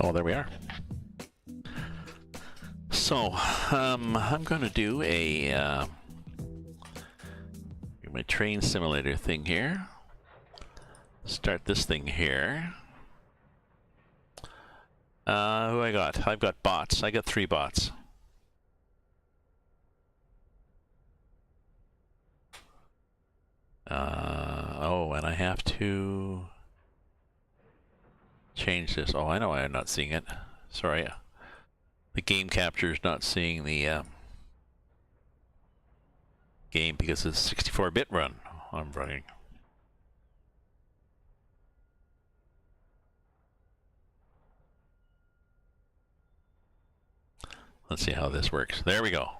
Oh, there we are. So, I'm going to do a my train simulator thing here. Start this thing here. Who I got? I've got bots. I got 3 bots. Oh, and I have to change this. Oh, I know I'm not seeing it. Sorry. The game capture is not seeing the game because it's 64-bit run I'm running. Let's see how this works. There we go.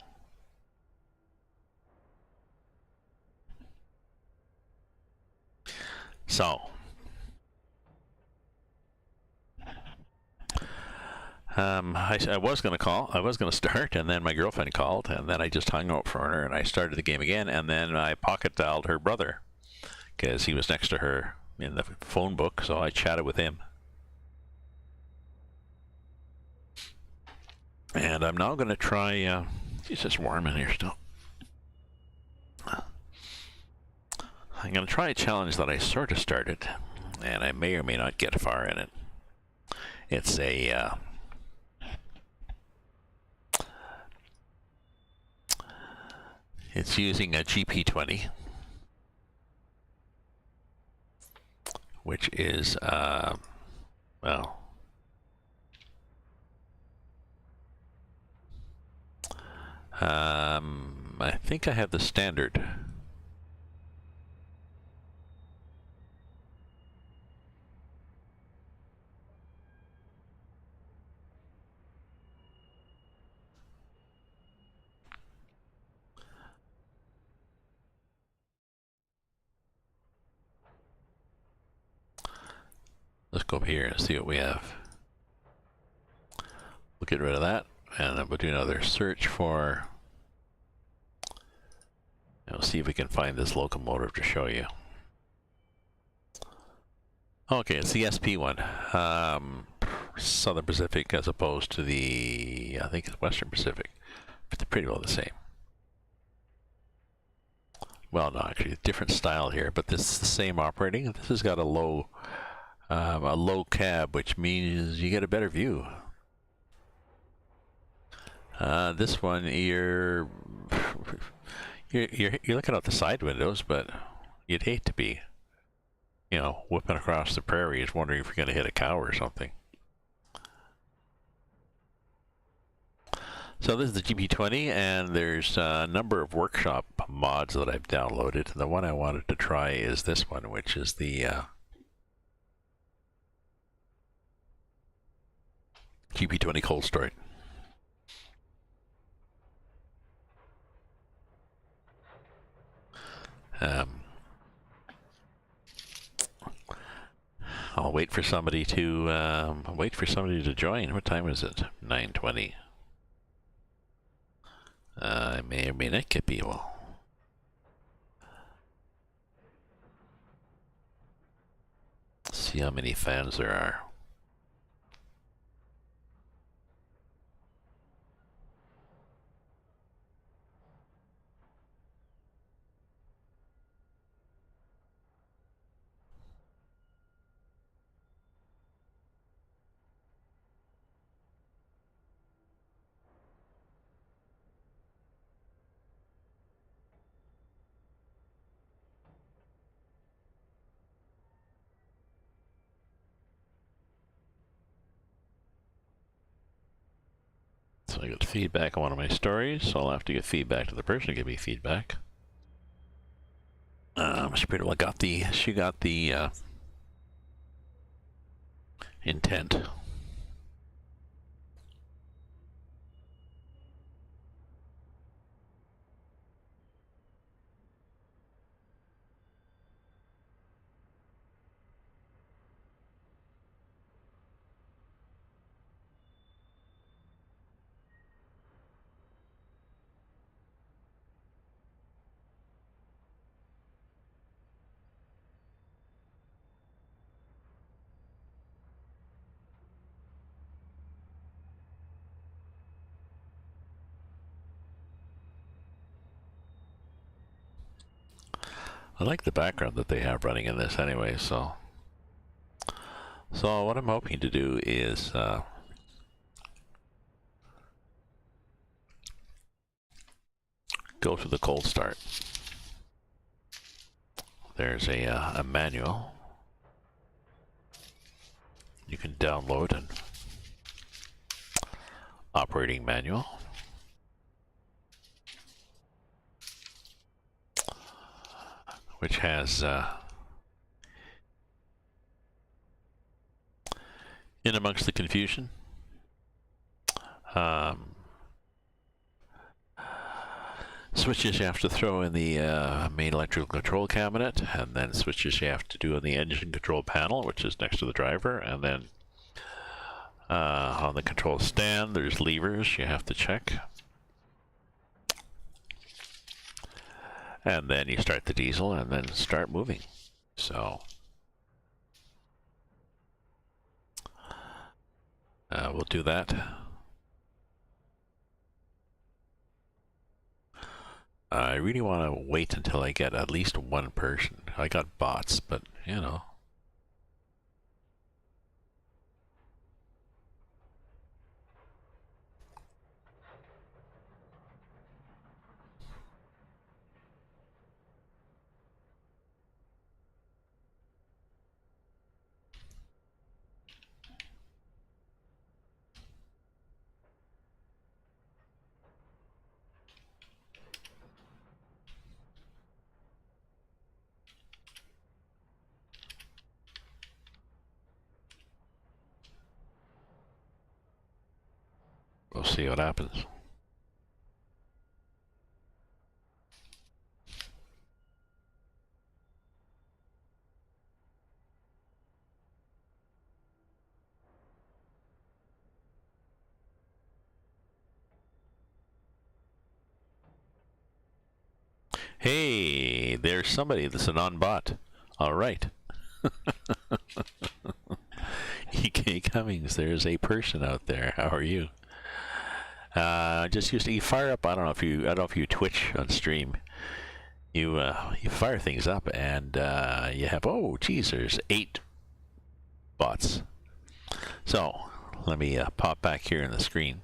So, I was going to call, I was going to start, and then my girlfriend called, and then I just hung up for her, and I started the game again, and then I pocket dialed her brother, because he was next to her in the phone book, so I chatted with him. And I'm now going to try, it's just warm in here still. I'm going to try a challenge that I sort of started, and I may or may not get far in it. It's a it's using a GP20, which is well, I think I have the standard. Let's go up here and see what we have. We'll get rid of that, and then we'll do another search for. And we'll see if we can find this locomotive to show you. Okay, it's the SP one. Southern Pacific as opposed to the, I think it's Western Pacific. But they're pretty well the same. Well, no, actually, a different style here, but this is the same operating. This has got a low cab, which means you get a better view. This one, you're looking out the side windows, but you'd hate to be, you know, whipping across the prairies, wondering if you're going to hit a cow or something. So this is the GP20, and there's a number of workshop mods that I've downloaded. The one I wanted to try is this one, which is the GP20 cold start. I'll wait for somebody to join. What time is it? 9:20. I may or may not get people. See how many fans there are. So I got feedback on one of my stories, so I'll have to get feedback to the person to give me feedback. She pretty well got the, intent. I like the background that they have running in this anyway, so what I'm hoping to do is go to the cold start. There's a manual you can download, an operating manual. Which has in amongst the confusion, switches you have to throw in the main electrical control cabinet, and then switches you have to do on the engine control panel, which is next to the driver, and then on the control stand there's levers you have to check. And then you start the diesel and then start moving. So we'll do that. I really want to wait until I get at least one person. I got bots, but you know. We'll see what happens. Hey, there's somebody that's a non-bot. All right. EK Cummings, there's a person out there. How are you? Just used to, you fire up. I don't know if you Twitch on stream. You fire things up, and you have, oh geez, there's 8 bots. So let me pop back here in the screen,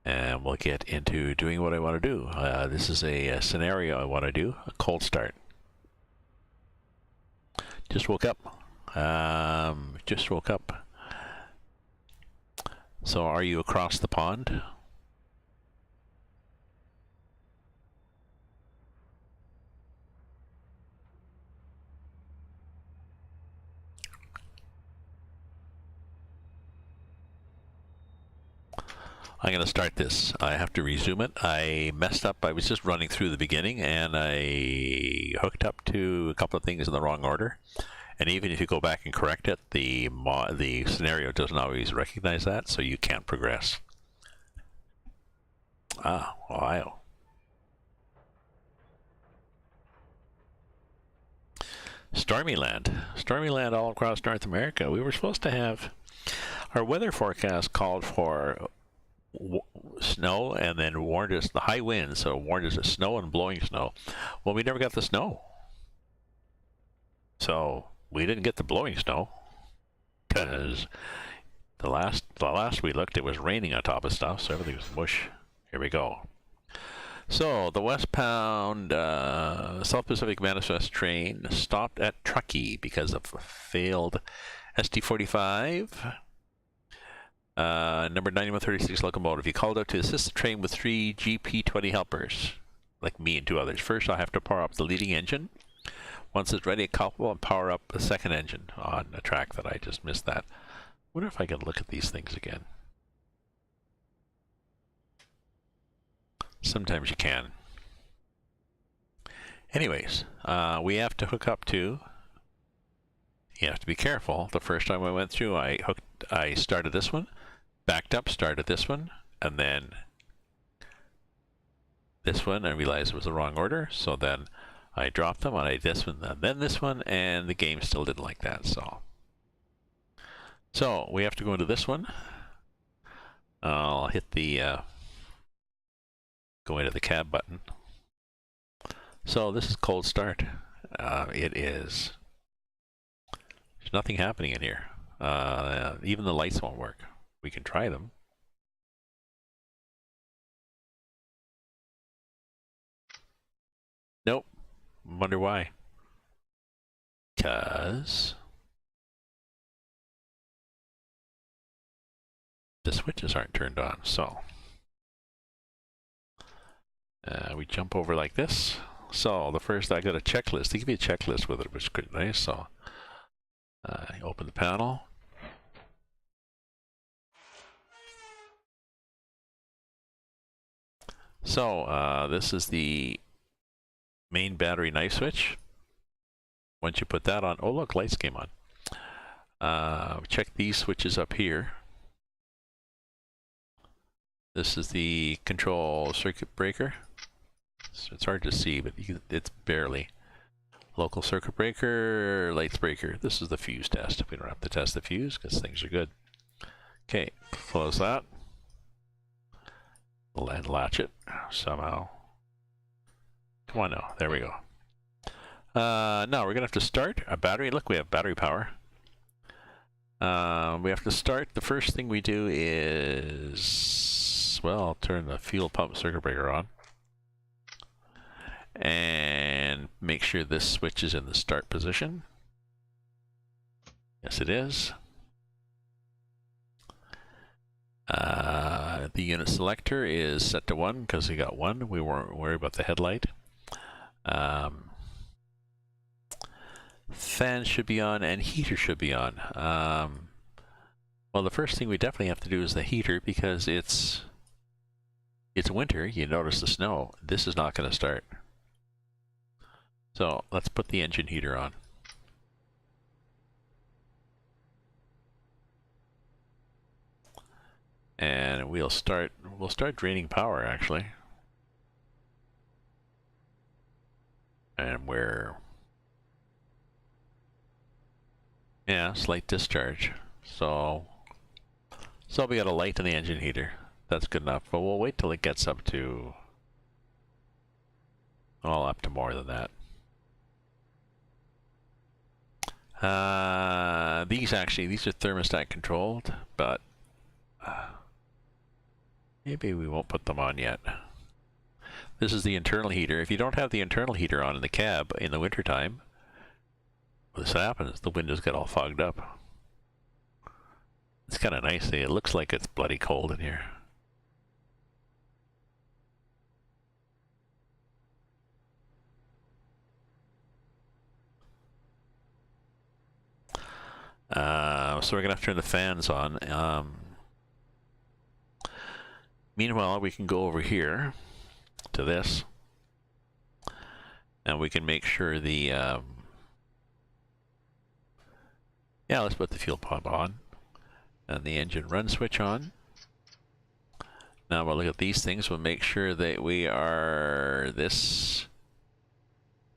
and we'll get into doing what I want to do. This is a scenario I want to do, a cold start. Just woke up. So are you across the pond? I'm going to start this. I have to resume it. I messed up. I was just running through the beginning, and I hooked up to a couple of things in the wrong order. And even if you go back and correct it, the scenario doesn't always recognize that, so you can't progress. Ah, Ohio. Stormyland all across North America. We were supposed to have, our weather forecast called for snow and then warned us the high winds, so warned us of snow and blowing snow. Well, we never got the snow. So we didn't get the blowing snow because the last we looked, it was raining on top of stuff, so everything was mush. Here we go. So the westbound South Pacific Manifest train stopped at Truckee because of a failed ST45. Number 9136 locomotive. He called out to assist the train with 3 GP20 helpers, like me and 2 others. First, I'll have to power up the leading engine. Once it's ready, couple and power up the second engine on a track that I just missed that. Wonder if I can look at these things again. Sometimes you can. Anyways, we have to hook up to. You have to be careful. The first time I went through, I started this one, backed up, started this one, and then this one, and realized it was the wrong order. So then I dropped them, and I did this one, and then this one, and the game still didn't like that. So we have to go into this one. I'll hit the go into the cab button. So this is cold start. It is. There's nothing happening in here. Even the lights won't work. We can try them. Nope. Wonder why. Because the switches aren't turned on. So we jump over like this. So the first, I got a checklist. They give you a checklist with it, which is good, nice. So open the panel. So this is the main battery knife switch. Once you put that on, oh look, lights came on. Check these switches up here. This is the control circuit breaker. So it's hard to see, but it's barely. Local circuit breaker, lights breaker. This is the fuse test. We don't have to test the fuse because things are good. Okay, close that. And latch it somehow. Come on now, there we go. Now we're gonna have to start a battery. Look, we have battery power. We have to start. The first thing we do is, well, I'll turn the fuel pump circuit breaker on. And make sure this switch is in the start position. Yes, it is. The unit selector is set to 1 because we got 1. We weren't worried about the headlight. Fan should be on and heater should be on. Well, the first thing we definitely have to do is the heater because it's winter. You notice the snow. This is not going to start. So let's put the engine heater on. And we'll start draining power actually. And yeah, slight discharge. So we got a light in the engine heater. That's good enough, but we'll wait till it gets up to, well, up to more than that. These are thermostat controlled, but maybe we won't put them on yet. This is the internal heater. If you don't have the internal heater on in the cab in the wintertime, this happens, the windows get all fogged up. It's kind of nice. It looks like it's bloody cold in here. So we're gonna have to turn the fans on. Meanwhile, we can go over here to this, and we can make sure the yeah, let's put the fuel pump on and the engine run switch on. Now we'll look at these things. We'll make sure that we are this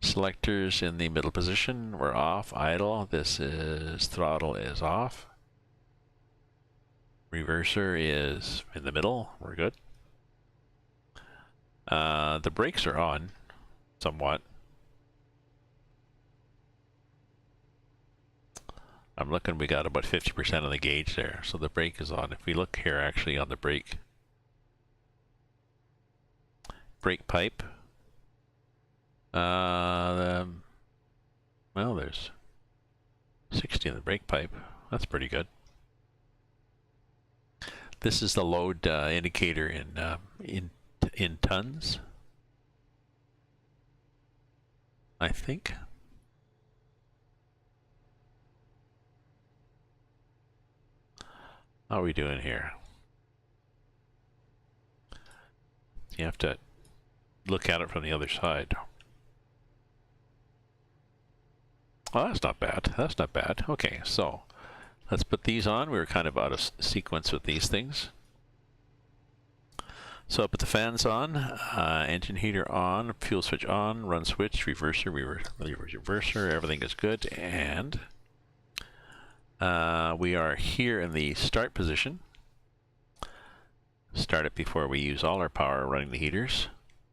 selectors in the middle position. We're off. Idle. This is throttle is off. Reverser is in the middle. We're good. The brakes are on somewhat. I'm looking, we got about 50% of the gauge there, so the brake is on. If we look here actually on the brake pipe, well, there's 60 in the brake pipe. That's pretty good. This is the load indicator in tons, I think. How are we doing here? You have to look at it from the other side. Oh, that's not bad. That's not bad. Okay, so let's put these on. We were kind of out of sequence with these things. So I put the fans on, engine heater on, fuel switch on, run switch, reverser, everything is good, and we are here in the start position. Start it before we use all our power running the heaters.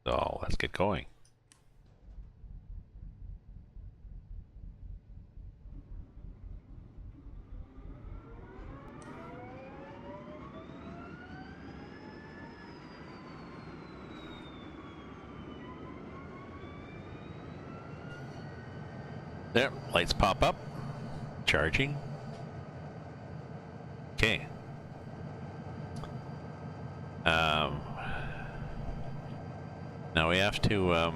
So let's get going. There, lights pop up. Charging. Okay. Now we have to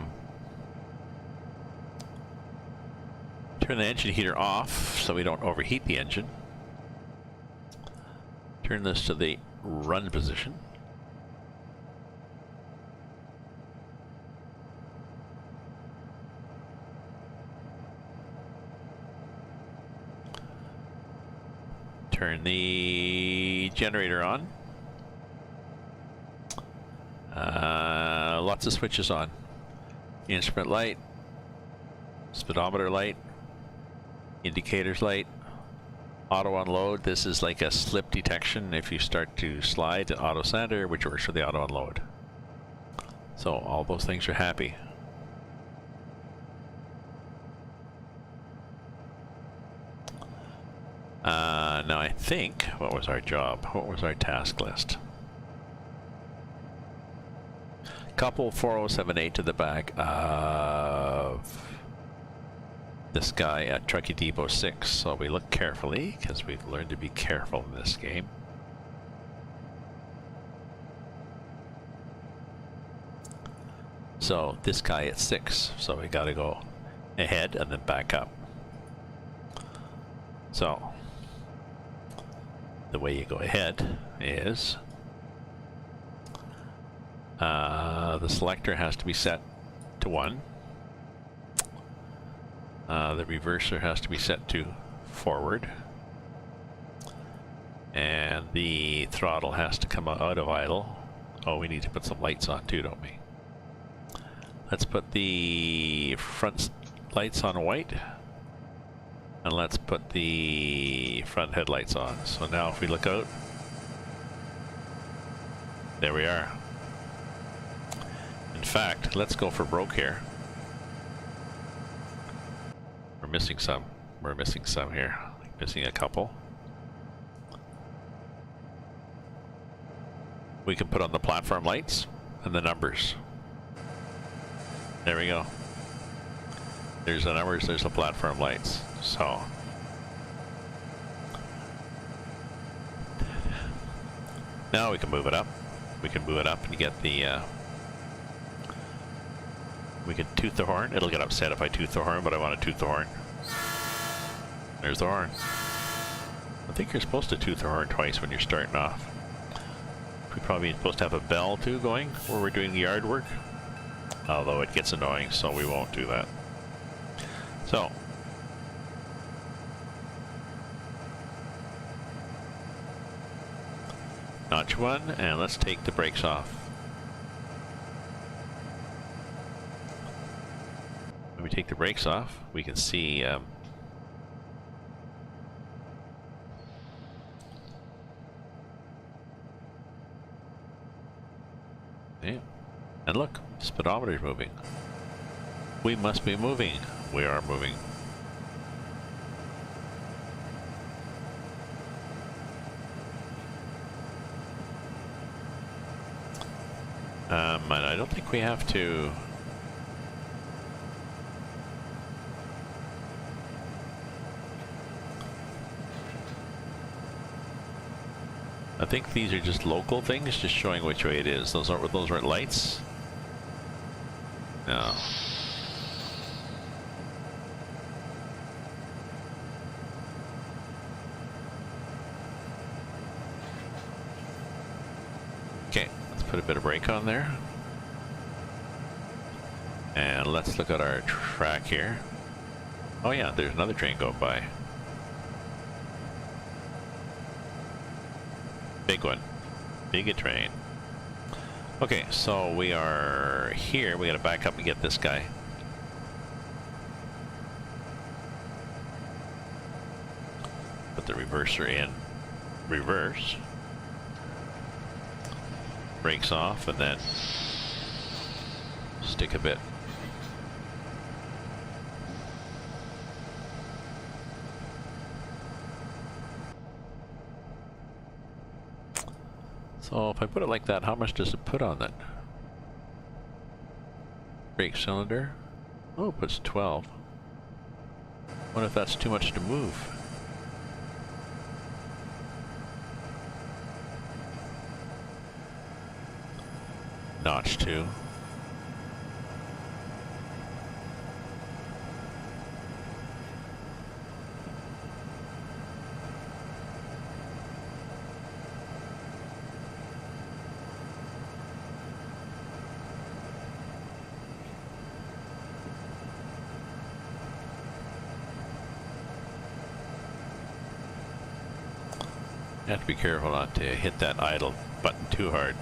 turn the engine heater off so we don't overheat the engine. Turn this to the run position. Turn the generator on. Lots of switches on. Instrument light, speedometer light, indicators light, auto unload. This is like a slip detection if you start to slide, auto center, which works for the auto unload. So all those things are happy. Now I think, what was our job? What was our task list? Couple 4078 to the back of this guy at Truckee Depot 6. So we look carefully, because we've learned to be careful in this game. So this guy at 6, so we gotta go ahead and then back up. So the way you go ahead is the selector has to be set to 1. The reverser has to be set to forward. And the throttle has to come out of idle. Oh, we need to put some lights on too, don't we? Let's put the front lights on white. And let's put the front headlights on. So now if we look out, there we are. In fact, let's go for broke here. We're missing some. We're missing some here. Missing a couple. We can put on the platform lights and the numbers. There we go. There's the numbers, there's the platform lights. So now we can move it up. We can move it up and get the we can tooth the horn. It'll get upset if I tooth the horn, but I want to tooth the horn. There's the horn. I think you're supposed to tooth the horn twice when you're starting off. We're probably supposed to have a bell too going where we're doing the yard work. Although it gets annoying, so we won't do that. So notch 1, and let's take the brakes off. When we take the brakes off, we can see yeah. And look, speedometer's moving. We must be moving. We are moving. And I don't think we have to. I think these are just local things, just showing which way it is. Those aren't lights. No. Okay, let's put a bit of brake on there. And let's look at our track here. Oh yeah, there's another train going by. Big one. Big a train. Okay, so we are here. We gotta back up and get this guy. Put the reverser in reverse. Brakes off and then stick a bit. So if I put it like that, how much does it put on it? Brake cylinder. Oh, it puts 12. What if that's too much to move? Notch 2. You have to be careful not to hit that idle button too hard.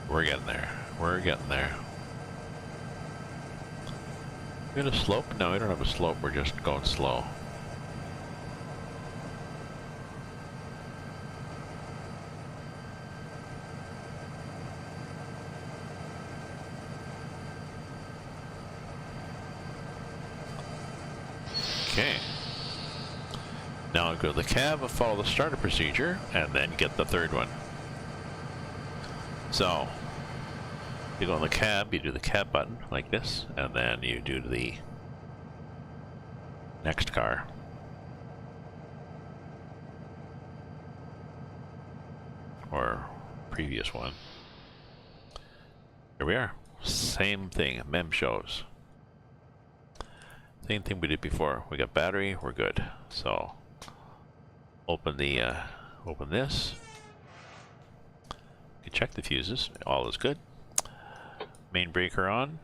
We're getting there. We're getting there. We got a slope? No, we don't have a slope. We're just going slow. Okay. Now go to the cab, follow the starter procedure, and then get the third one. So, you go in the cab, you do the cab button like this, and then you do the next car. Or previous one. Here we are. Same thing, mem shows. Same thing we did before. We got battery, we're good. So, open the, open this. You can check the fuses, all is good. Main breaker on.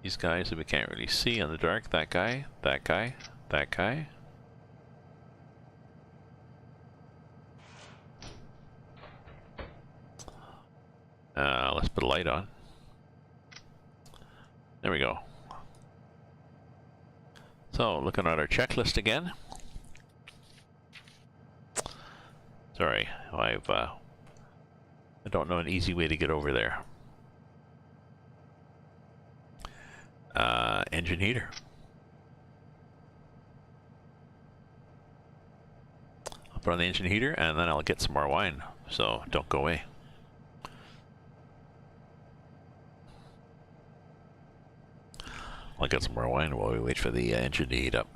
These guys that we can't really see in the dark, that guy, that guy, that guy. Let's put a light on. There we go. So, looking at our checklist again. Sorry, I don't know an easy way to get over there. Engine heater. I'll put on the engine heater and then I'll get some more wine, so don't go away. I'll get some more wine while we wait for the engine to heat up.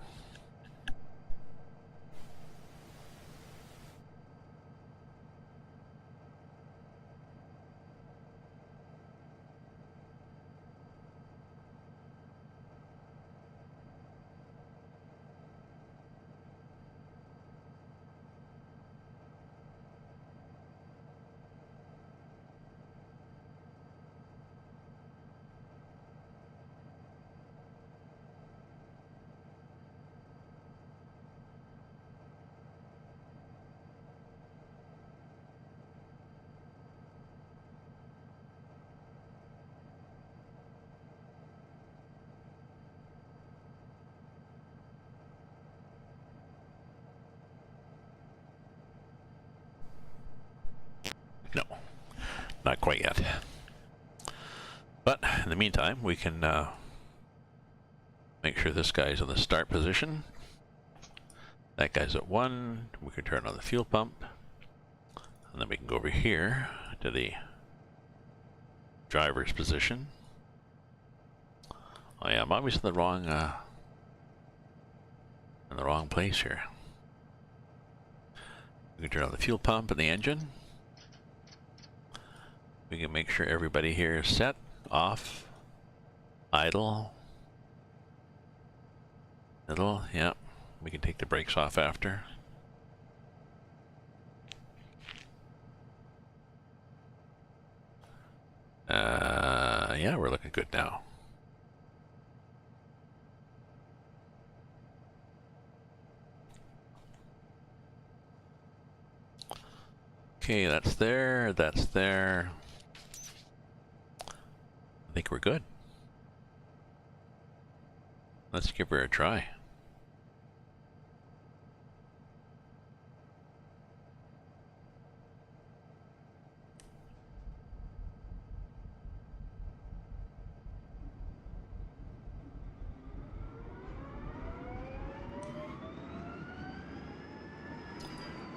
No, not quite yet. But in the meantime, we can make sure this guy's in the start position. That guy's at 1. We can turn on the fuel pump. And then we can go over here to the driver's position. Oh yeah, I'm always in the wrong place here. We can turn on the fuel pump and the engine. We can make sure everybody here is set, off, idle, middle, yeah. We can take the brakes off after. Yeah, we're looking good now. Okay, that's there, that's there. I think we're good. Let's give her a try.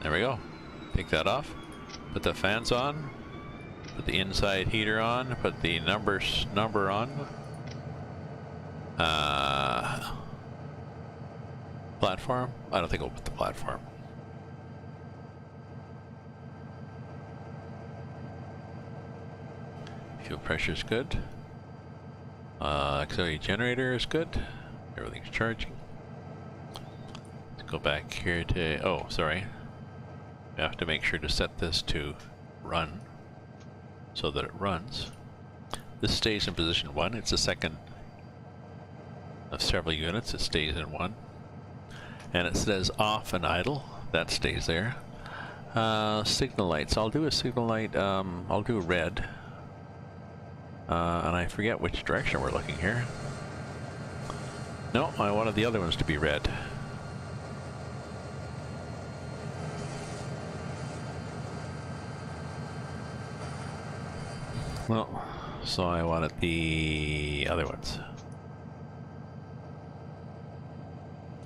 There we go. Take that off. Put the fans on. Put the inside heater on. Put the number on. Platform? I don't think we'll put the platform. Fuel pressure is good. Auxiliary generator is good. Everything's charging. Let's go back here to, oh, sorry. We have to make sure to set this to run so that it runs. This stays in position 1. It's the second of several units. It stays in 1. And it says off and idle. That stays there. Signal lights. I'll do a signal light. I'll do red. And I forget which direction we're looking here. No, I wanted the other ones to be red. Well, so I wanted the other ones.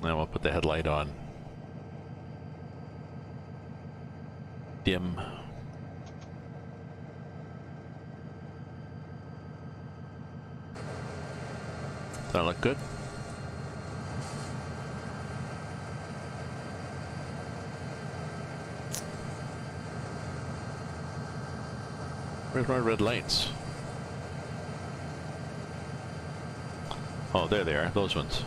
Now we'll put the headlight on. Dim. Does that look good? Where's my red lights? Oh, there they are, those ones.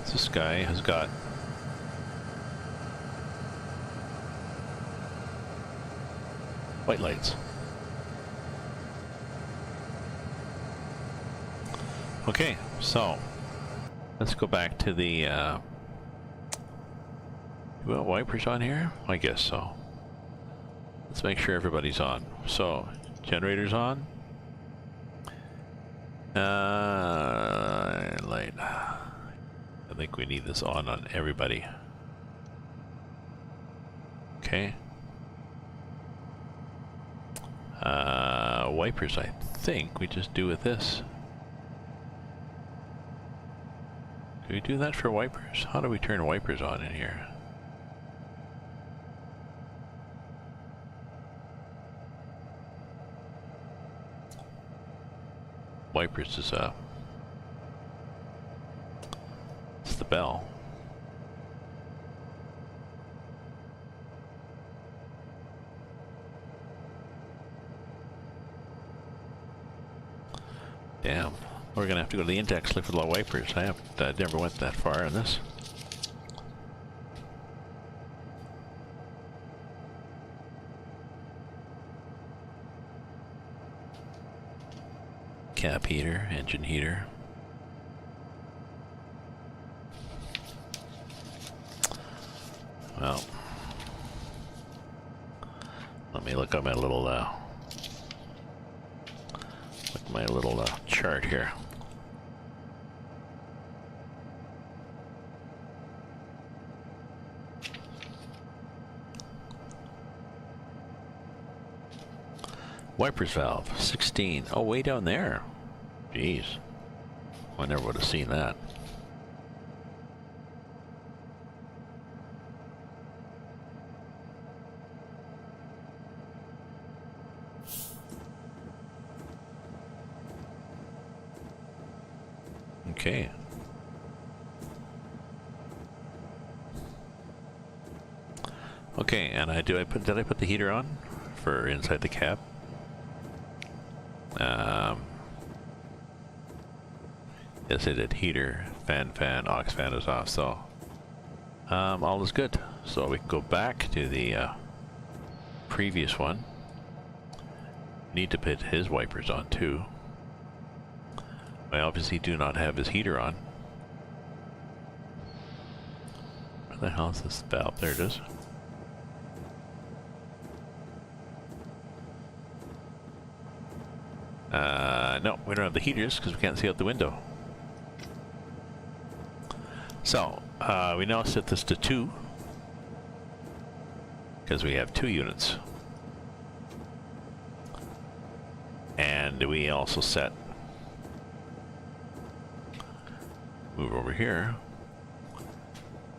This guy has got white lights. Okay, so let's go back to the wipers on here? I guess so. Let's make sure everybody's on. So, generator's on. Light. I think we need this on everybody. Okay. Wipers, I think we just do with this. Do we do that for wipers? How do we turn wipers on in here? Wipers is it's the bell. Damn, we're gonna have to go to the index look for the wipers. I never went that far in this. Cap heater, engine heater. Well, let me look at my little chart here. Wipers valve, 16. Oh, way down there. Jeez. I never would have seen that. Okay. Okay, and did I put the heater on for inside the cab? Yes, I did. Heater, fan, aux fan is off, so all is good. So we can go back to the previous one. Need to put his wipers on too. I obviously do not have his heater on. Where the hell is this valve? There it is. No, we don't have the heaters because we can't see out the window. So, we now set this to 2 because we have 2 units. And we also set, move over here,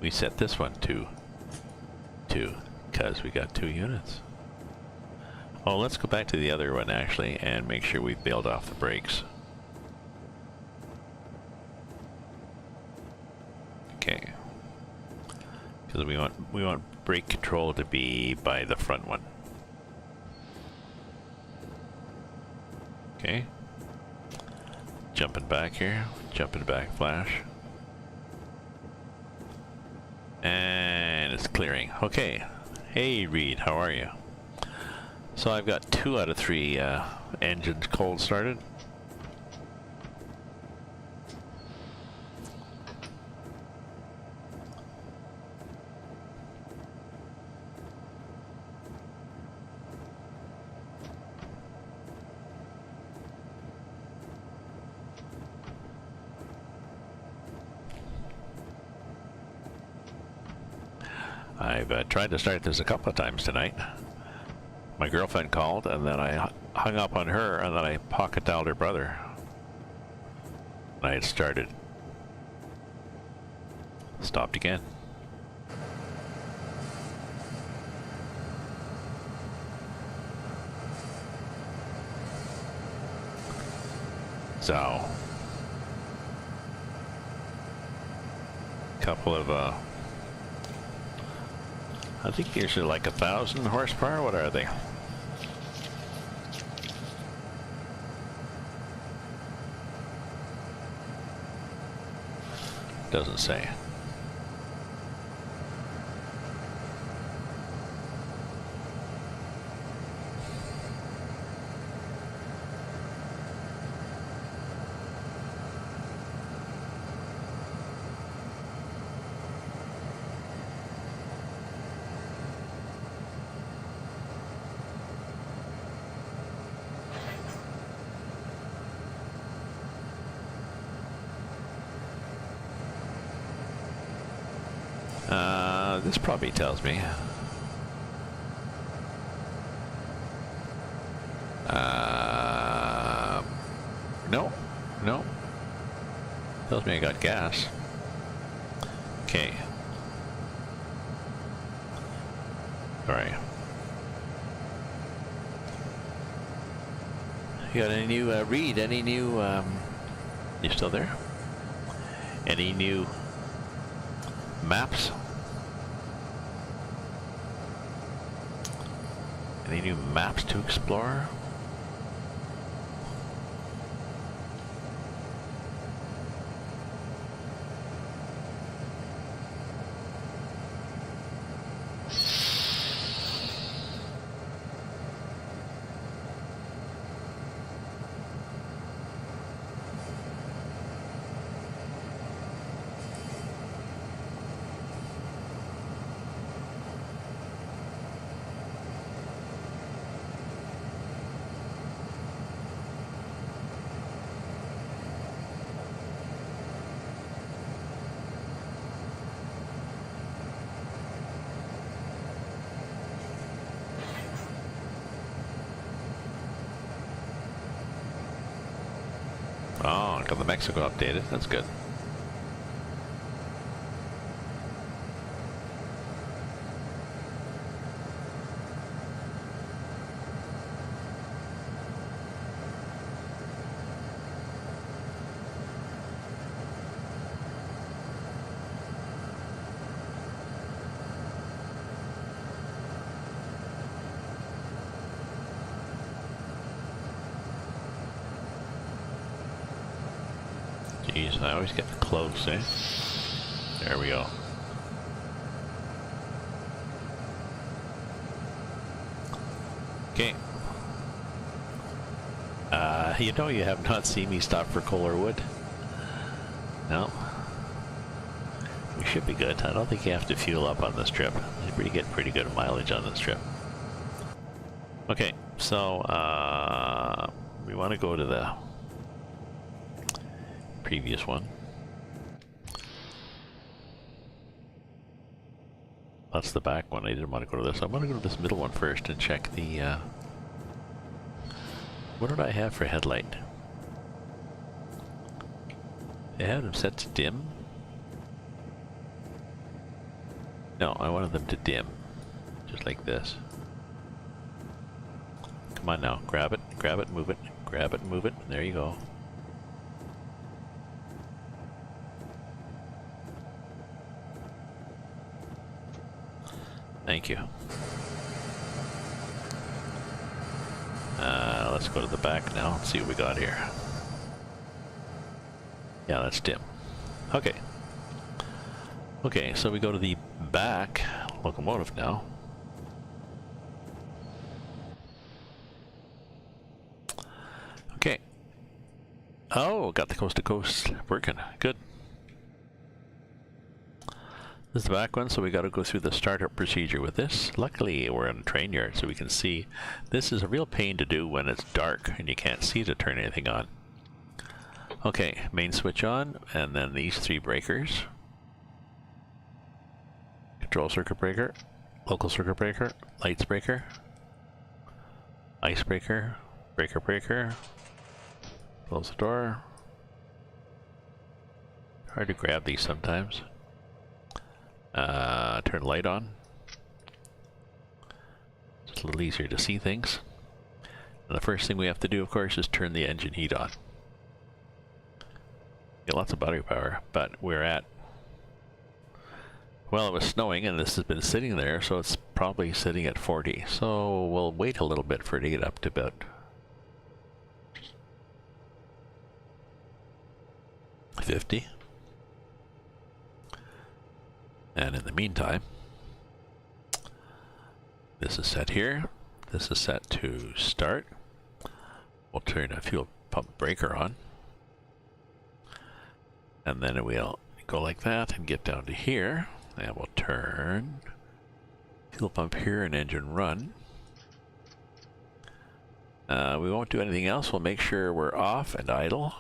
we set this one to 2 because we got 2 units. Oh, let's go back to the other one actually and make sure we've bailed off the brakes. Okay. Because we want brake control to be by the front one. Okay. Jumping back here. Jumping back flash. And it's clearing. Okay. Hey Reed, how are you? So I've got 2 out of 3 engines cold started. I've tried to start this a couple of times tonight. My girlfriend called, and then I hung up on her, and then I pocket dialed her brother. And I had started. Stopped again. So, couple of I think these are like 1,000 horsepower. What are they? Doesn't say. This probably tells me. No. Tells me I got gas. Okay. All right. You got any new, Reed, any new, you still there? Any new maps? Any new maps to explore? Oh, got the Mexico updated. That's good. Jeez, I always get close, eh? There we go. Okay. You know you have not seen me stop for coal or wood? No. We should be good. I don't think you have to fuel up on this trip. You get pretty good mileage on this trip. Okay, so we want to go to the previous one. That's the back one. I didn't want to go to this. I want to go to this middle one first and check the what did I have for headlight? I had them set to dim. No, I wanted them to dim. Just like this. Come on now, grab it, move it, grab it, move it. There you go. Thank you. Let's go to the back now and see what we got here. Yeah, that's dim. Okay. Okay, so we go to the back locomotive now. Okay. Oh, got the coast to coast working. Good. This is the back one, so we got to go through the startup procedure with this. Luckily, we're in a train yard, so we can see. This is a real pain to do when it's dark and you can't see to turn anything on. Okay, main switch on, and then these three breakers. Control circuit breaker, local circuit breaker, lights breaker, ice breaker, breaker breaker. Close the door. Hard to grab these sometimes. Turn light on. It's a little easier to see things. And the first thing we have to do, of course, is turn the engine heat on. Get lots of battery power, but we're at... Well, it was snowing and this has been sitting there, so it's probably sitting at 40. So we'll wait a little bit for it to get up to about 50. And in the meantime, this is set here. This is set to start. We'll turn a fuel pump breaker on. And then we'll go like that and get down to here. And we'll turn fuel pump here and engine run. We won't do anything else. We'll make sure we're off and idle.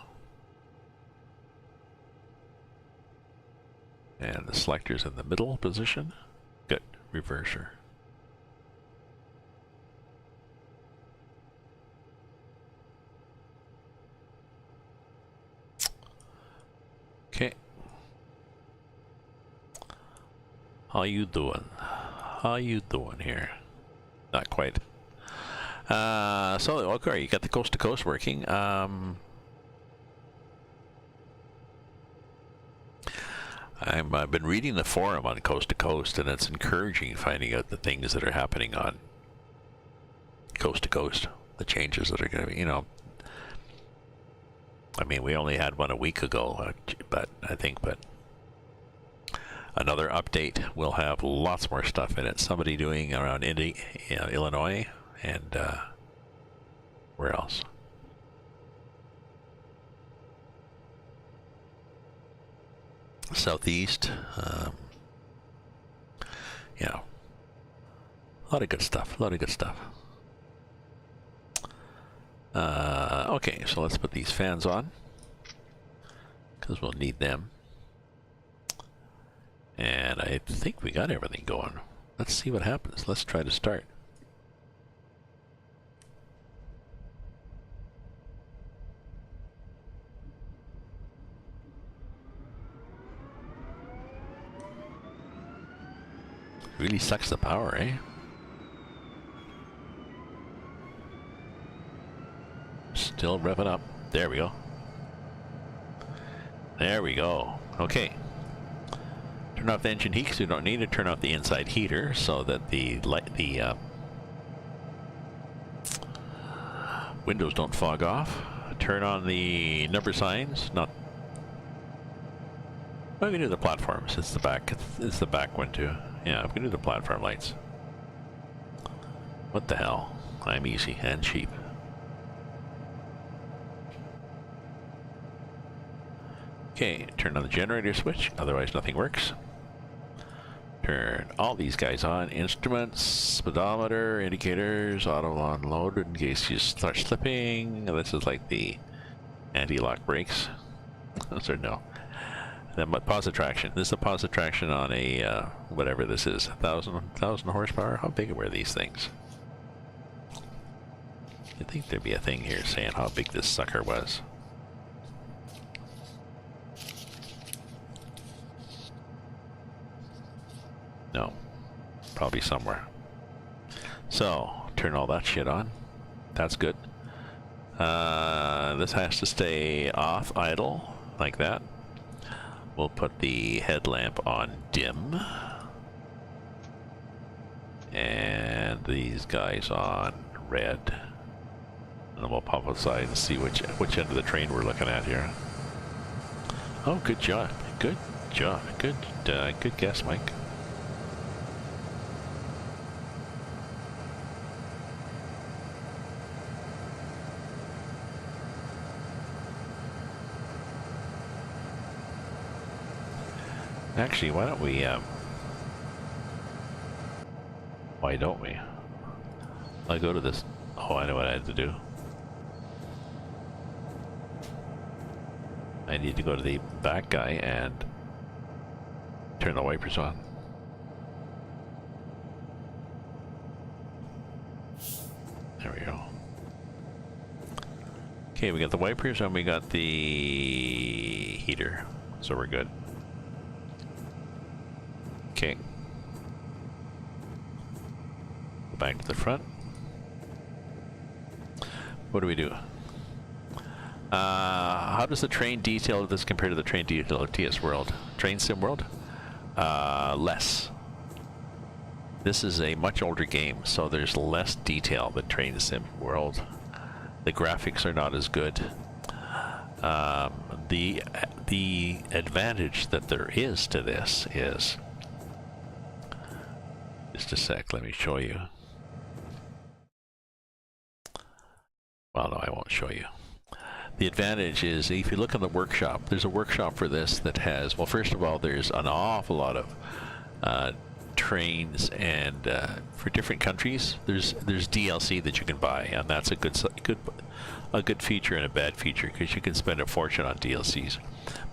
And the selector's in the middle position. Good. Reverser. Okay. How you doing? How you doing here? Not quite. So, okay, you got the coast to coast working. I've been reading the forum on Coast to Coast, and it's encouraging finding out the things that are happening on Coast to Coast, the changes that are going to be, you know. I mean, we only had one a week ago, but another update will have lots more stuff in it. Somebody doing around Illinois, and where else? Southeast, yeah, a lot of good stuff, okay, so let's put these fans on, because we'll need them. And I think we got everything going. Let's see what happens. Let's try to start. Really sucks the power, eh? Still revving up. There we go. There we go. Okay. Turn off the engine heat because we don't need to turn off the inside heater so that the windows don't fog off. Turn on the number signs. Not. Well, we can do the platforms. It's the back. It's the back one too. Yeah, we can do the platform lights. What the hell? I'm easy and cheap. Okay, turn on the generator switch, otherwise nothing works. Turn all these guys on. Instruments, speedometer, indicators, auto on load in case you start slipping. This is like the anti-lock brakes. So no. Then positive traction. This is a positive traction on a whatever this is, 1,000 horsepower. How big were these things? You'd think there'd be a thing here saying how big this sucker was. No, probably somewhere. So, turn all that shit on. That's good. This has to stay off idle, like that. We'll put the headlamp on dim. And these guys on red. And then we'll pop outside and see which end of the train we're looking at here. Oh, good job. Good job. Good guess, Mike. Actually, why don't we, why don't we? I'll go to this. Oh, I know what I had to do. I need to go to the back guy and turn the wipers on. There we go. Okay, we got the wipers and we got the heater, so we're good. Okay. Go back to the front. What do we do? How does the train detail of this compare to the train detail of TS World? Train Sim World? Less. This is a much older game, so there's less detail than Train Sim World. The graphics are not as good. The advantage that there is to this is... Just a sec, let me show you. Well, no, I won't show you. The advantage is, if you look in the workshop, there's a workshop for this that has, well, first of all, there's an awful lot of trains, and for different countries, there's DLC that you can buy, and that's a good feature and a bad feature, because you can spend a fortune on DLCs.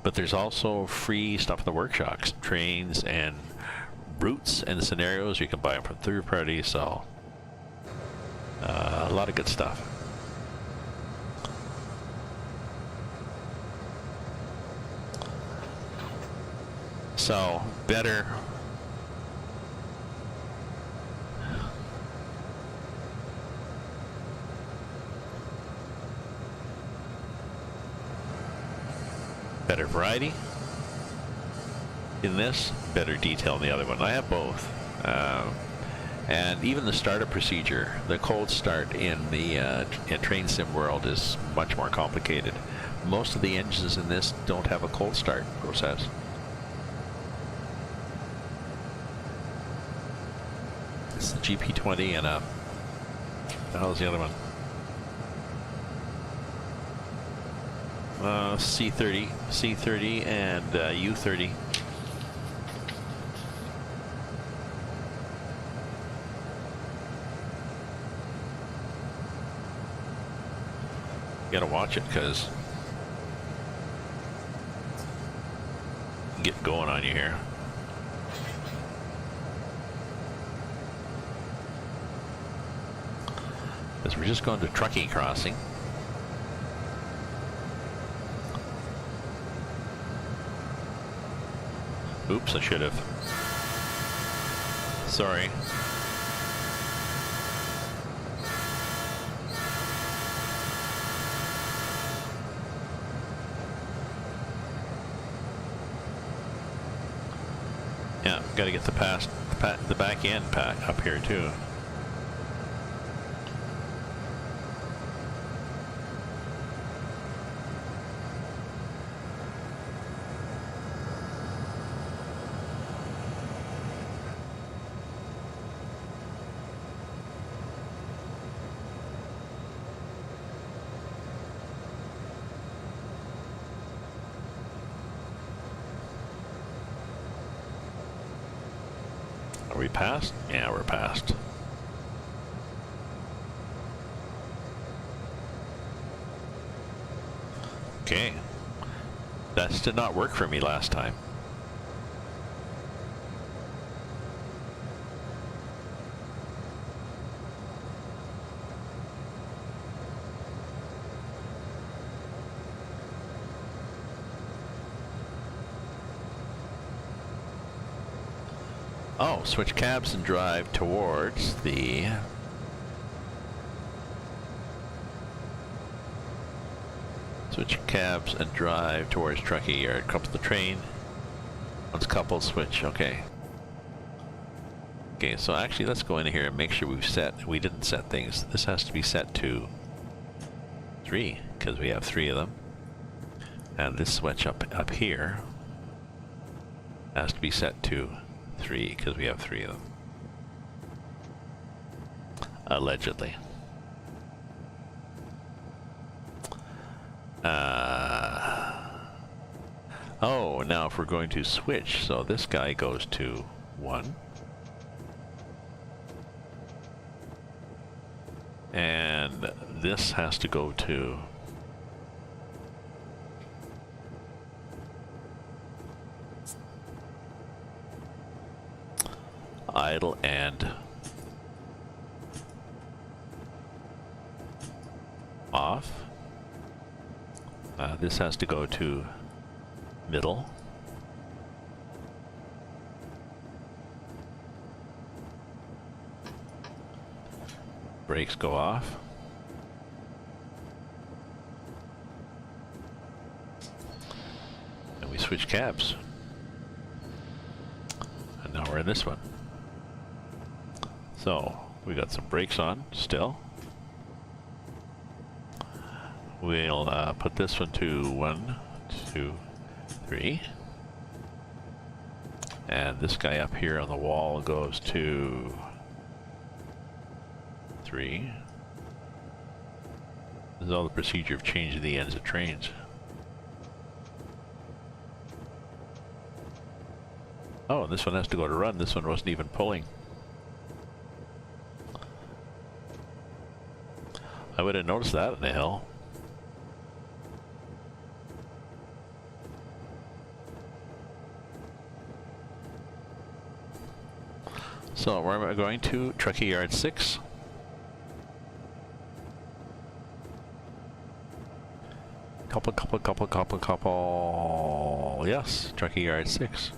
But there's also free stuff in the workshops, trains and routes and scenarios. You can buy them from third parties, so a lot of good stuff. So better variety in this, better detail in the other one. I have both, and even the startup procedure, the cold start in the in Train Sim World is much more complicated. Most of the engines in this don't have a cold start process. It's the GP20 and what the hell is the other one? C30 and U30. You gotta watch it, because get going on you here. As we're just going to Truckee Crossing. Oops, I should have. Sorry. Yeah, got to get the back end up here too. Are we past? Yeah, we're past. Okay. That did not work for me last time. Oh, switch cabs and drive towards the... Switch cabs and drive towards Truckee Yard. Couple the train. Once coupled, switch. Okay. Okay, so actually let's go in here and make sure we didn't set things. This has to be set to 3, because we have 3 of them. And this switch up here has to be set to 3, because we have 3 of them. Allegedly. Oh, now if we're going to switch, so this guy goes to 1. And this has to go to... idle and off. This has to go to middle. Brakes go off. And we switch cabs. And now we're in this one. So we got some brakes on still. We'll put this one to 1, 2, 3. And this guy up here on the wall goes to 3. This is all the procedure of changing the ends of trains. Oh, and this one has to go to run. This one wasn't even pulling. I would have noticed that in the hill. So where am I going to? Truckee Yard 6. Couple. Yes, Truckee Yard 6.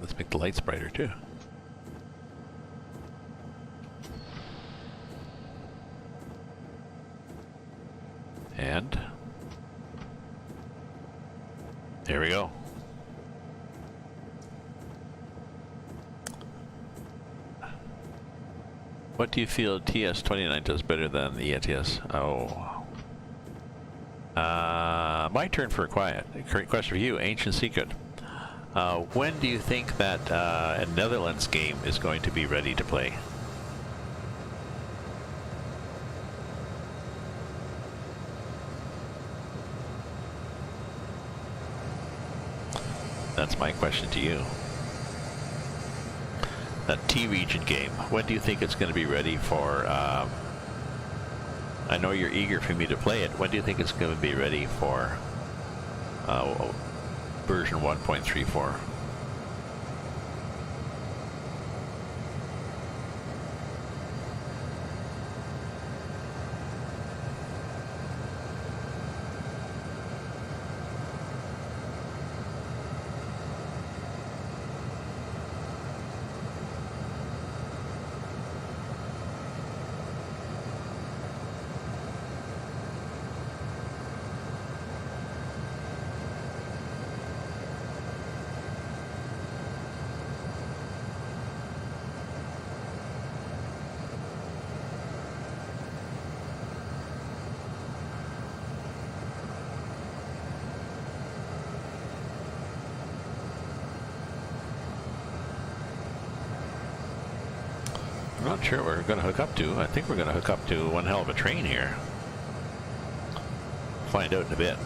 Let's make the lights brighter too. And there we go. What do you feel TS2019 does better than the ETS? Oh. My turn for a question for you, Ancient Secret. When do you think that a Netherlands game is going to be ready to play? That's my question to you. That T-Region game, when do you think it's going to be ready for... I know you're eager for me to play it. When do you think it's going to be ready for version 1.34? I'm not sure what we're going to hook up to. I think we're going to hook up to one hell of a train here. Find out in a bit.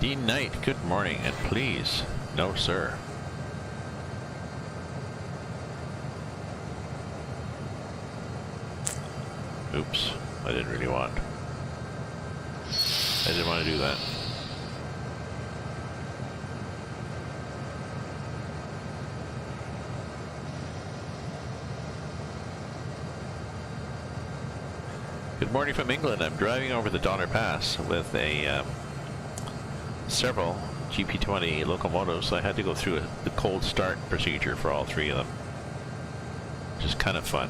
Dean Knight, good morning, and please, no sir. Oops, I didn't really want. I didn't want to do that. Good morning from England. I'm driving over the Donner Pass with a several GP20 locomotives, so I had to go through the cold start procedure for all three of them. Which is kind of fun.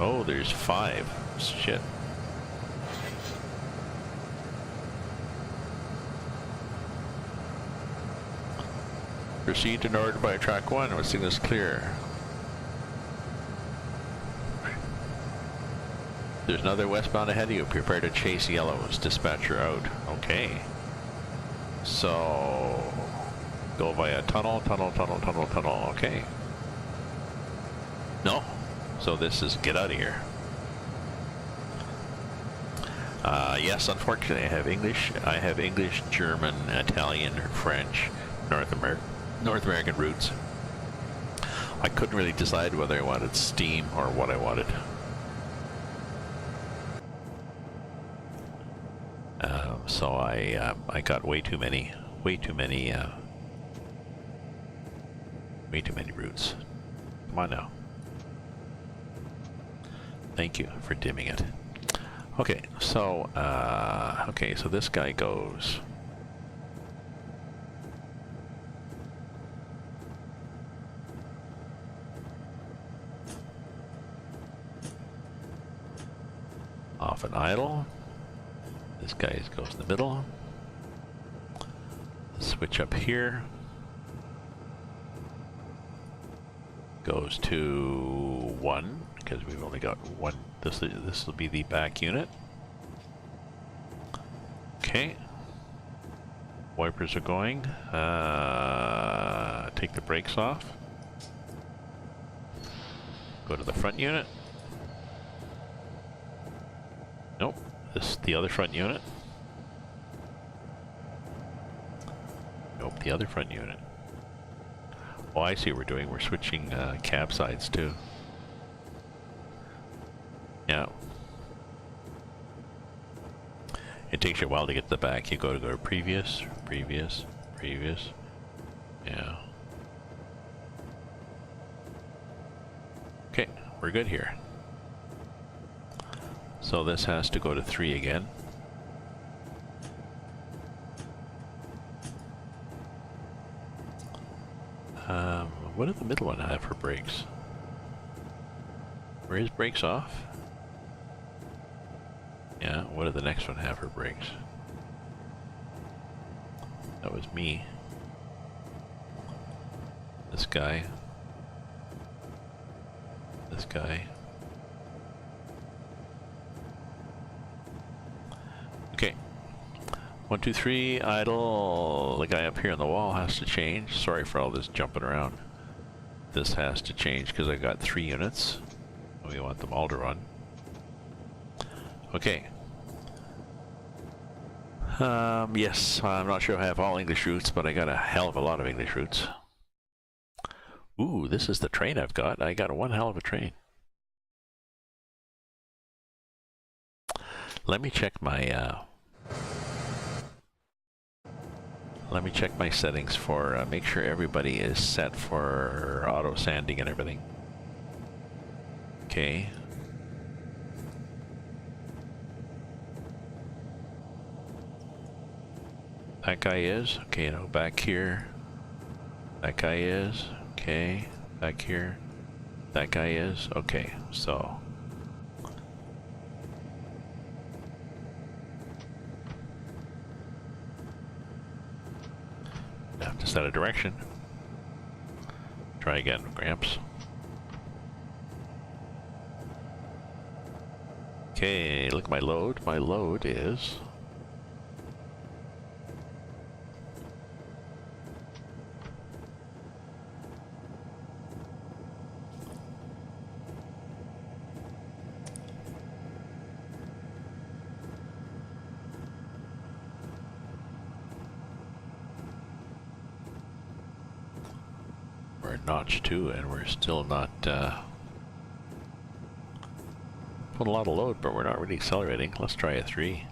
Oh, there's 5. Shit. Proceed to north by track 1 with signals clear. There's another westbound ahead of you. Prepare to chase yellows. Dispatcher out. Okay. So go via tunnel. Okay. No. So this is get out of here. Yes, unfortunately, I have English. I have English, German, Italian, French, North American roots. I couldn't really decide whether I wanted steam or what I wanted. So I got way too many roots. Come on now. Thank you for dimming it. Okay, so so this guy goes. Off an idle. This guy goes in the middle. Switch up here. Goes to 1 because we've only got 1. This will be the back unit. Okay. Wipers are going. Take the brakes off. Go to the front unit. Nope. This is the other front unit. Nope, the other front unit. Oh, I see what we're doing. We're switching cab sides too. Yeah. It takes you a while to get to the back. You go to previous. Yeah. Okay, we're good here. So this has to go to 3 again. What did the middle one have for brakes? Were his brakes off? Yeah, what did the next one have for brakes? That was me. This guy. This guy. Okay. 1, 2, 3, idle. The guy up here on the wall has to change. Sorry for all this jumping around. This has to change because I got 3 units. We want them all to run. Okay. Yes, I'm not sure I have all English routes, but I got a hell of a lot of English routes. Ooh, this is the train I've got. I got one hell of a train. Let me check my settings for make sure everybody is set for auto sanding and everything. Okay. That guy is. Okay, no, back here. That guy is. Okay, back here. That guy is. Okay, so. Have to set a direction. Try again, Gramps. Okay, look at my load. My load is... we're at notch 2 and we're still not putting a lot of load, but we're not really accelerating. Let's try a 3.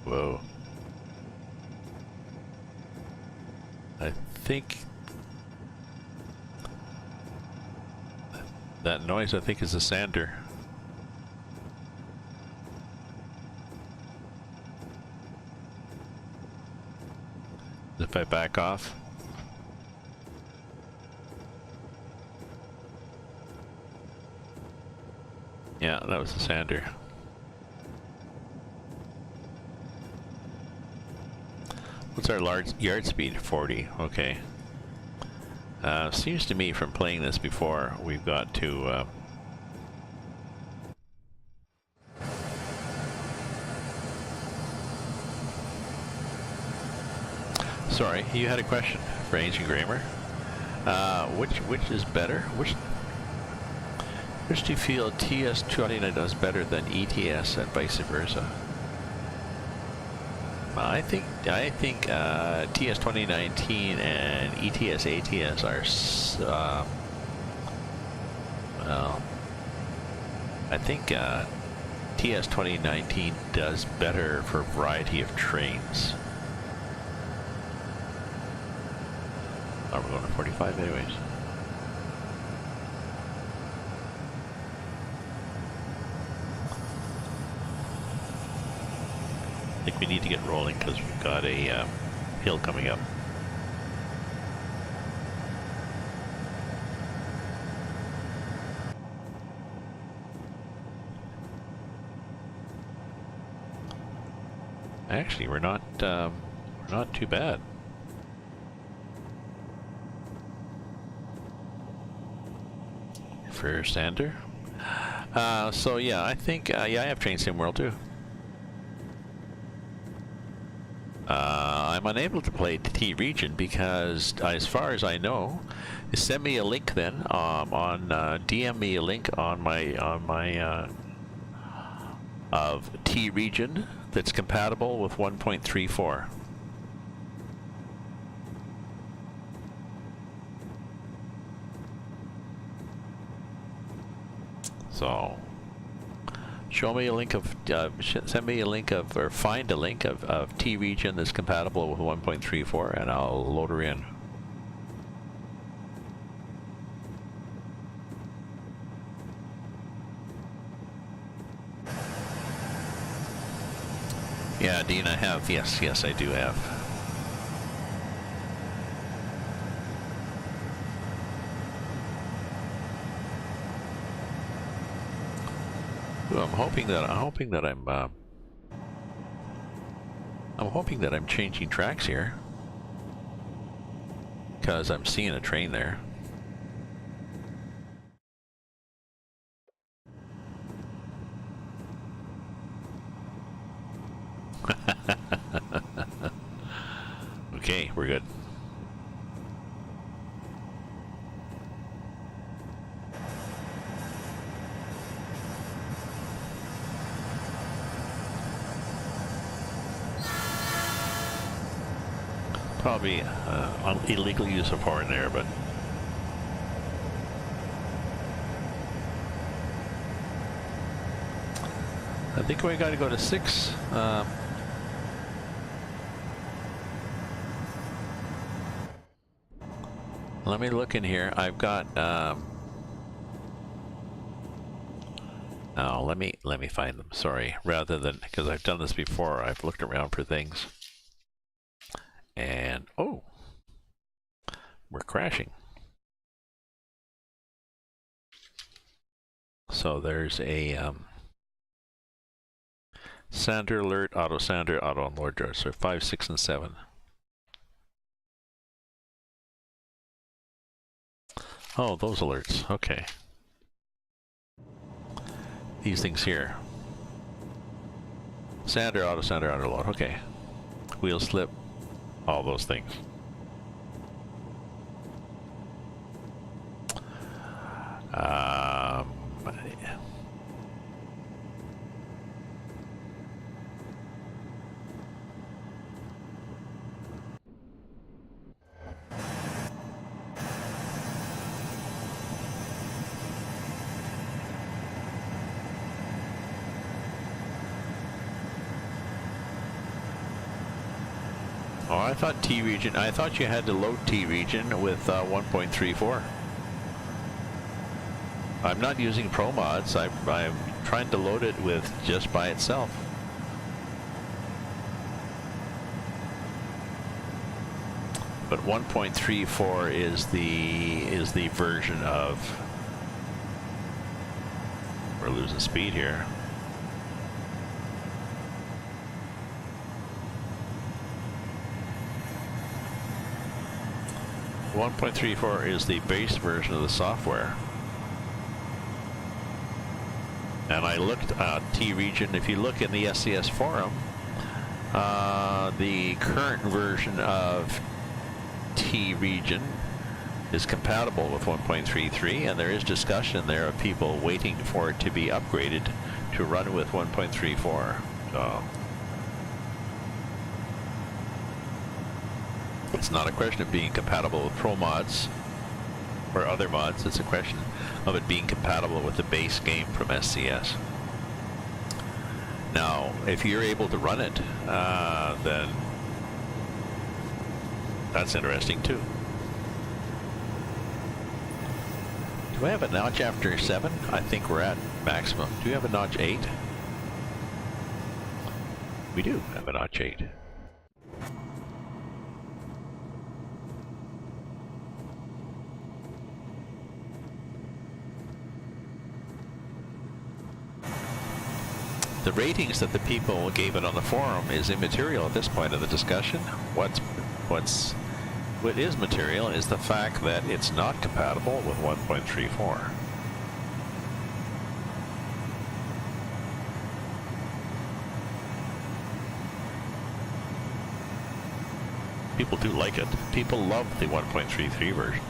Whoa. I think That noise, I think, is a sander. If I back off. Yeah, that was a sander. What's our large yard speed? 40. Okay. Seems to me from playing this before, we've got to... Sorry, you had a question for Ancient Grammar. Which is better? Which do you feel TS2019 does better than ETS and vice versa? I think TS2019 and ETS ATS are well, I think TS2019 does better for a variety of trains. Oh, we're going to 45 anyways. I think we need to get rolling because we've got a hill coming up. Actually, we're not too bad. For Sander. So yeah, I think yeah, I have Train Sim World too. I'm unable to play T region because, as far as I know, send me a link then DM me a link on my of T region that's compatible with 1.34. So, show me a link of, send me a link of, or find a link of T region that's compatible with 1.34 and I'll load her in. Yeah, Dean, I have. Yes, I do have. Well, I'm hoping that I'm changing tracks here because I'm seeing a train there. Okay, we're good. Probably illegal use of horn there, but I think we got to go to 6. Let me look in here. I've got oh, let me find them. Sorry, rather than, because I've done this before, I've looked around for things. And oh, we're crashing. So there's a sander alert, auto sander, auto unload jar. So 5, 6, and 7. Oh, those alerts. Okay. These things here. Sander, auto load. Okay. Wheel slip. All those things. Oh, I thought T region. I thought you had to load T region with 1.34. I'm not using Pro Mods. I'm trying to load it with just by itself. But 1.34 is the version of. We're losing speed here. One 1.34 is the base version of the software. And I looked at T-Region. If you look in the SCS forum, the current version of T-Region is compatible with 1.33, and there is discussion there of people waiting for it to be upgraded to run with 1.34. So it's not a question of being compatible with Pro Mods or other mods. It's a question of it being compatible with the base game from SCS. Now, if you're able to run it, then that's interesting too. Do I have a notch after 7? I think we're at maximum. Do you have a notch 8? We do have a notch 8. The ratings that the people gave it on the forum is immaterial at this point of the discussion. What is material is the fact that it's not compatible with 1.34. People do like it. People love the 1.33 version.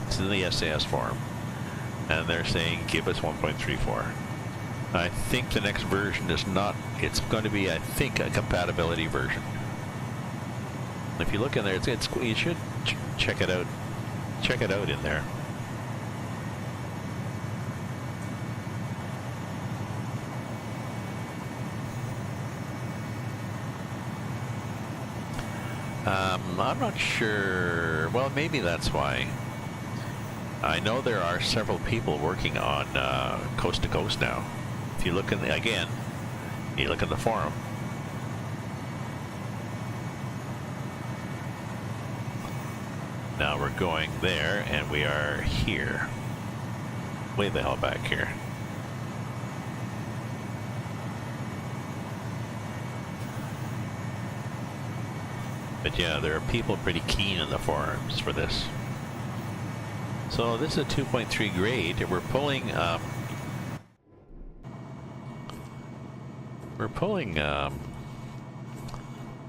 It's in the SAS forum, and they're saying give us 1.34. I think the next version is not. It's going to be, I think, a compatibility version. If you look in there, it's you should check it out. Check it out in there. I'm not sure. Well, maybe that's why. I know there are several people working on Coast to Coast now. If you look in the, again, you look in the forum. Now we're going there, and we are here. Way the hell back here. But yeah, there are people pretty keen in the forums for this. So this is a 2.3 grade. We're pulling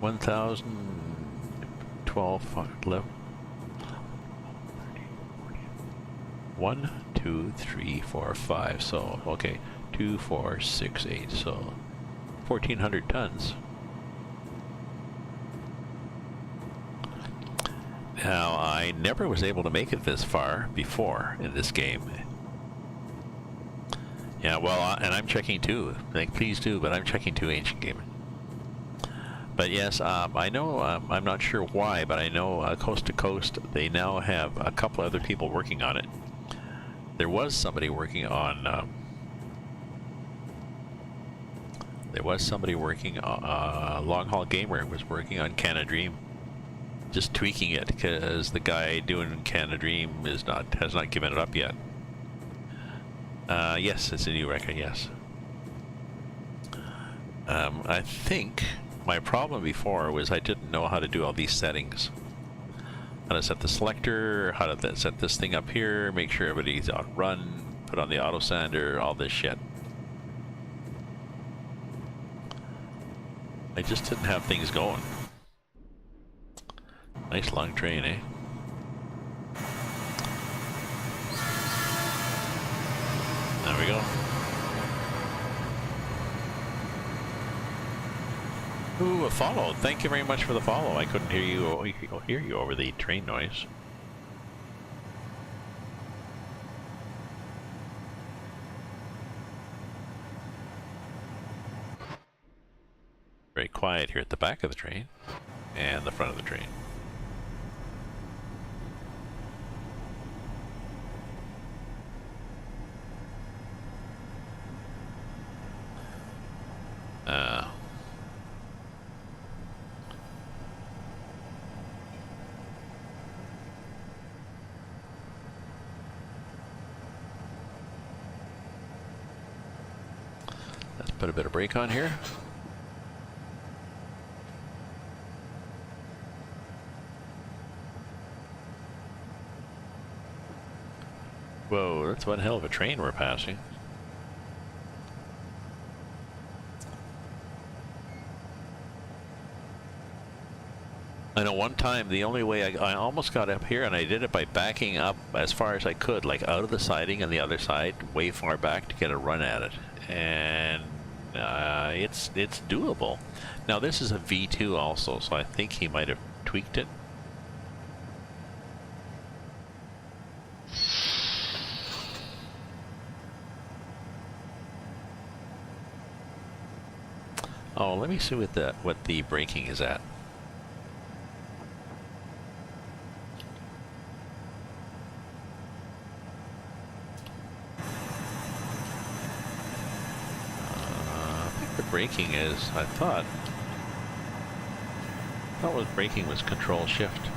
1,012, 11, 1, 2, 3, 4, 5. So okay, 2, 4, 6, 8. So 1,400 tons. Now, I never was able to make it this far before in this game. Yeah, well, and I'm checking too. Like, please do, but I'm checking too, Ancient Gamer. But yes, I know, I'm not sure why, but I know Coast to Coast, they now have a couple other people working on it. There was somebody working on, Long Haul Gamer was working on Canada Dream. Just tweaking it because the guy doing Canada Dream has not given it up yet. Yes, it's a new record. Yes. I think my problem before was I didn't know how to do all these settings. How to set the selector, how to set this thing up here, make sure everybody's on run, put on the auto sander, all this shit. I just didn't have things going. Nice long train, eh? There we go. Ooh, a follow. Thank you very much for the follow. I couldn't hear you over the train noise. Very quiet here at the back of the train and the front of the train. Let's put a bit of brake on here. Whoa, that's one hell of a train we're passing. I know one time the only way I almost got up here, and I did it by backing up as far as I could, like out of the siding on the other side, way far back to get a run at it. And it's doable. Now this is a V2 also, so I think he might have tweaked it. Oh, let me see what the braking is at. I think the braking is, I thought was braking was control shift.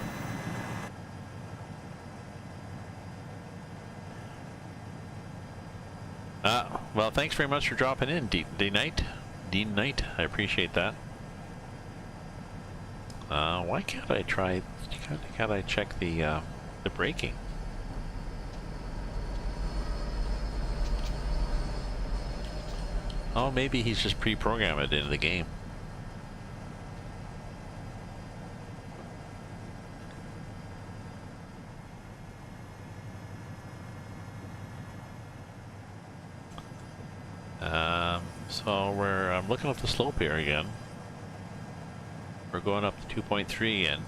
Well, thanks very much for dropping in, Dean Knight, I appreciate that. Why can't I try? Can't I check the braking? Oh, maybe he's just pre-programmed it into the game. So I'm looking up the slope here again. We're going up to 2.3 and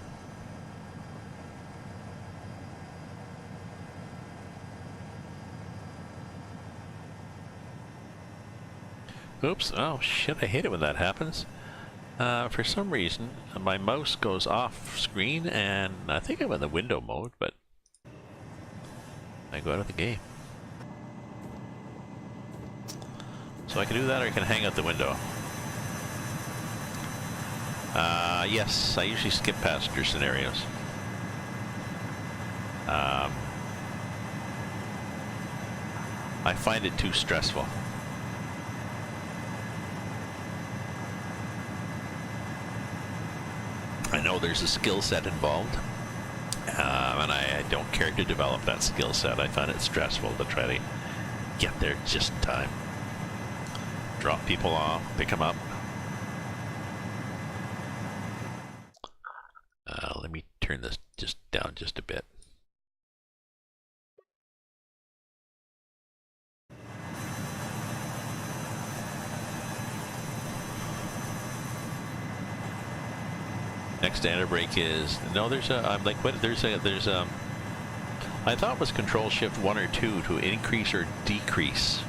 oops, oh shit, I hate it when that happens. For some reason, my mouse goes off screen and I think I'm in the window mode, but I go out of the game. So I can do that, or I can hang out the window. Yes, I usually skip passenger scenarios. I find it too stressful. I know there's a skill set involved, and I don't care to develop that skill set. I find it stressful to try to get there just in time. Drop people off, pick them up. Let me turn this just down just a bit. Next standard brake is no. There's a. I'm like what? There's a. I thought it was Control Shift 1 or 2 to increase or decrease.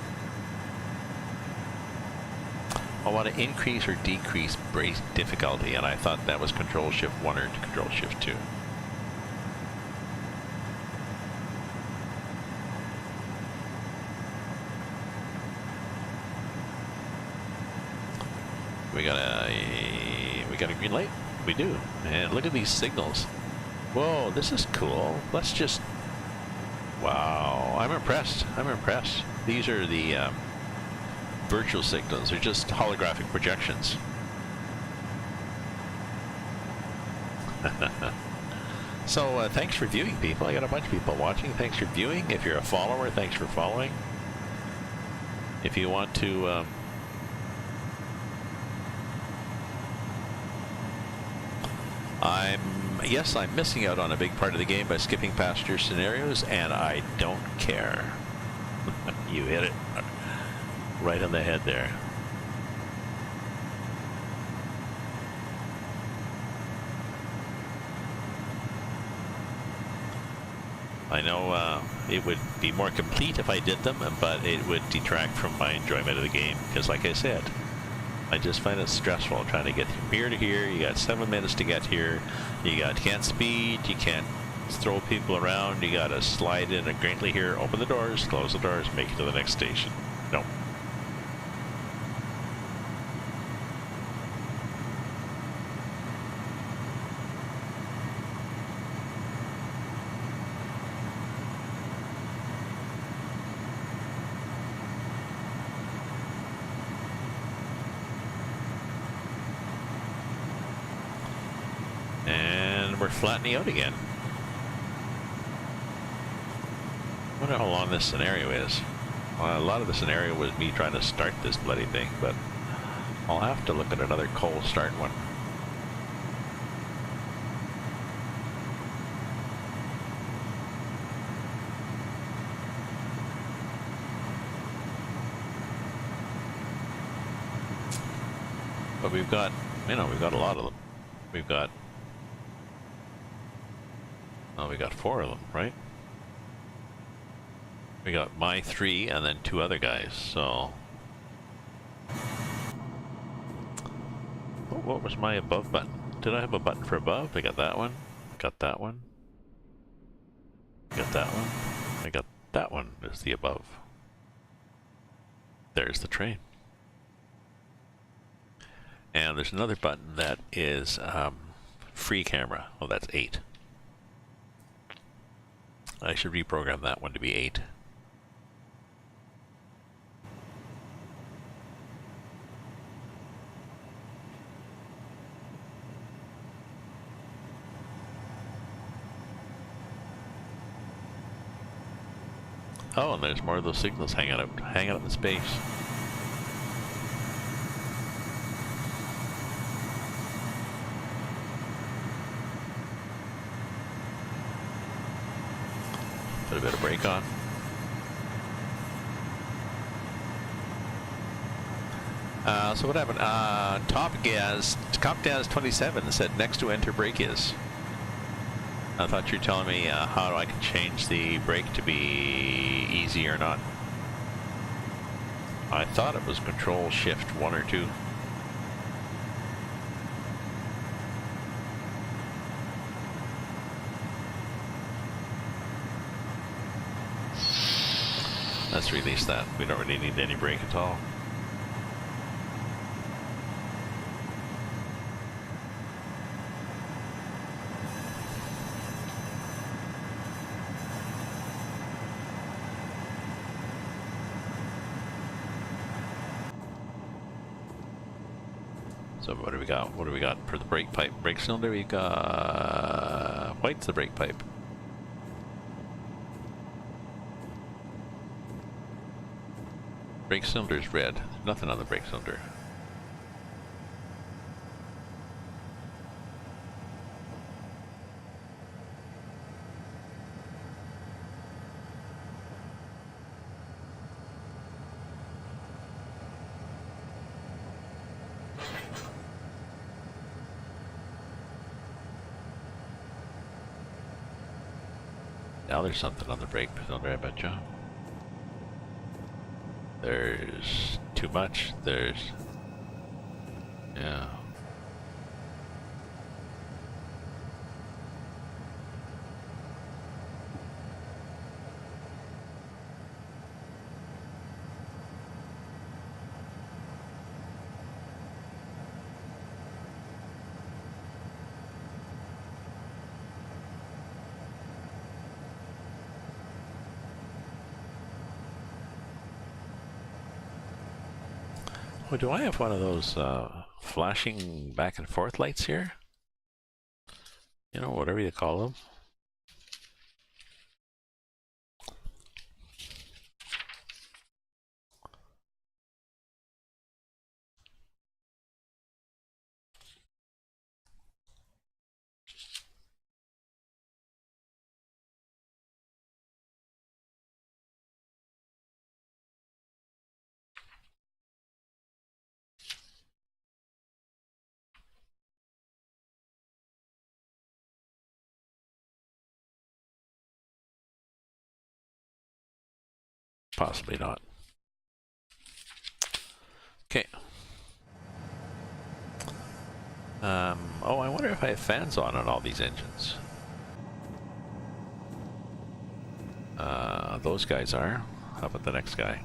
I want to increase or decrease brake difficulty, and I thought that was Control Shift 1 or Control Shift 2. We got a green light? We do. And look at these signals. Whoa, this is cool. Let's just... Wow, I'm impressed. I'm impressed. These are the virtual signals. They're just holographic projections. So thanks for viewing, people. I got a bunch of people watching. Thanks for viewing. If you're a follower, thanks for following. If you want to... Yes, I'm missing out on a big part of the game by skipping passenger scenarios, and I don't care. You hit it right on the head there. I know it would be more complete if I did them, but it would detract from my enjoyment of the game, because like I said, I just find it stressful trying to get from here to here. You got 7 minutes to get here. You can't speed. You can't throw people around. You got to slide in and greatly here. Open the doors, close the doors, make it to the next station. No. we're flattening out again. I wonder how long this scenario is. Well, a lot of the scenario was me trying to start this bloody thing, but I'll have to look at another cold start one. But we've got, you know, we've got a lot of them. We've got, oh, we got 4 of them, right? We got my 3 and then 2 other guys, so. Oh, what was my above button? Did I have a button for above? I got that one. Got that one. Got that one. I got that one is the above. There's the train. And there's another button that is free camera. Oh, that's 8. I should reprogram that one to be 8. Oh, and there's more of those signals hanging out in space. Put a bit of brake on. So what happened? Top gas 27 said next to enter brake is. I thought you were telling me how I can change the brake to be easy or not. I thought it was Control Shift 1 or 2. Let's release that. We don't really need any brake at all. So what do we got? What do we got for the brake pipe? Brake cylinder, we got white's the brake pipe. Brake cylinder is red. Nothing on the brake cylinder. Now there's something on the brake cylinder, I bet you. There's too much. There's, yeah. Oh, do I have one of those flashing back and forth lights here? You know, whatever you call them. Possibly not. Okay. Oh, I wonder if I have fans on all these engines. Those guys are. How about the next guy?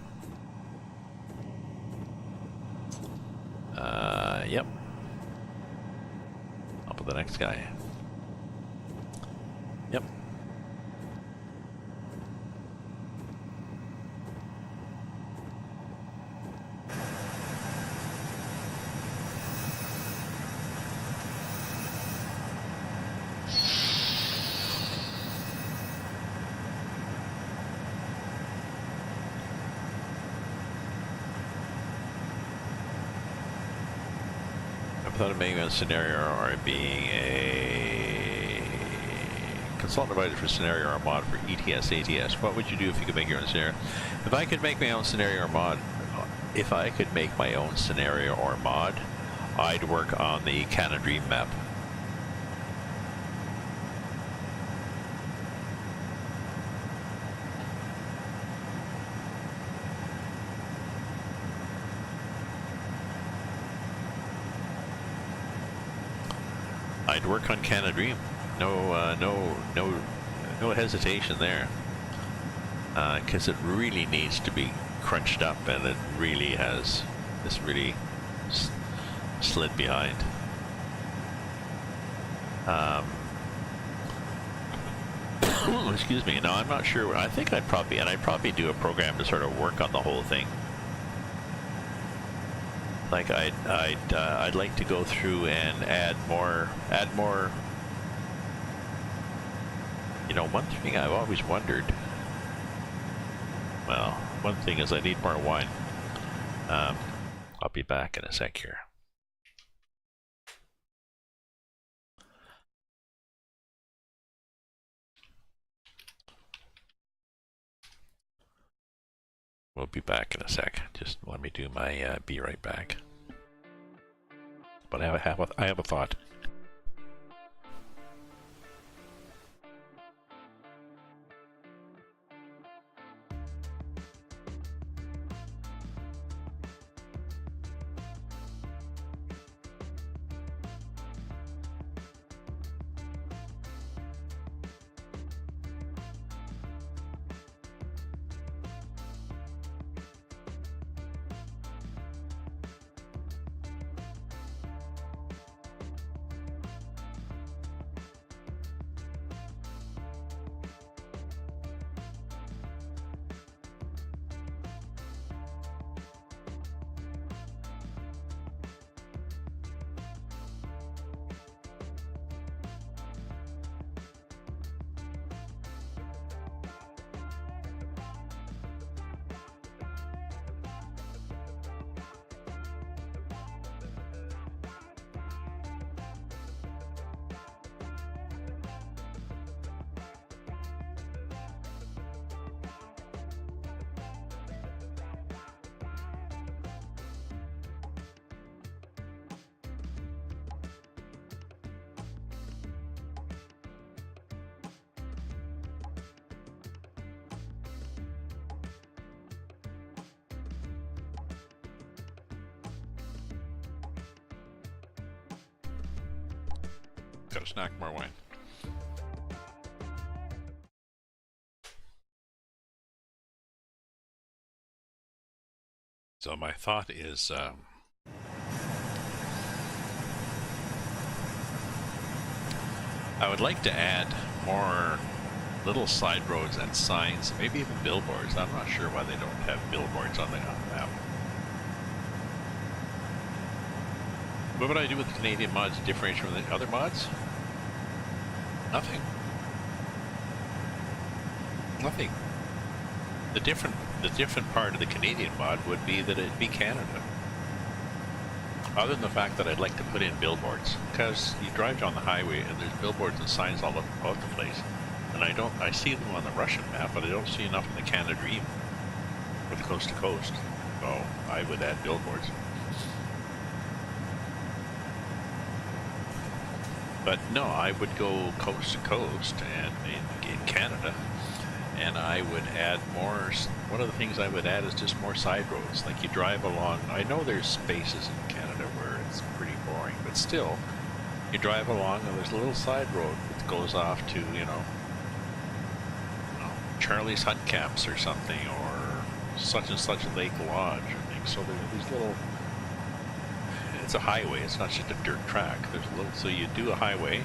Yep. How about the next guy? Yep. Without making a scenario or being a consultant advisor for scenario or mod for ETS, ATS, what would you do if you could make your own scenario? If I could make my own scenario or mod, I'd work on the Canada Dream map. I'd work on Canada Dream. No hesitation there. Because it really needs to be crunched up, and it really has. This really slid behind. Excuse me. No, I'm not sure. I think I'd probably do a program to sort of work on the whole thing. Like I'd like to go through and add more. You know, one thing I've always wondered. Well, one thing is I need more wine. I'll be back in a sec here. We'll be back in a sec. Just let me do my be right back. But I have a thought. Gotta snack more wine. So my thought is, I would like to add more little side roads and signs, maybe even billboards. I'm not sure why they don't have billboards on the map. What would I do with the Canadian mods differentiate from the other mods? Nothing. Nothing. The different part of the Canadian mod would be that it'd be Canada. Other than the fact that I'd like to put in billboards, because you drive down the highway and there's billboards and signs all about the place, and I see them on the Russian map, but I don't see enough in the Canada Dream with coast to coast. So I would add billboards. But no, I would go coast to coast and in Canada, and I would add more. One of the things I would add is just more side roads. Like you drive along, I know there's spaces in Canada where it's pretty boring, but still, you drive along and there's a little side road that goes off to, you know, Charlie's Hut Camps or something, or such and such Lake Lodge or things. So there's these little. It's a highway, it's not just a dirt track. There's a little, so you do a highway,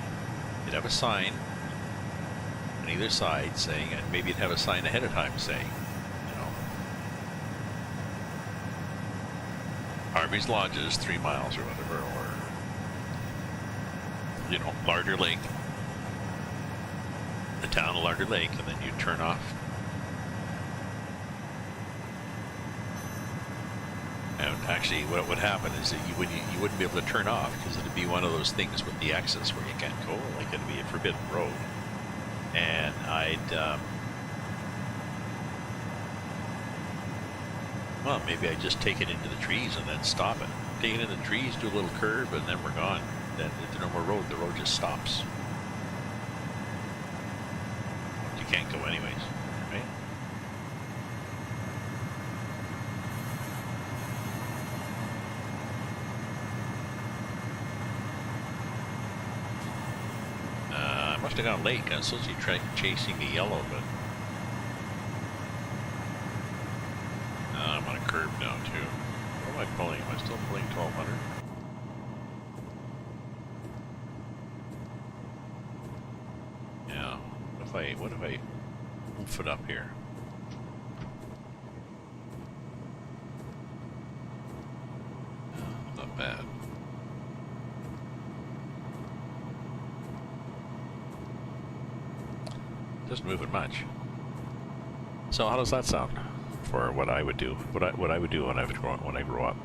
you'd have a sign on either side saying, and maybe you'd have a sign ahead of time saying, you know, Harvey's Lodges 3 miles or whatever, or, you know, Larder Lake, the town of Larder Lake, and then you turn off. And actually, what would happen is that you wouldn't be able to turn off because it'd be one of those things with the X's where you can't go, like it'd be a forbidden road. And well, maybe I'd just take it into the trees and then stop it. Take it in the trees, do a little curve, and then we're gone. Then there's no more road. The road just stops. You can't go anyways, right? I must have gone late. I was supposed to be chasing the yellow, but I'm on a curve now too. What am I pulling? Am I still pulling 1200? Yeah. What if I oof it up here? Not bad. Doesn't move it much. So how does that sound for what I would do? What I would do when I grow up?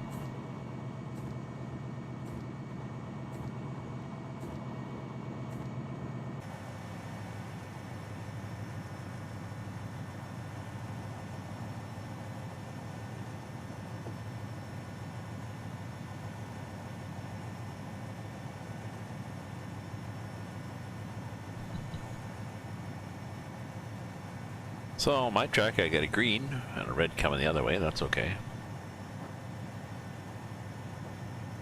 So my track, I got a green and a red coming the other way. That's okay.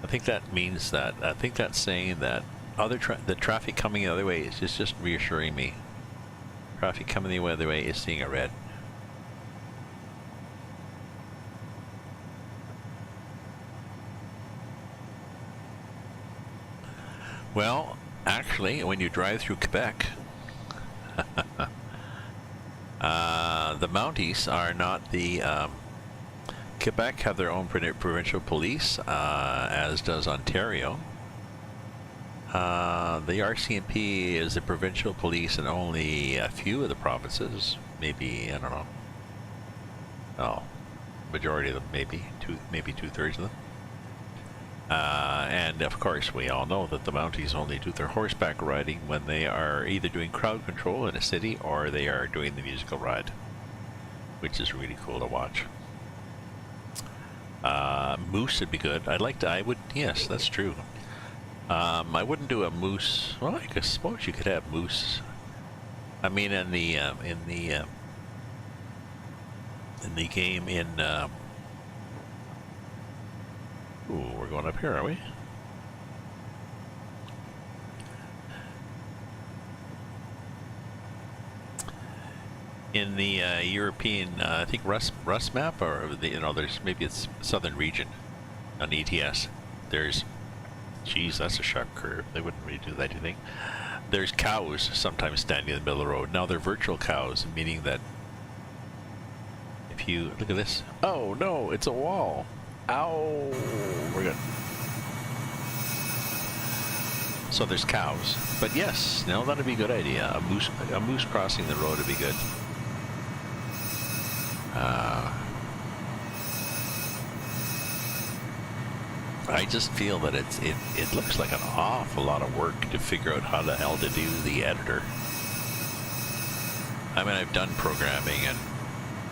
I think that means that, I think that's saying that the traffic coming the other way is just reassuring me. Traffic coming the other way is seeing a red. Well, actually, when you drive through Quebec, the Mounties are not the, Quebec have their own provincial police, as does Ontario. The RCMP is the provincial police in only a few of the provinces. Maybe, I don't know. Oh, majority of them, maybe two-thirds of them. And of course, we all know that the Mounties only do their horseback riding when they are either doing crowd control in a city or they are doing the musical ride, which is really cool to watch. Moose would be good. Yes, that's true. I wouldn't do a moose. Well, I suppose you could have moose. I mean, in the game in. Ooh, we're going up here, are we? In the European, I think Rust map, or there's maybe it's Southern Region on ETS. There's, geez, that's a sharp curve. They wouldn't really do that, do you think? There's cows sometimes standing in the middle of the road. Now they're virtual cows, meaning that if you look at this, oh no, it's a wall. Ow, we're good. So there's cows, but yes, no, that'd be a good idea. A moose crossing the road would be good. I just feel that it looks like an awful lot of work to figure out how the hell to do the editor. I mean, I've done programming and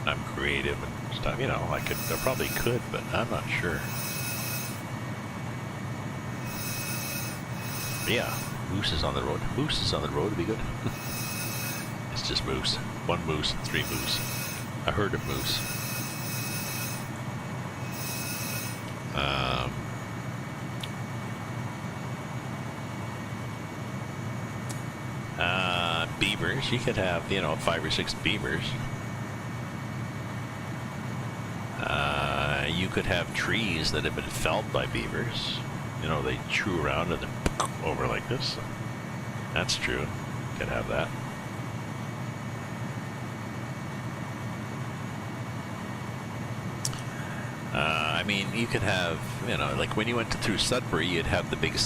I'm creative and stuff, I probably could, but I'm not sure. But yeah, moose is on the road. Moose is on the road would be good. It's just moose. One moose, three moose. A herd of moose. Beavers, you could have, 5 or 6 beavers. You could have trees that have been felled by beavers. They chew around and then over like this. That's true. You could have that. I mean, you could have, like when you went through Sudbury, you'd have the big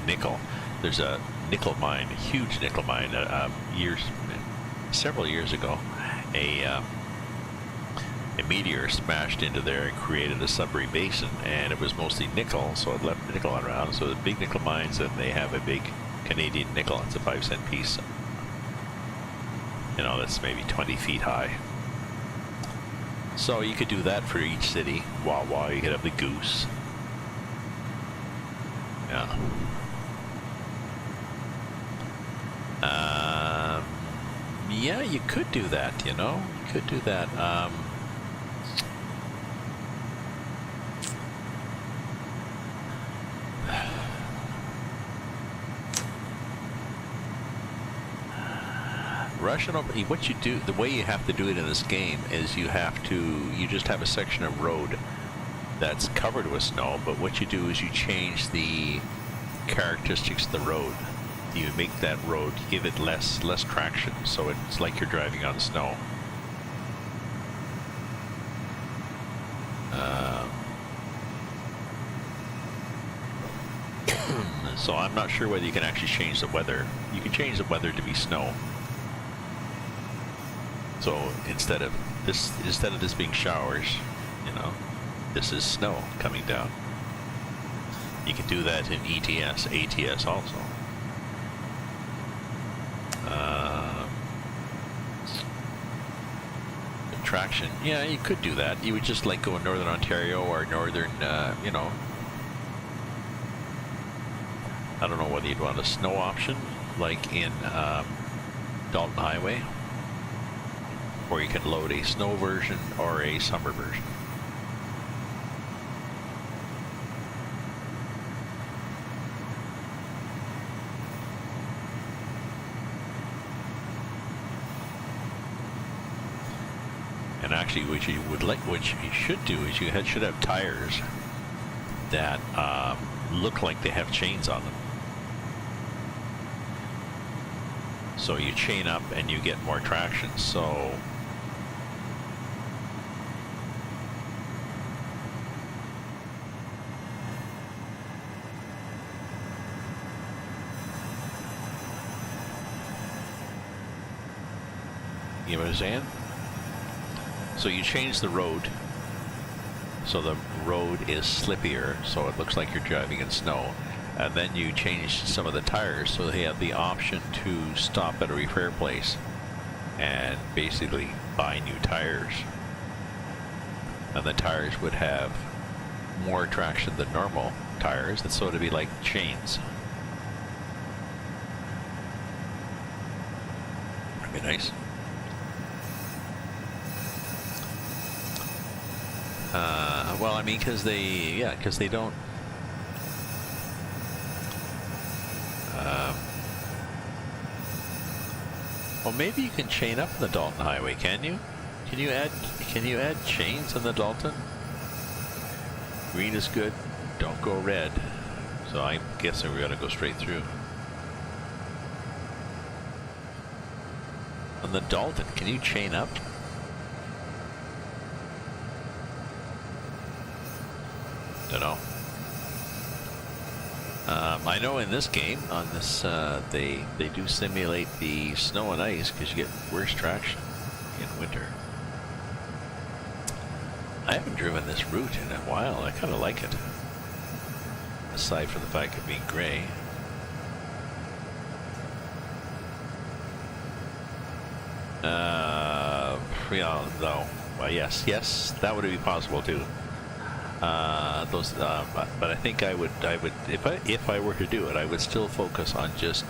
nickel. There's a nickel mine, a huge nickel mine, several years ago. a meteor smashed into there and created a Sudbury Basin, and it was mostly nickel, so it left nickel around. So the big nickel mines, and they have a big Canadian nickel. It's a 5-cent piece. You know, that's maybe 20 feet high. So you could do that for each city. Wawa, you could have the goose. Yeah. Yeah, you could do that, you know. You could do that. Russian Open, what you do, the way you have to do it in this game is you just have a section of road that's covered with snow, but what you do is you change the characteristics of the road. You make that road, give it less traction, so it's like you're driving on snow. So I'm not sure whether you can actually change the weather. You can change the weather to be snow. So instead of this being showers, you know, this is snow coming down. You can do that in ETS, ATS also. Traction, yeah, you could do that. You would just like go in Northern Ontario or Northern, you know, I don't know whether you'd want a snow option like in Dalton Highway, or you can load a snow version or a summer version. And actually, what you should do is you should have tires that look like they have chains on them. So you chain up and you get more traction. So you know what I'm saying? So you change the road, so the road is slippier, so it looks like you're driving in snow. And then you change some of the tires, so they have the option to stop at a repair place and basically buy new tires. And the tires would have more traction than normal tires, and so it'd be like chains. That'd be nice. Well, I mean, because they don't. Well, maybe you can chain up in the Dalton Highway. Can you? Can you add chains in the Dalton? Green is good. Don't go red. So I'm guessing we're gonna go straight through. On the Dalton, can you chain up? Don't know. I know in this game, on this, they do simulate the snow and ice because you get worse traction in winter. I haven't driven this route in a while. I kind of like it, aside from the fact of being gray. Yeah, no. Well, yes, that would be possible too. But I think I would, if I were to do it, I would still focus on just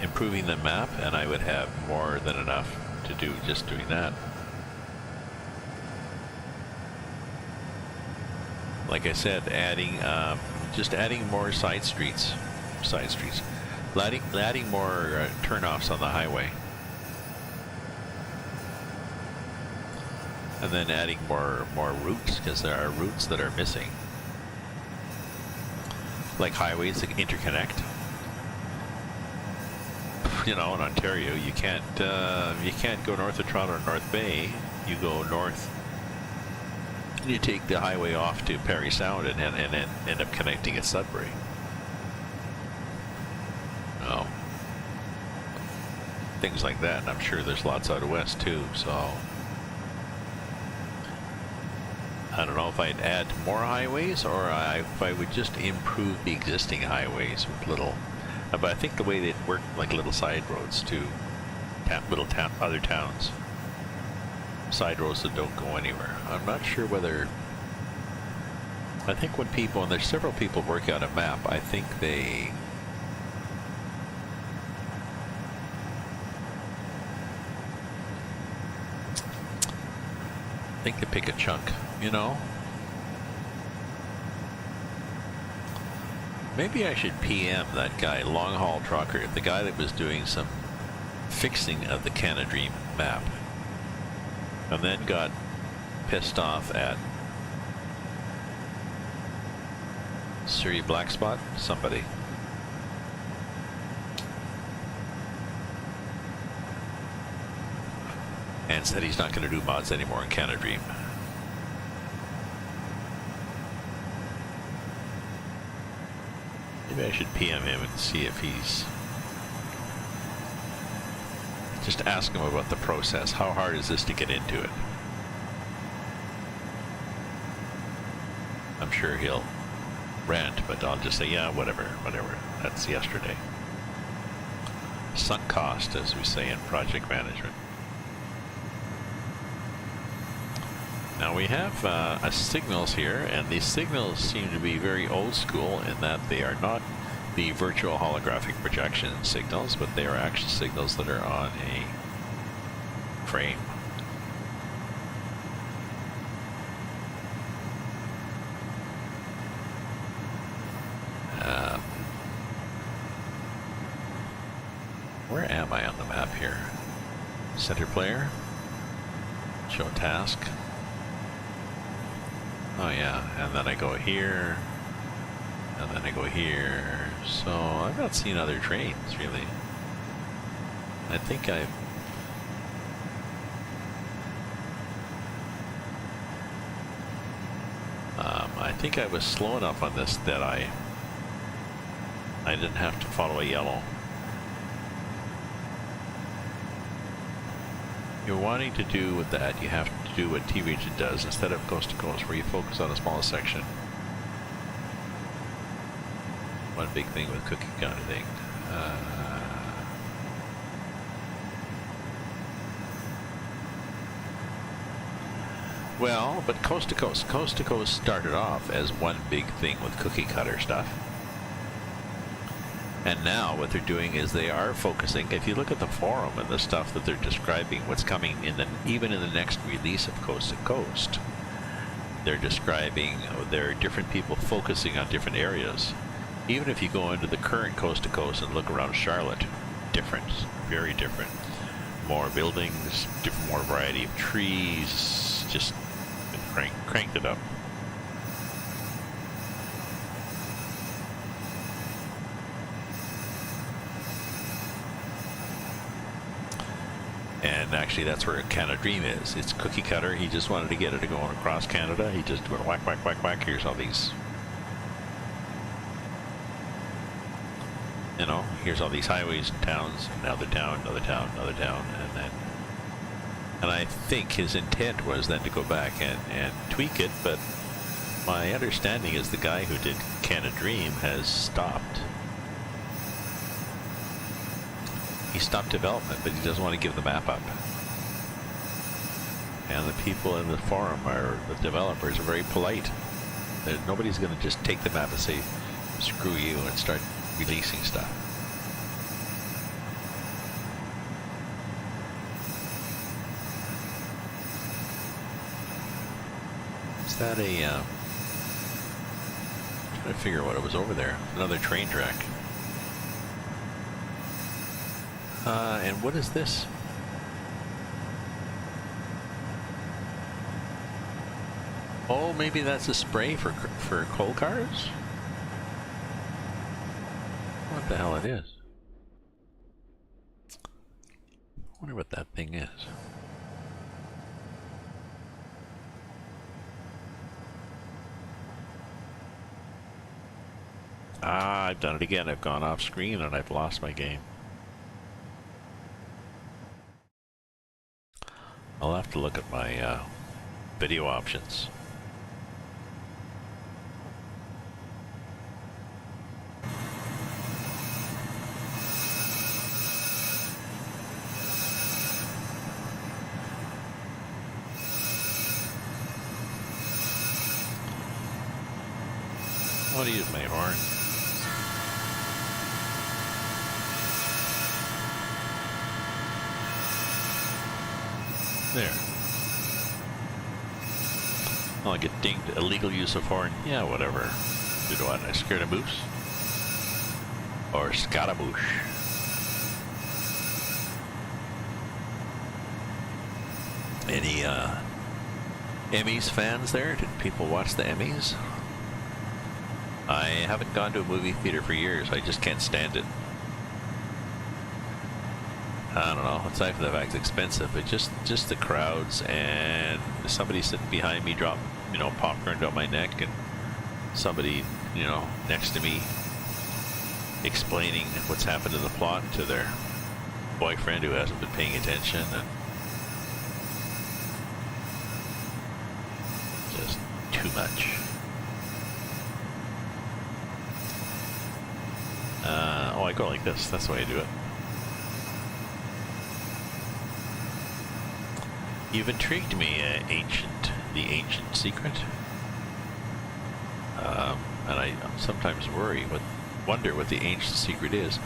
improving the map, and I would have more than enough to do just doing that. Like I said, just adding more side streets, adding more turnoffs on the highway. And then adding more routes, because there are routes that are missing, like highways that interconnect. You know, in Ontario, you can't go north of Toronto or North Bay. You go north, you take the highway off to Parry Sound, and end up connecting at Sudbury. Oh, things like that. And I'm sure there's lots out of west too. So. I don't know if I'd add more highways or if I would just improve the existing highways with little. But I think the way they'd work, like little side roads to other towns. Side roads that don't go anywhere. I'm not sure whether. I think when people, and there's several people working on a map, I think they. They pick a chunk, you know? Maybe I should PM that guy, long haul trucker, the guy that was doing some fixing of the Canada Dream map, and then got pissed off at Surrey Black Spot, somebody. And said he's not going to do mods anymore in Canada Dream. Maybe I should PM him and see if he's. Just ask him about the process. How hard is this to get into it? I'm sure he'll rant, but I'll just say, yeah, whatever. That's yesterday. Sunk cost, as we say in project management. Now we have signals here, and these signals seem to be very old school in that they are not the virtual holographic projection signals, but they are actual signals that are on a frame. Where am I on the map here? Center player? Show task. Oh yeah, and then I go here, and then I go here. So I've not seen other trains really. I think I was slow enough on this that I didn't have to follow a yellow. You're wanting to do with that, you have to do what T-Region does instead of coast to coast, where you focus on a small section. One big thing with cookie kind of thing. Well, but coast to coast started off as one big thing with cookie cutter stuff. And now what they're doing is they are focusing. If you look at the forum and the stuff that they're describing, what's coming in even in the next release of Coast to Coast, they're describing there are different people focusing on different areas. Even if you go into the current Coast to Coast and look around Charlotte, different, very different. More buildings, more variety of trees, just cranked it up. And actually that's where Canada Dream is. It's cookie cutter. He just wanted to get it going across Canada. He just went whack, whack, whack, whack. Here's all these, you know, here's all these highways and towns, another town, another town, another town, and I think his intent was then to go back and tweak it, but my understanding is the guy who did Canada Dream has stopped. He stopped development, but he doesn't want to give the map up. And the people in the forum, the developers, are very polite. Nobody's going to just take the map and say, screw you, and start releasing stuff. Is that a... trying to figure out what it was over there. Another train track. And what is this? Oh, maybe that's a spray for coal cars? What the hell it is? I wonder what that thing is. Ah, I've done it again. I've gone off screen and I've lost my game. I'll have to look at my video options. I want to use my horn. There. Oh, I get dinged. Illegal use of horn. Yeah, whatever. Do what? I scared a moose? Or scaramouche? Any Emmys fans there? Did people watch the Emmys? I haven't gone to a movie theater for years. I just can't stand it. I don't know. Aside from the fact it's expensive, but just the crowds and somebody sitting behind me drop, you know, popcorn down my neck, and somebody, you know, next to me explaining what's happened to the plot to their boyfriend who hasn't been paying attention, and just too much. Oh, I go like this. That's the way I do it. You've intrigued me, the ancient secret. And I sometimes wonder what the ancient secret is.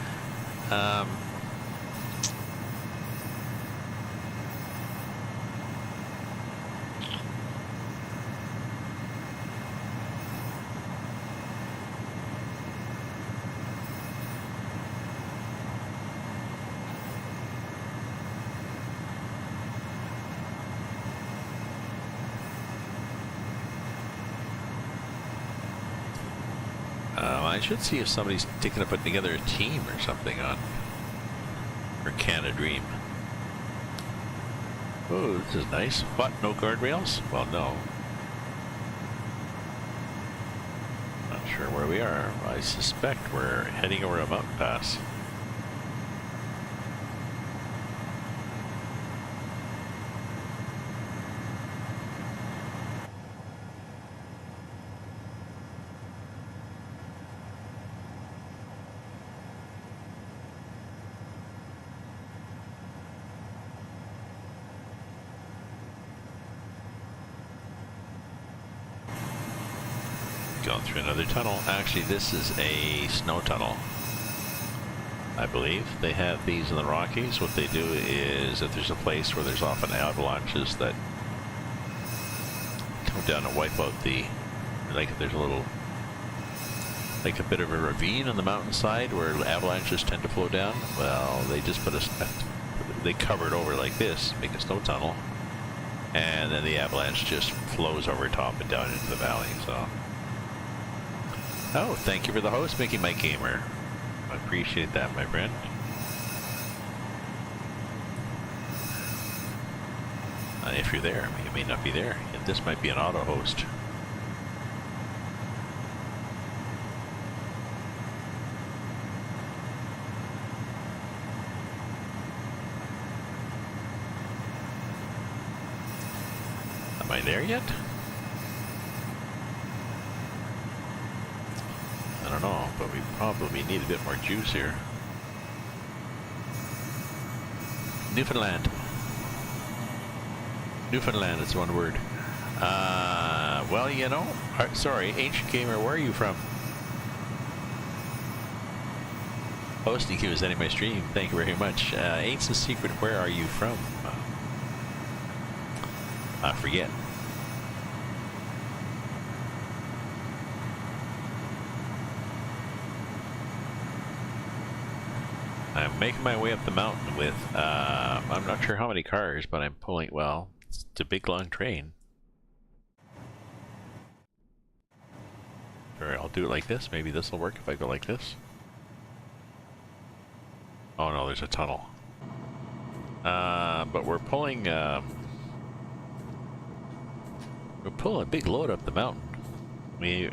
I should see if somebody's thinking of putting together a team or something on for Canada Dream. Oh, this is nice. What? No guardrails? Well, no. Not sure where we are. I suspect we're heading over a mountain pass. Going through another tunnel. Actually, this is a snow tunnel, I believe. They have these in the Rockies. What they do is, if there's a place where there's often avalanches that come down and wipe out like if there's a little, like a bit of a ravine on the mountainside where avalanches tend to flow down, well, they just they cover it over like this, make a snow tunnel, and then the avalanche just flows over top and down into the valley. So, oh, thank you for the host, Mickey My Gamer. I appreciate that, my friend. If you're there, you may not be there. This might be an auto host. Am I there yet? I don't know, but we probably need a bit more juice here. Newfoundland. Newfoundland is one word. Well, you know, sorry, Ancient Gamer, where are you from? Hosting you is ending my stream. Thank you very much. Ancient Secret, where are you from? I forget. I'm making my way up the mountain with, I'm not sure how many cars, but I'm pulling, well, it's a big long train. Alright, I'll do it like this. Maybe this will work if I go like this. Oh no, there's a tunnel. But we're pulling a big load up the mountain. We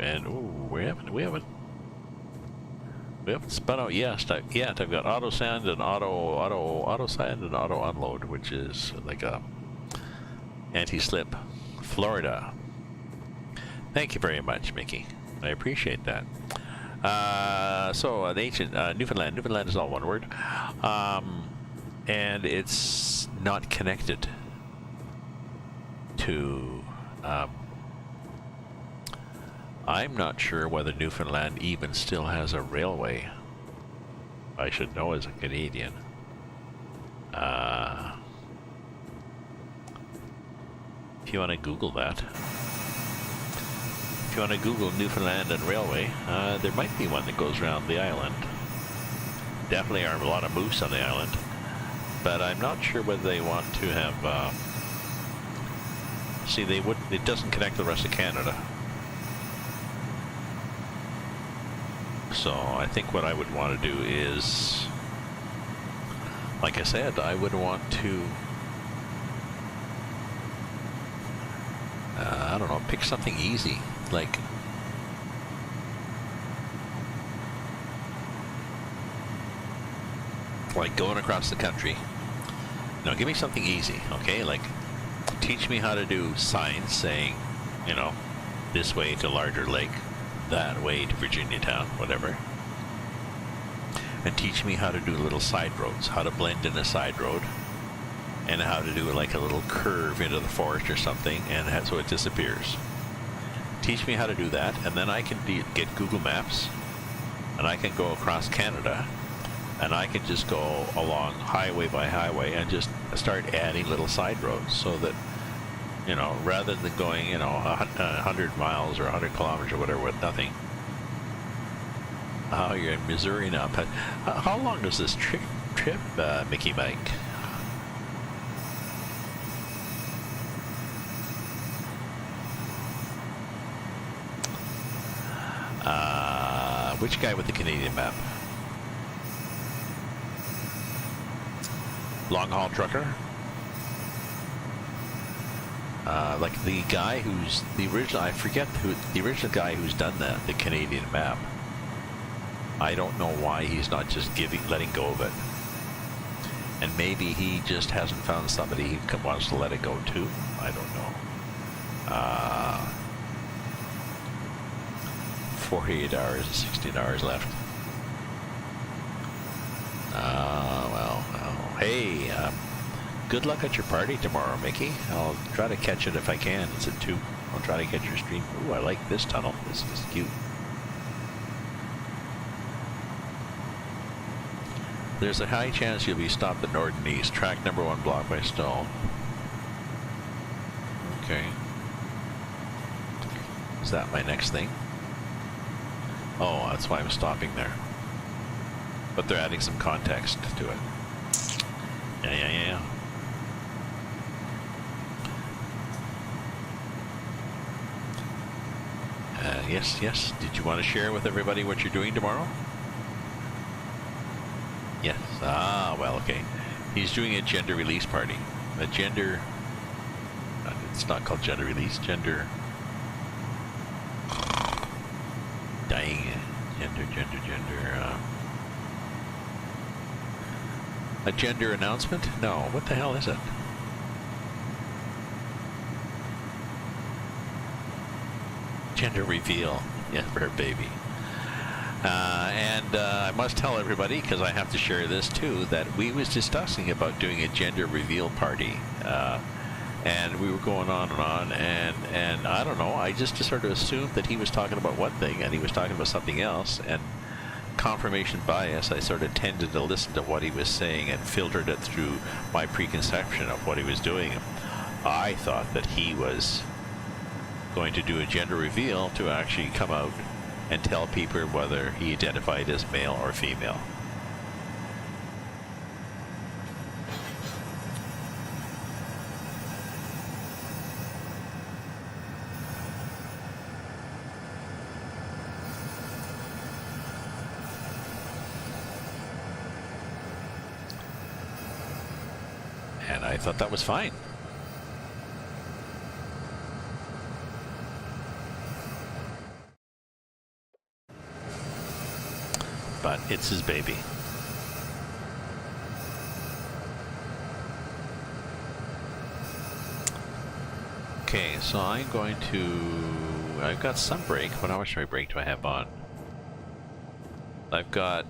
haven't spun out yet. I've got auto sand and auto sand and auto unload, which is like a anti-slip. Florida. Thank you very much, Mickey. I appreciate that. So an ancient Newfoundland. Newfoundland is all one word, and it's not connected to I'm not sure whether Newfoundland even still has a railway. I should know as a Canadian. If you want to Google that. If you want to Google Newfoundland and Railway, there might be one that goes around the island. Definitely are a lot of moose on the island. But I'm not sure whether they want to have... see, they would. It doesn't connect the rest of Canada. So I think what I would want to do is... like I said, I would want to... I don't know, pick something easy. Like... going across the country. No, give me something easy, okay? Like, teach me how to do signs saying, you know, this way to Larger Lake, that way to Virginia Town, whatever. And teach me how to do little side roads, how to blend in a side road, and how to do like a little curve into the forest or something, and so it disappears. Teach me how to do that, and then I can get Google Maps, and I can go across Canada, and I can just go along highway by highway and just start adding little side roads, so that, you know, rather than going, you know, 100 miles or 100 kilometers or whatever with nothing. Oh, you're in Missouri now. But how long is this trip, Mickey Mike? Which guy with the Canadian map? Long haul trucker? Like the guy who's the original, I forget who, the original guy who's done the Canadian map. I don't know why he's not just letting go of it. And maybe he just hasn't found somebody he wants to let it go to. I don't know. 48 hours and 16 hours left. Well, hey, good luck at your party tomorrow, Mickey. I'll try to catch it if I can. It's at 2. I'll try to catch your stream. Ooh, I like this tunnel. This is cute. There's a high chance you'll be stopped at Northern East. Track number 1 blocked by stall. Okay. Is that my next thing? Oh, that's why I'm stopping there. But they're adding some context to it. Yeah. Yes. Did you want to share with everybody what you're doing tomorrow? Yes. Ah, well, okay. He's doing a gender release party. A gender... it's not called gender release. Gender... Dying. Gender... a gender announcement? No. What the hell is it? Gender reveal. Yeah, for her baby. And I must tell everybody, because I have to share this too, that we was discussing about doing a gender reveal party. And we were going on, and I don't know, I just sort of assumed that he was talking about one thing and he was talking about something else, and confirmation bias, I sort of tended to listen to what he was saying and filtered it through my preconception of what he was doing. I thought that he was going to do a gender reveal to actually come out and tell people whether he identified as male or female. And I thought that was fine. But it's his baby. Okay, so I'm going to... I've got some brake, but how much brake do I have on? I've got...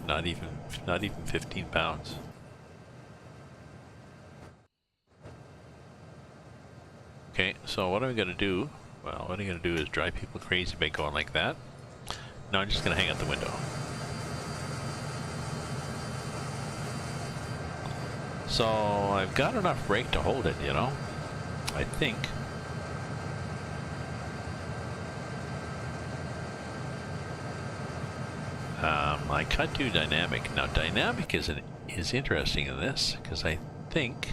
not even 15 pounds. Okay, so what I'm going to do, Well, what I'm going to do is drive people crazy by going like that. No, I'm just going to hang out the window. So I've got enough brake to hold it, you know, I think. I could do dynamic. Now dynamic is interesting in this because I think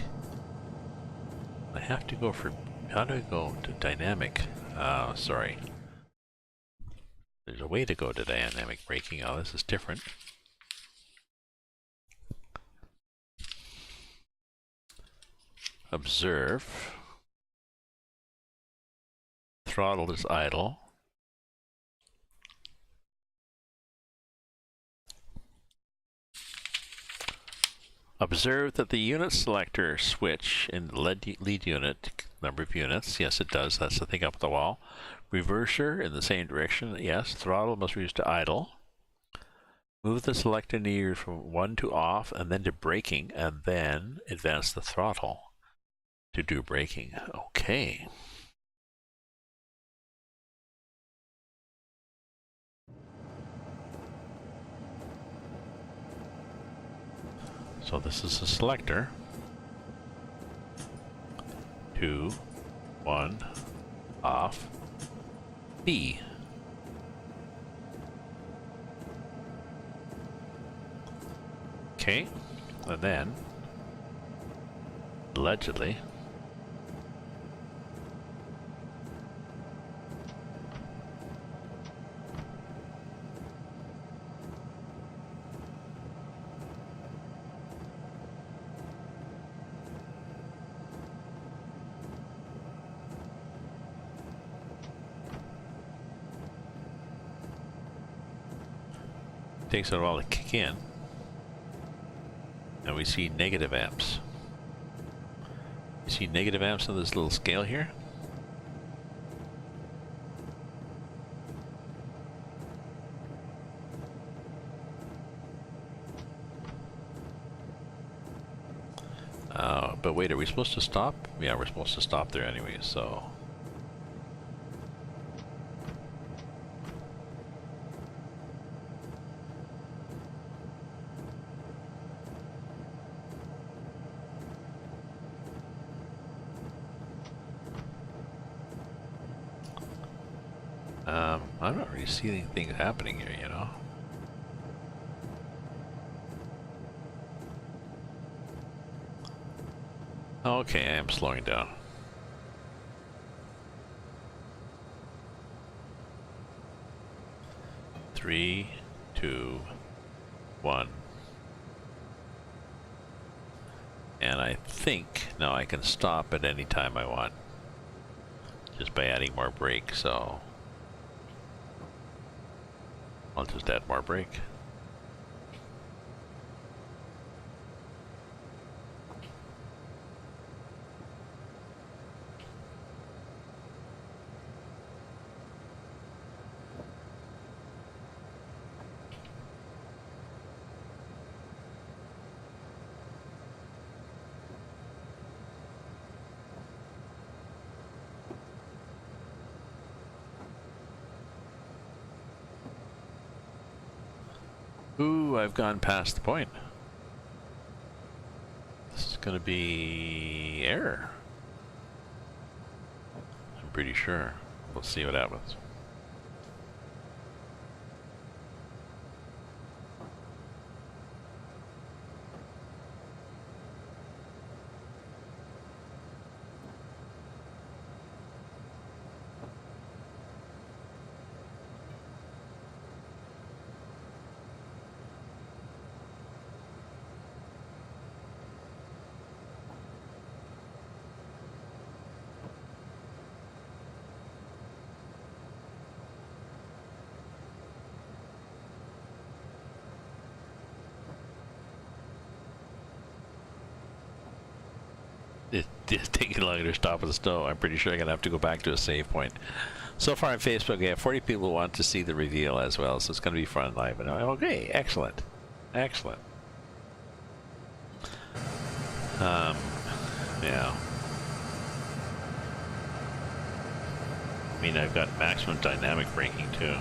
I have to go for, how do I go to dynamic? Sorry. There's a way to go to dynamic braking. Oh, this is different. Observe. Throttle is idle. Observe that the unit selector switch in the lead unit, number of units, yes it does, that's the thing up the wall. Reverser in the same direction, yes. Throttle must be used to idle. Move the selector near from 1 to off and then to braking, and then advance the throttle to do braking. Okay. So this is a selector. 2, 1, off, B. Okay, and then, allegedly, takes a while to kick in. And we see negative amps. You see negative amps on this little scale here? But wait, are we supposed to stop? Yeah, we're supposed to stop there anyway, so... I'm not really seeing anything happening here, you know? Okay, I am slowing down. Three, 2, 1. And I think now I can stop at any time I want. Just by adding more brake, so... I'll just add more brake. Ooh, I've gone past the point. This is going to be error. I'm pretty sure. We'll see what happens. It's taking longer to stop at the snow. I'm pretty sure I'm going to have to go back to a save point. So far on Facebook, we have 40 people who want to see the reveal as well, so it's going to be fun live. And okay, excellent. Excellent. Yeah. mean, I've got maximum dynamic braking too.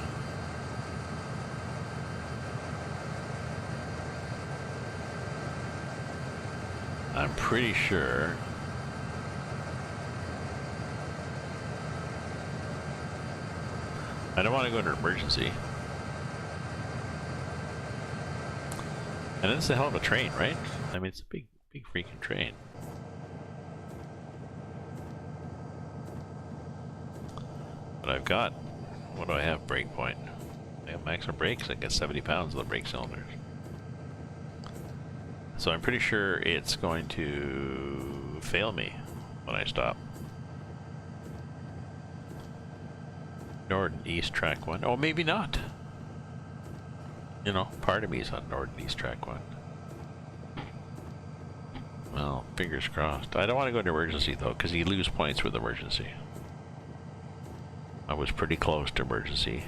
I'm pretty sure I don't want to go into emergency. And it's a hell of a train, right? I mean, it's a big freaking train. But I've got, what do I have? Brake point. I have maximum brakes. I got 70 pounds of the brake cylinders. So I'm pretty sure it's going to fail me when I stop. North and East track 1. Oh, maybe not. You know, part of me is on North and East track 1. Well, fingers crossed. I don't want to go into emergency though, because you lose points with emergency. I was pretty close to emergency.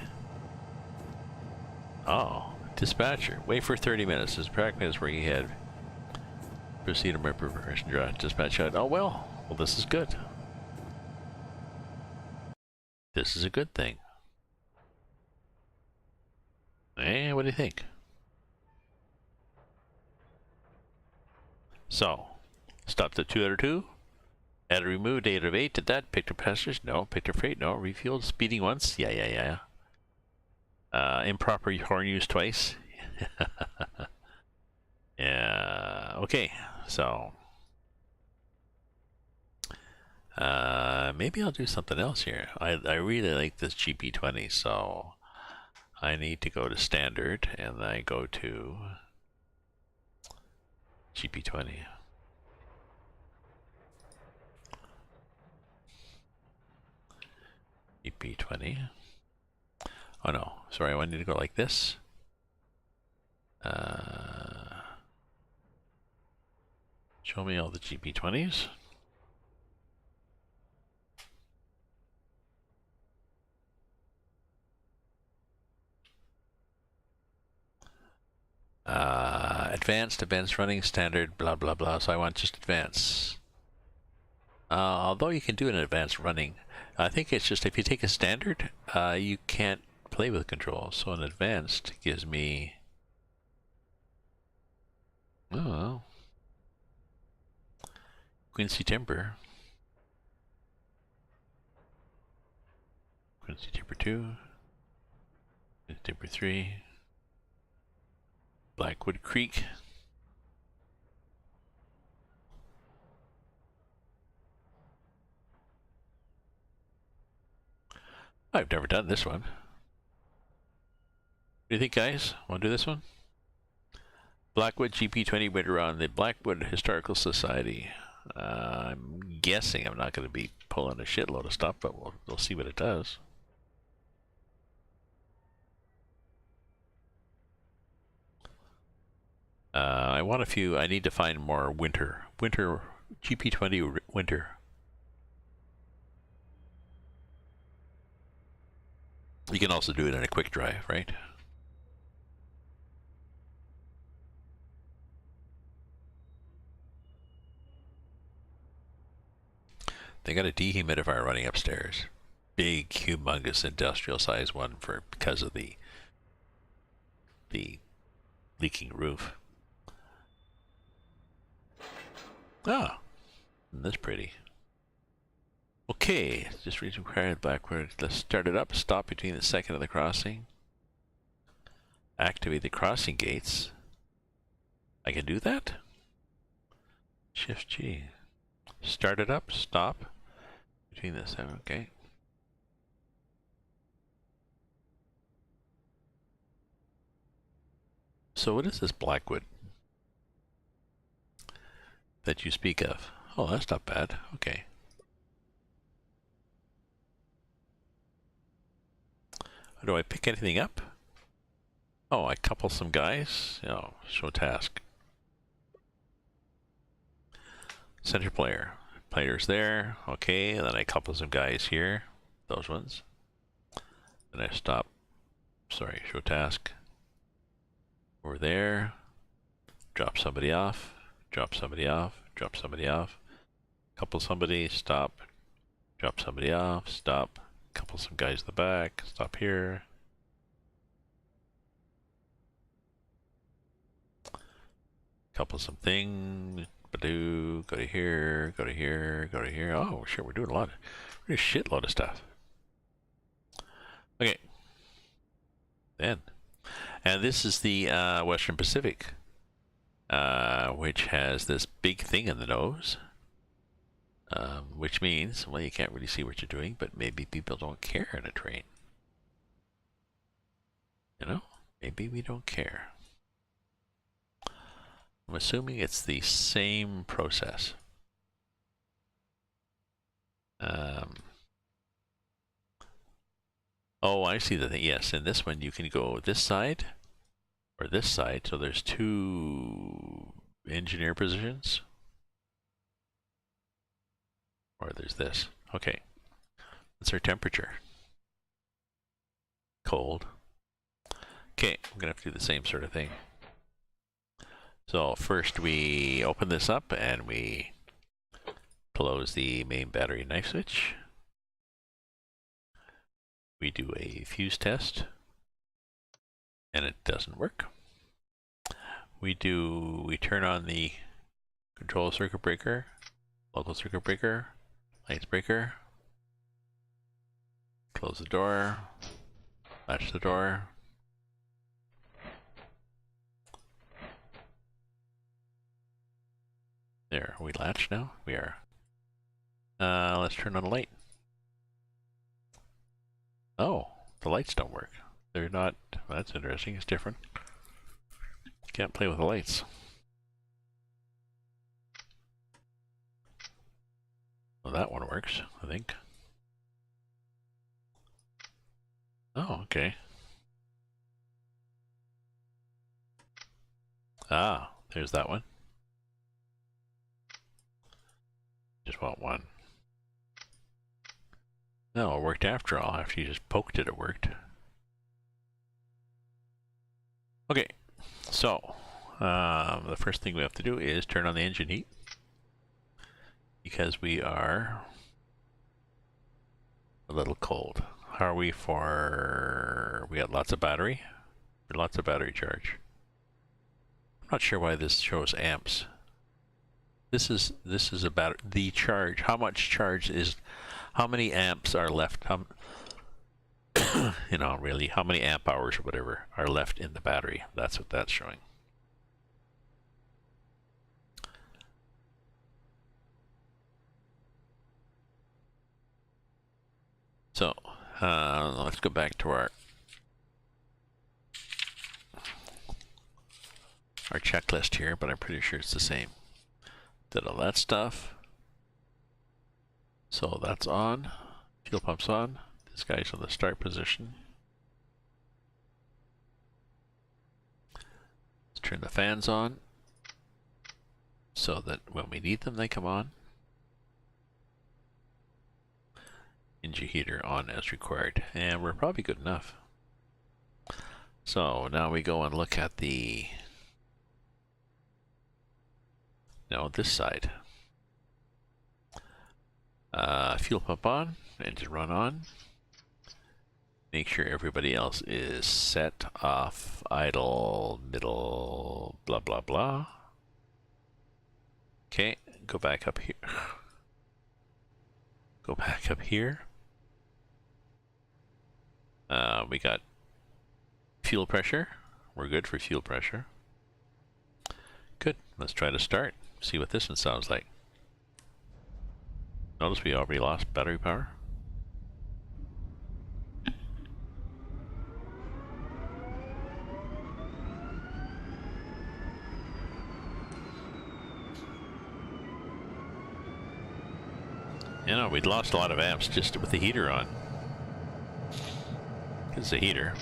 Oh, dispatcher. Wait for 30 minutes. This track minutes where you had proceed to my preparation drive. Dispatch out. Oh well. Well, this is good. This is a good thing. Eh, what do you think? So, stopped at 202. Add a remove, date of 8. Did that. Picked up passengers? No. Picked up freight? No. Refueled. Speeding once? Yeah. Improper horn use twice? Yeah. Okay. So, maybe I'll do something else here. I really like this GP20, so I need to go to standard, and I go to GP20. GP20. Oh no, sorry, I wanted to go like this. Show me all the GP20s. Advanced running, standard, blah blah blah. So I want just advanced. Although you can do an advanced running, I think it's just if you take a standard, you can't play with controls. So an advanced gives me, oh, Quincy Timber, Quincy Timber 2, Quincy Timber 3, Blackwood Creek. I've never done this one. What do you think, guys? Want to do this one? Blackwood GP20 winter on the Blackwood Historical Society. I'm guessing I'm not going to be pulling a shitload of stuff, but we'll see what it does. I want a few. I need to find more winter GP20 winter. You can also do it in a quick drive, right? They got a dehumidifier running upstairs. Big, humongous, industrial size one because of the leaking roof. Ah, that's pretty. Okay, just required backward. Let's start it up. Stop between the second of the crossing. Activate the crossing gates. I can do that? Shift G. Start it up. Stop between the second. Okay. So what is this Blackwood that you speak of? Oh, that's not bad. Okay. Do I pick anything up? Oh, I couple some guys. Oh, show task. Center player. Players there. Okay, and then I couple some guys here. Those ones. Then I stop. Sorry, show task. Over there. Drop somebody off. Drop somebody off. Drop somebody off. Couple somebody. Stop. Drop somebody off. Stop. Couple some guys in the back. Stop here. Couple some things. Badoo. Go to here. Go to here. Go to here. Oh, sure. We're doing a shitload of stuff. Okay. Then. And this is the Western Pacific, which has this big thing in the nose, which means, well, you can't really see what you're doing, but maybe people don't care in a train. You know, maybe we don't care. I'm assuming it's the same process. Oh, I see the thing. Yes, in this one you can go this side or this side. So there's two engineer positions. Or there's this. Okay. What's our temperature? Cold. Okay, I'm going to have to do the same sort of thing. So first we open this up and we close the main battery knife switch. We do a fuse test and it doesn't work. We turn on the control circuit breaker, local circuit breaker, lights breaker, close the door, latch the door. There, are we latched now? We are. Let's turn on the light. Oh, the lights don't work. They're not, well, that's interesting, it's different. Can't play with the lights. Well, that one works, I think. Oh, okay. Ah, there's that one. Just want one. No, it worked after all. After you just poked it, it worked. Okay, so the first thing we have to do is turn on the engine heat because we are a little cold. How are we for? We got lots of battery. Lots of battery charge. I'm not sure why this shows amps. This is about the charge. How much charge is? How many amps are left? You know, really, how many amp hours or whatever are left in the battery? That's what that's showing. So let's go back to our checklist here, but I'm pretty sure it's the same. Did all that stuff. So that's on. Fuel pump's on. This guy's on the start position. Let's turn the fans on so that when we need them, they come on. Engine heater on as required, and we're probably good enough. So now we go and look at the this side. Fuel pump on, engine run on. Make sure everybody else is set, off, idle, middle, blah blah blah. Okay, go back up here. Go back up here. We got fuel pressure. We're good for fuel pressure. Good. Let's try to start. See what this one sounds like. Notice we already lost battery power. You know, we'd lost a lot of amps just with the heater on. It's a heater.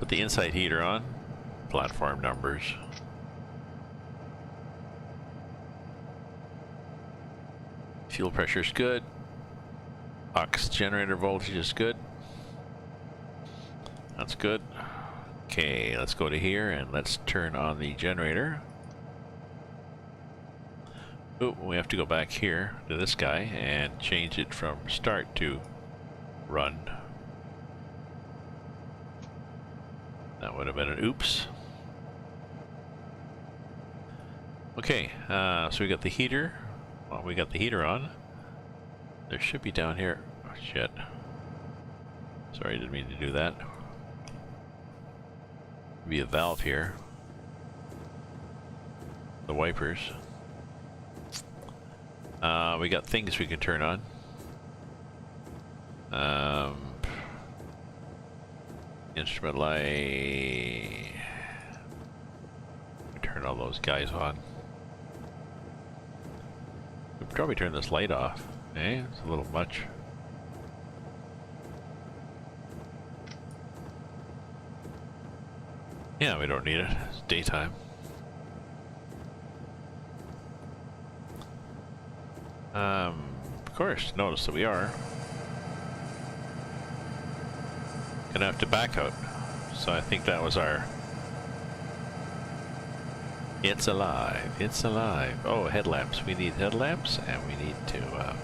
Put the inside heater on. Platform numbers. Fuel pressure's good. Aux generator voltage is good. That's good. Okay, let's go to here and let's turn on the generator. Oh, we have to go back here to this guy and change it from start to run. That would have been an oops. Okay, so we got the heater. Well, we got the heater on. There should be down here. Oh, shit. Sorry, didn't mean to do that. Be a valve here. The wipers. We got things we can turn on. Instrument light. We turn all those guys on. We probably turn this light off. Eh? It's a little much. Yeah, we don't need it. It's daytime. Of course, notice that we are gonna have to back out. So I think that was our... It's alive, it's alive. Oh, headlamps. We need headlamps, and we need to...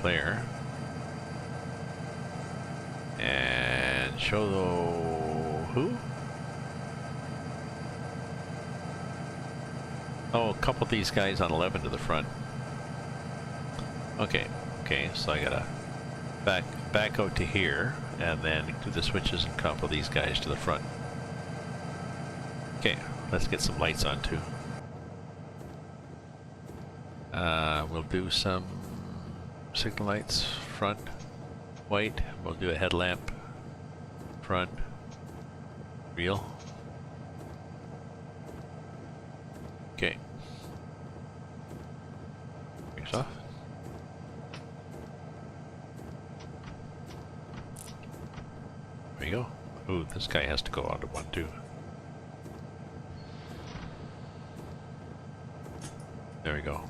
Player. And show the... who? Oh, a couple of these guys on 11 to the front. Okay, okay, so I gotta back out to here, and then do the switches and couple these guys to the front. Okay, let's get some lights on too. We'll do some signal lights, front, white. We'll do a headlamp, front, real. Okay. Brakes off. There you go. Ooh, this guy has to go onto one too. There we go.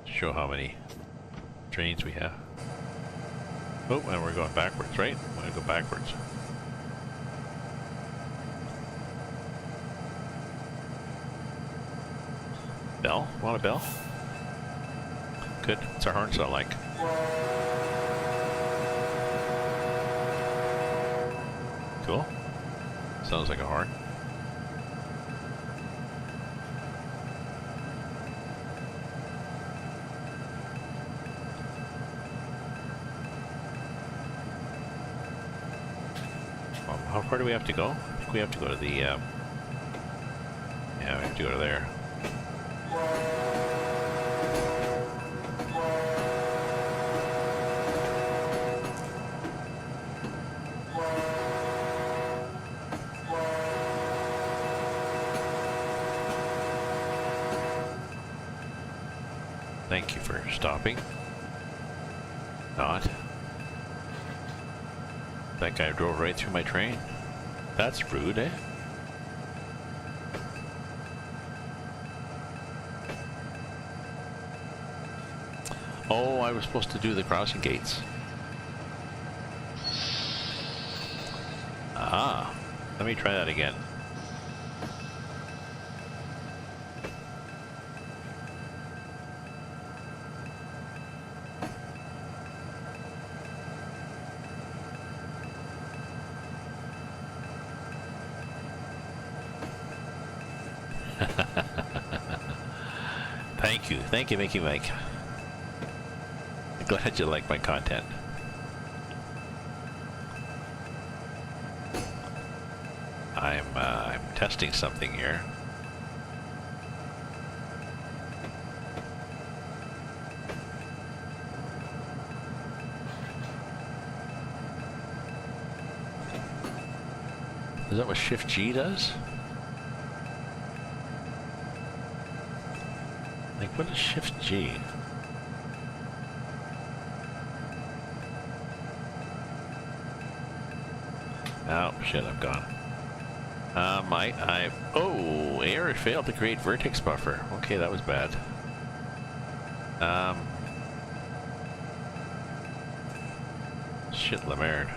Show how many trains we have. Oh, and we're going backwards, right? We're gonna go backwards. Bell? Want a bell? Good. What's our horn sound like? Cool. Sounds like a horn. How far do we have to go? I think we have to go to the, yeah, we have to go to there. Thank you for stopping. Not. That guy drove right through my train. That's rude, eh? Oh, I was supposed to do the crossing gates. Ah, let me try that again. Thank you, Mickey Mike. Glad you like my content. I'm testing something here. Is that what Shift G does? Like, what is Shift G? Oh, shit, I'm gone. Oh, error failed to create vertex buffer. Okay, that was bad. Shit, la merde.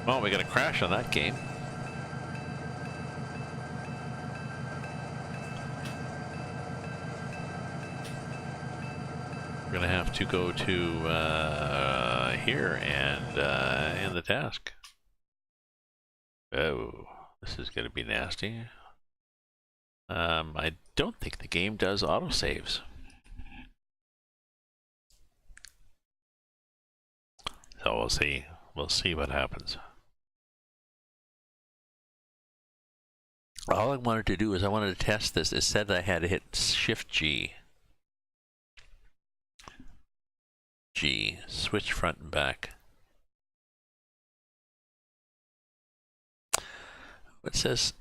Well, we got a crash on that game. We're going to have to go to here and end the task. Oh, this is going to be nasty. I don't think the game does autosaves. So we'll see. We'll see what happens. All I wanted to do is I wanted to test this. It said I had to hit Shift G. G. Switch front and back. It says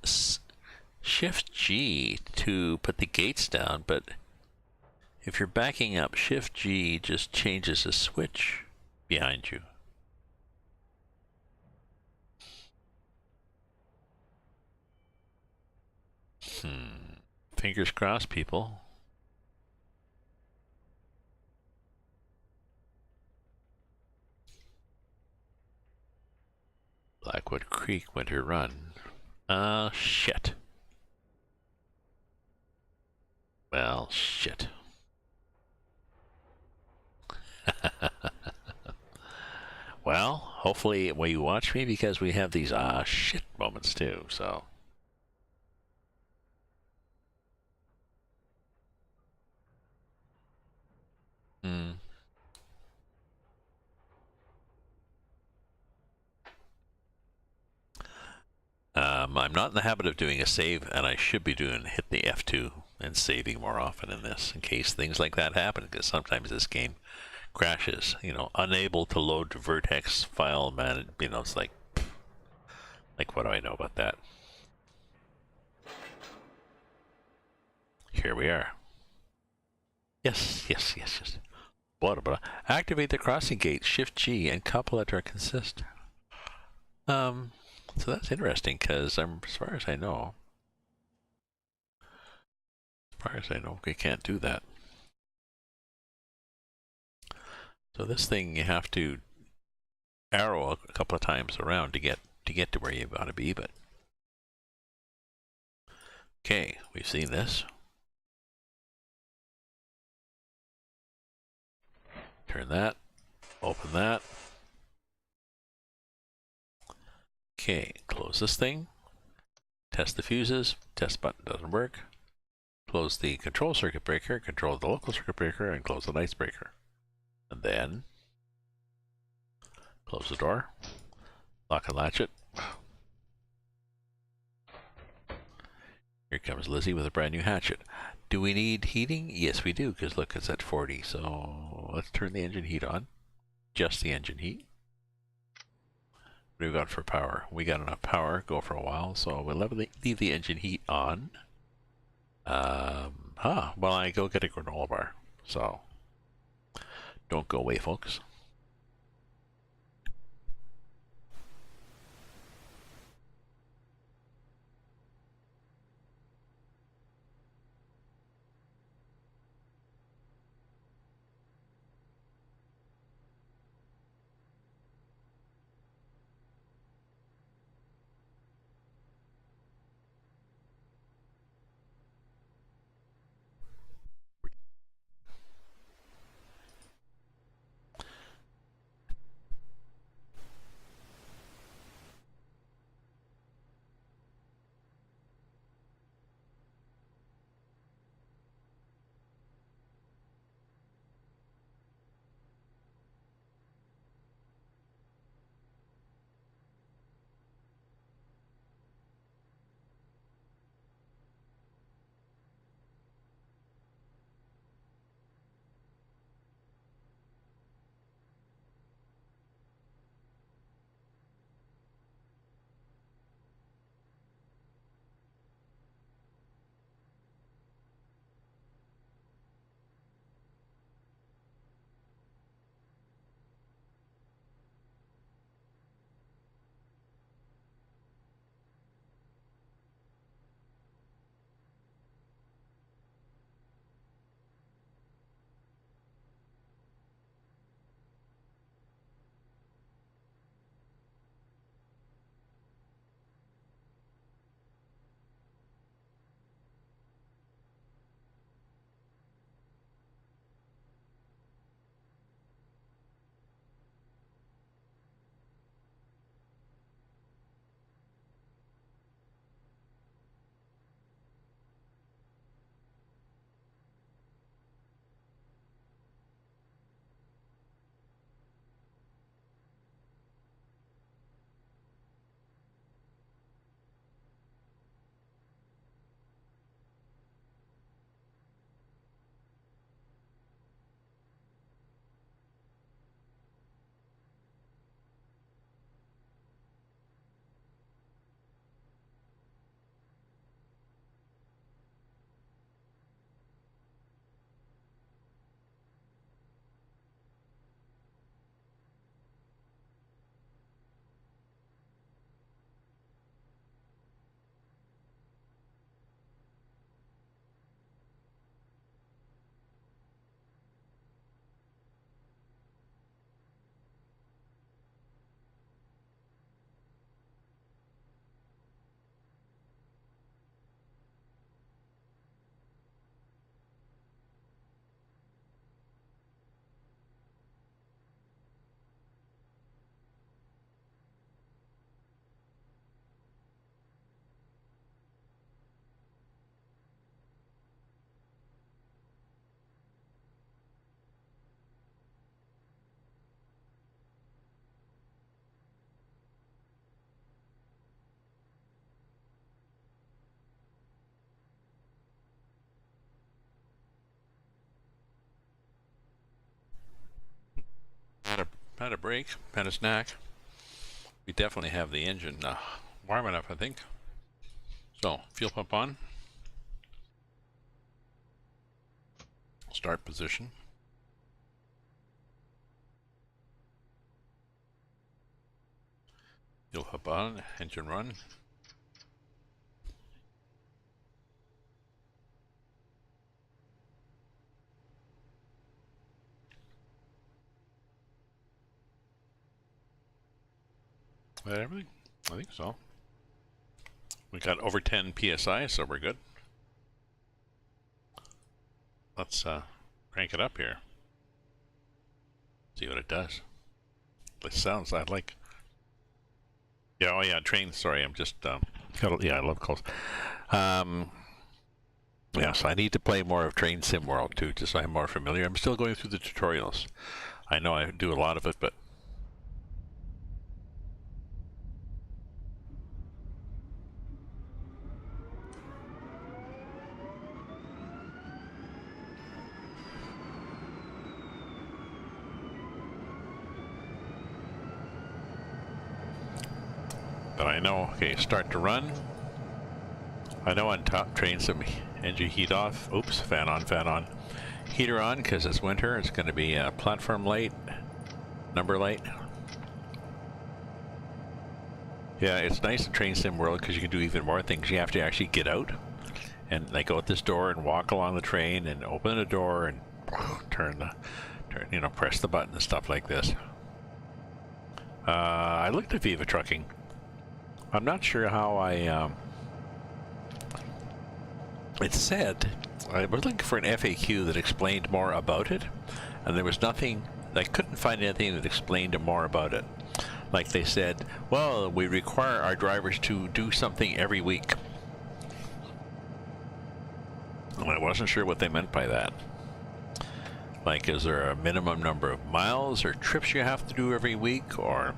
Shift G to put the gates down, but if you're backing up, Shift G just changes the switch behind you. Fingers crossed, people. Blackwood Creek Winter Run. Shit. Well, shit. Well, hopefully will you watch me, because we have these shit moments too, so. I'm not in the habit of doing a save, and I should be doing hit the F2 and saving more often in this, in case things like that happen, because sometimes this game crashes, you know, unable to load vertex file man, you know, it's like what do I know about that? Here we are. Yes. What? Activate the crossing gate, Shift G, and couple letter consist. So that's interesting, because as far as I know, we can't do that. So this thing, you have to arrow a couple of times around to get to where you want to be, but okay, we've seen this. Turn that, open that. Okay, close this thing. Test the fuses. Test button doesn't work. Close the control circuit breaker, control the local circuit breaker, and close the nice breaker. And then close the door. Lock and latch it. Here comes Lizzie with a brand new hatchet. Do we need heating? Yes, we do, because look, it's at 40. So let's turn the engine heat on. Just the engine heat. What do we got for power? We got enough power, go for a while, so we'll leave the engine heat on. Well, I go get a granola bar, so don't go away, folks. had a break, had a snack. We definitely have the engine warm enough, I think. So, fuel pump on. Start position. Fuel pump on, engine run. Everything? I think so. We got over 10 psi, so we're good. Let's crank it up here. See what it does. It sounds like. Yeah, oh yeah, train. Sorry, I'm just. Yeah, I love calls. Yeah, so I need to play more of Train Sim World too, just so I'm more familiar. I'm still going through the tutorials. I know I do a lot of it, but. But I know, okay, start to run. I know on top Train Sim engine heat off. Oops, fan on, fan on. Heater on because it's winter. It's going to be platform light, number light. Yeah, it's nice in Train Sim World because you can do even more things. You have to actually get out and like go out this door and walk along the train and open the door and press the button and stuff like this. I looked at Viva Trucking. I'm not sure how it said, I was looking for an FAQ that explained more about it, and there was nothing, I couldn't find anything that explained more about it. Like they said, well, we require our drivers to do something every week. And I wasn't sure what they meant by that. Like, is there a minimum number of miles or trips you have to do every week, or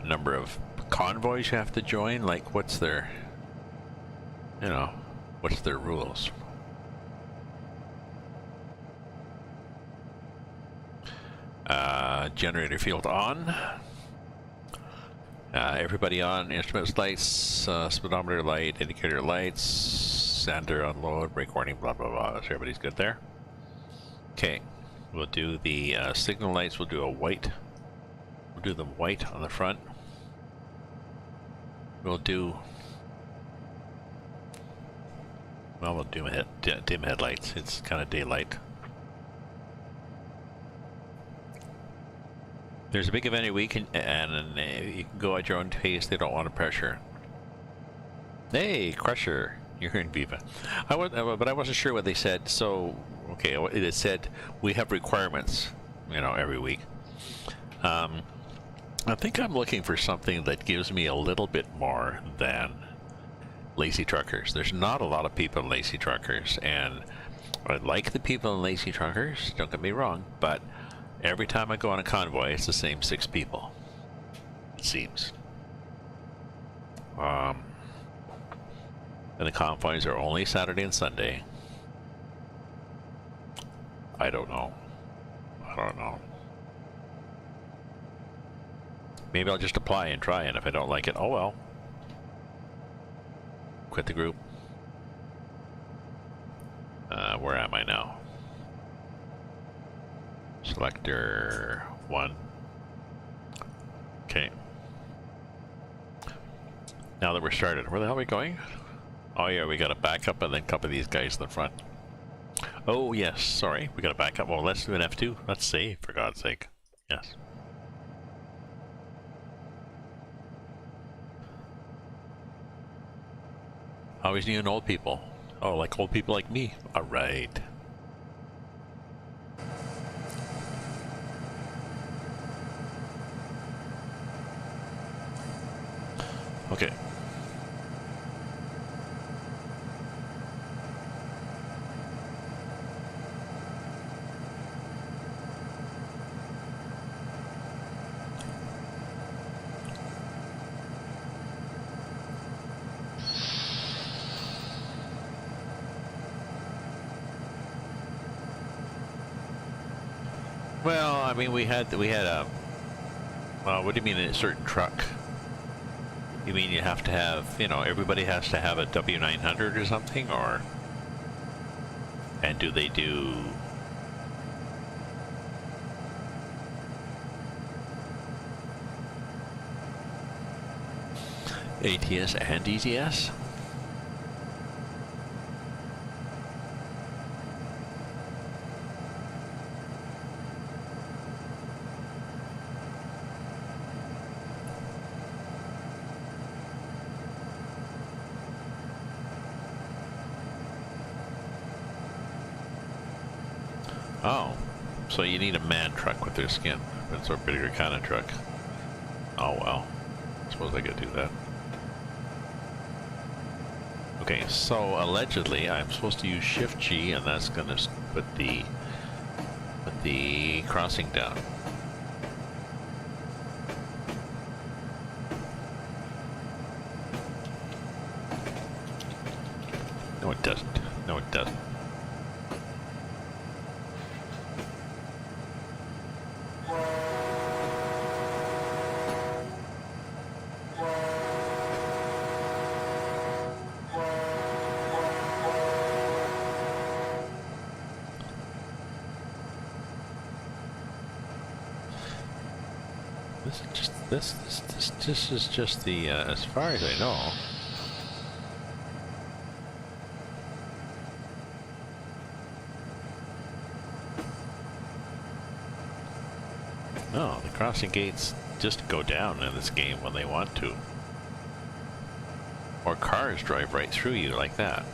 a number of convoys you have to join? Like, what's their, what's their rules? Generator field on. Everybody on. Instruments lights, speedometer light, indicator lights, sander unload, brake warning, blah blah blah. So everybody's good there. Okay, we'll do the signal lights. We'll do a white. We'll do them white on the front. We'll do. Well, we'll do dim headlights. It's kind of daylight. There's a big event every week, and you can go at your own pace. They don't want to pressure. Hey, Crusher, you're in Viva. But I wasn't sure what they said. So, okay, it said we have requirements, every week. I think I'm looking for something that gives me a little bit more than Lazy Truckers. There's not a lot of people in Lazy Truckers, and I like the people in Lazy Truckers, don't get me wrong, but every time I go on a convoy, it's the same 6 people, it seems. And the convoys are only Saturday and Sunday. I don't know. Maybe I'll just apply and try, and if I don't like it, oh well. Quit the group. Where am I now? Selector 1. Okay. Now that we're started, where the hell are we going? Oh yeah, we got to back up and then couple of these guys in the front. Oh yes, sorry, we got to back up. Well, let's do an F2. Let's save, for God's sake. Yes. Always new and old people. Oh, like old people like me. All right. Okay. Well, I mean, we had What do you mean a certain truck? You mean you have to have, you know, everybody has to have a W900 or something, or? And do they do? ATS and ETS? Oh, so you need a man truck with their skin. It's a bigger kind of truck. Oh well, I suppose I could do that. Okay, so allegedly I'm supposed to use Shift G, and that's going to put the crossing down. No, it doesn't. No, it doesn't. This is just the as far as I know. No, the crossing gates just go down in this game when they want to. Or cars drive right through you like that.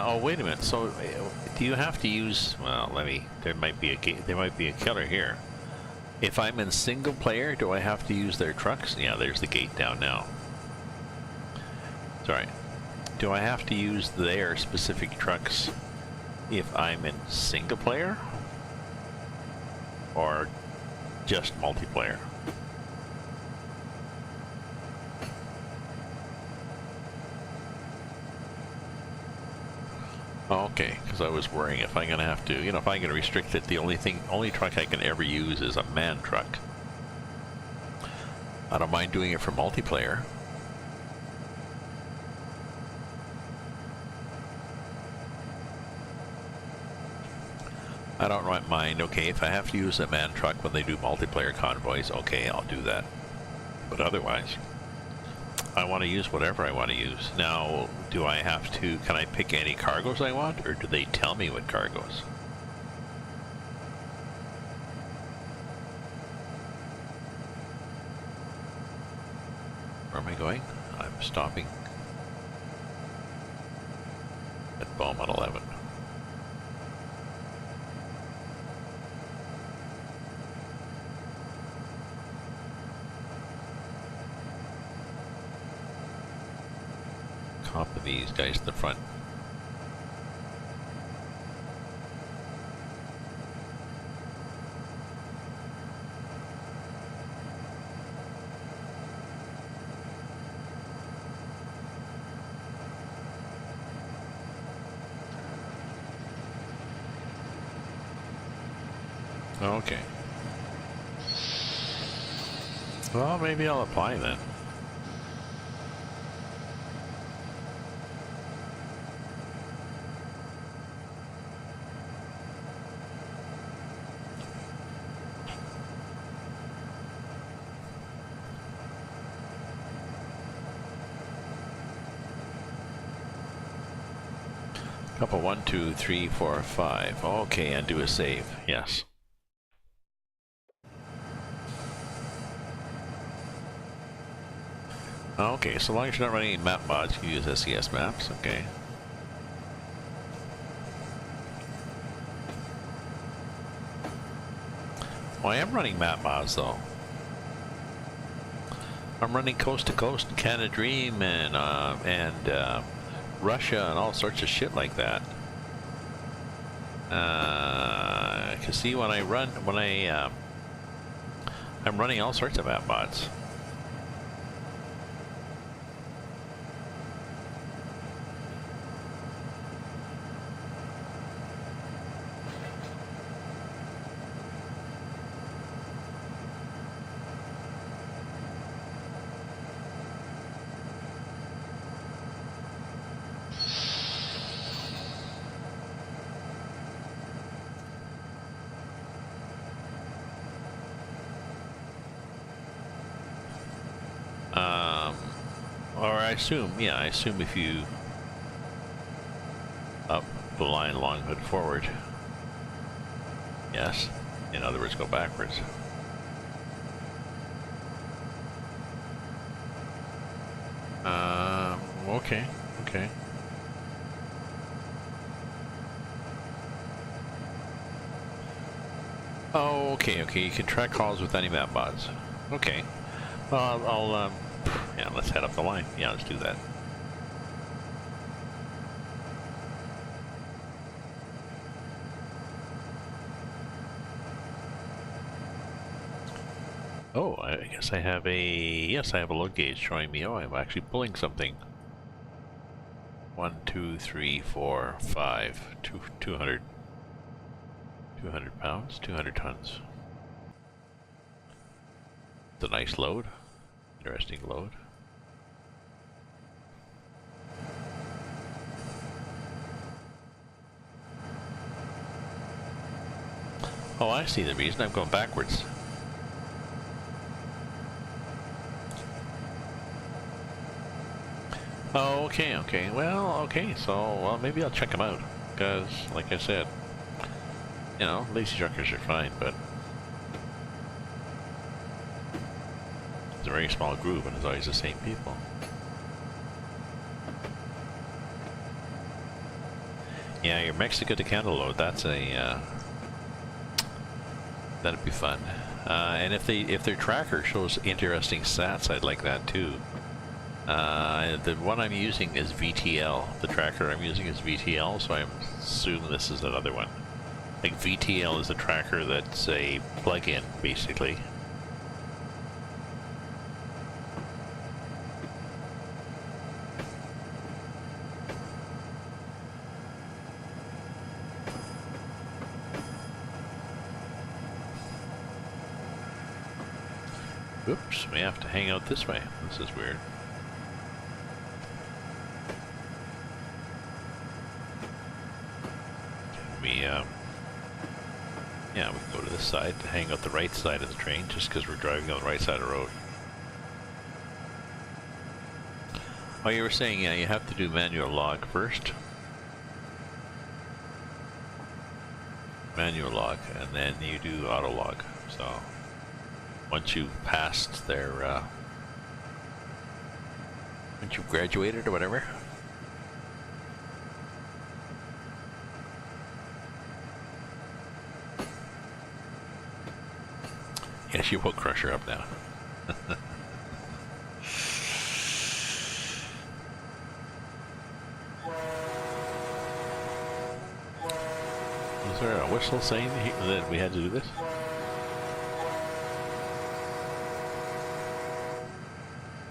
Oh, wait a minute. So, do you have to use? Well, there might be a gate. There might be a killer here. If I'm in single player, do I have to use their trucks? Yeah, there's the gate down now. Sorry. Do I have to use their specific trucks if I'm in single player, or just multiplayer? Okay, because I was worrying if I'm gonna have to, you know, if I'm gonna restrict it, the only truck I can ever use is a man truck. I don't mind doing it for multiplayer. I don't mind, okay, if I have to use a man truck when they do multiplayer convoys, okay, I'll do that. But otherwise, I want to use whatever I want to use. Now, do I have to, can I pick any cargoes I want, or do they tell me what cargoes? Where am I going? I'm stopping at Beaumont 11. Copy these guys to the front. Okay. Well, maybe I'll apply then. Couple 1, 2, 3, 4, 5. Okay, and do a save. Yes. Okay, so long as you're not running any map mods, you can use SES maps. Okay. Well, I am running map mods though. I'm running Coast to Coast and Canada Dream and Russia and all sorts of shit like that. Cause see, when I I'm running all sorts of app bots. Or I assume, yeah, I assume if you up the line long hood forward, yes. In other words, go backwards. Okay, okay. Oh, okay, okay. You can track calls with any map bots. Okay. Well, yeah, let's head up the line. Yeah, let's do that. Oh, I guess I have yes, I have a load gauge showing me, oh, I'm actually pulling something. 1, 2, 3, 4, 5, 200 pounds, 200 tons. It's a nice load. Interesting load. Oh, I see the reason. I'm going backwards. Oh, okay, okay. Well, okay, so, well, maybe I'll check them out. Because, like I said, you know, lazy truckers are fine, but it's a very small group and it's always the same people. Yeah, your Mexico to Canada load, that's a, that'd be fun. And if their tracker shows interesting stats, I'd like that too. The one I'm using is VTL. The tracker I'm using is VTL, so I assume this is another one. Like VTL is a tracker that's a plug-in, basically. Oops, we have to hang out this way. This is weird. Yeah, we can go to this side to hang out the right side of the train, just because we're driving on the right side of the road. Oh, you were saying, yeah, you have to do manual log first. Manual log, and then you do auto log. So, once you've passed their, once you've graduated or whatever, yes, you will crush her up now. Is there a whistle saying that we had to do this?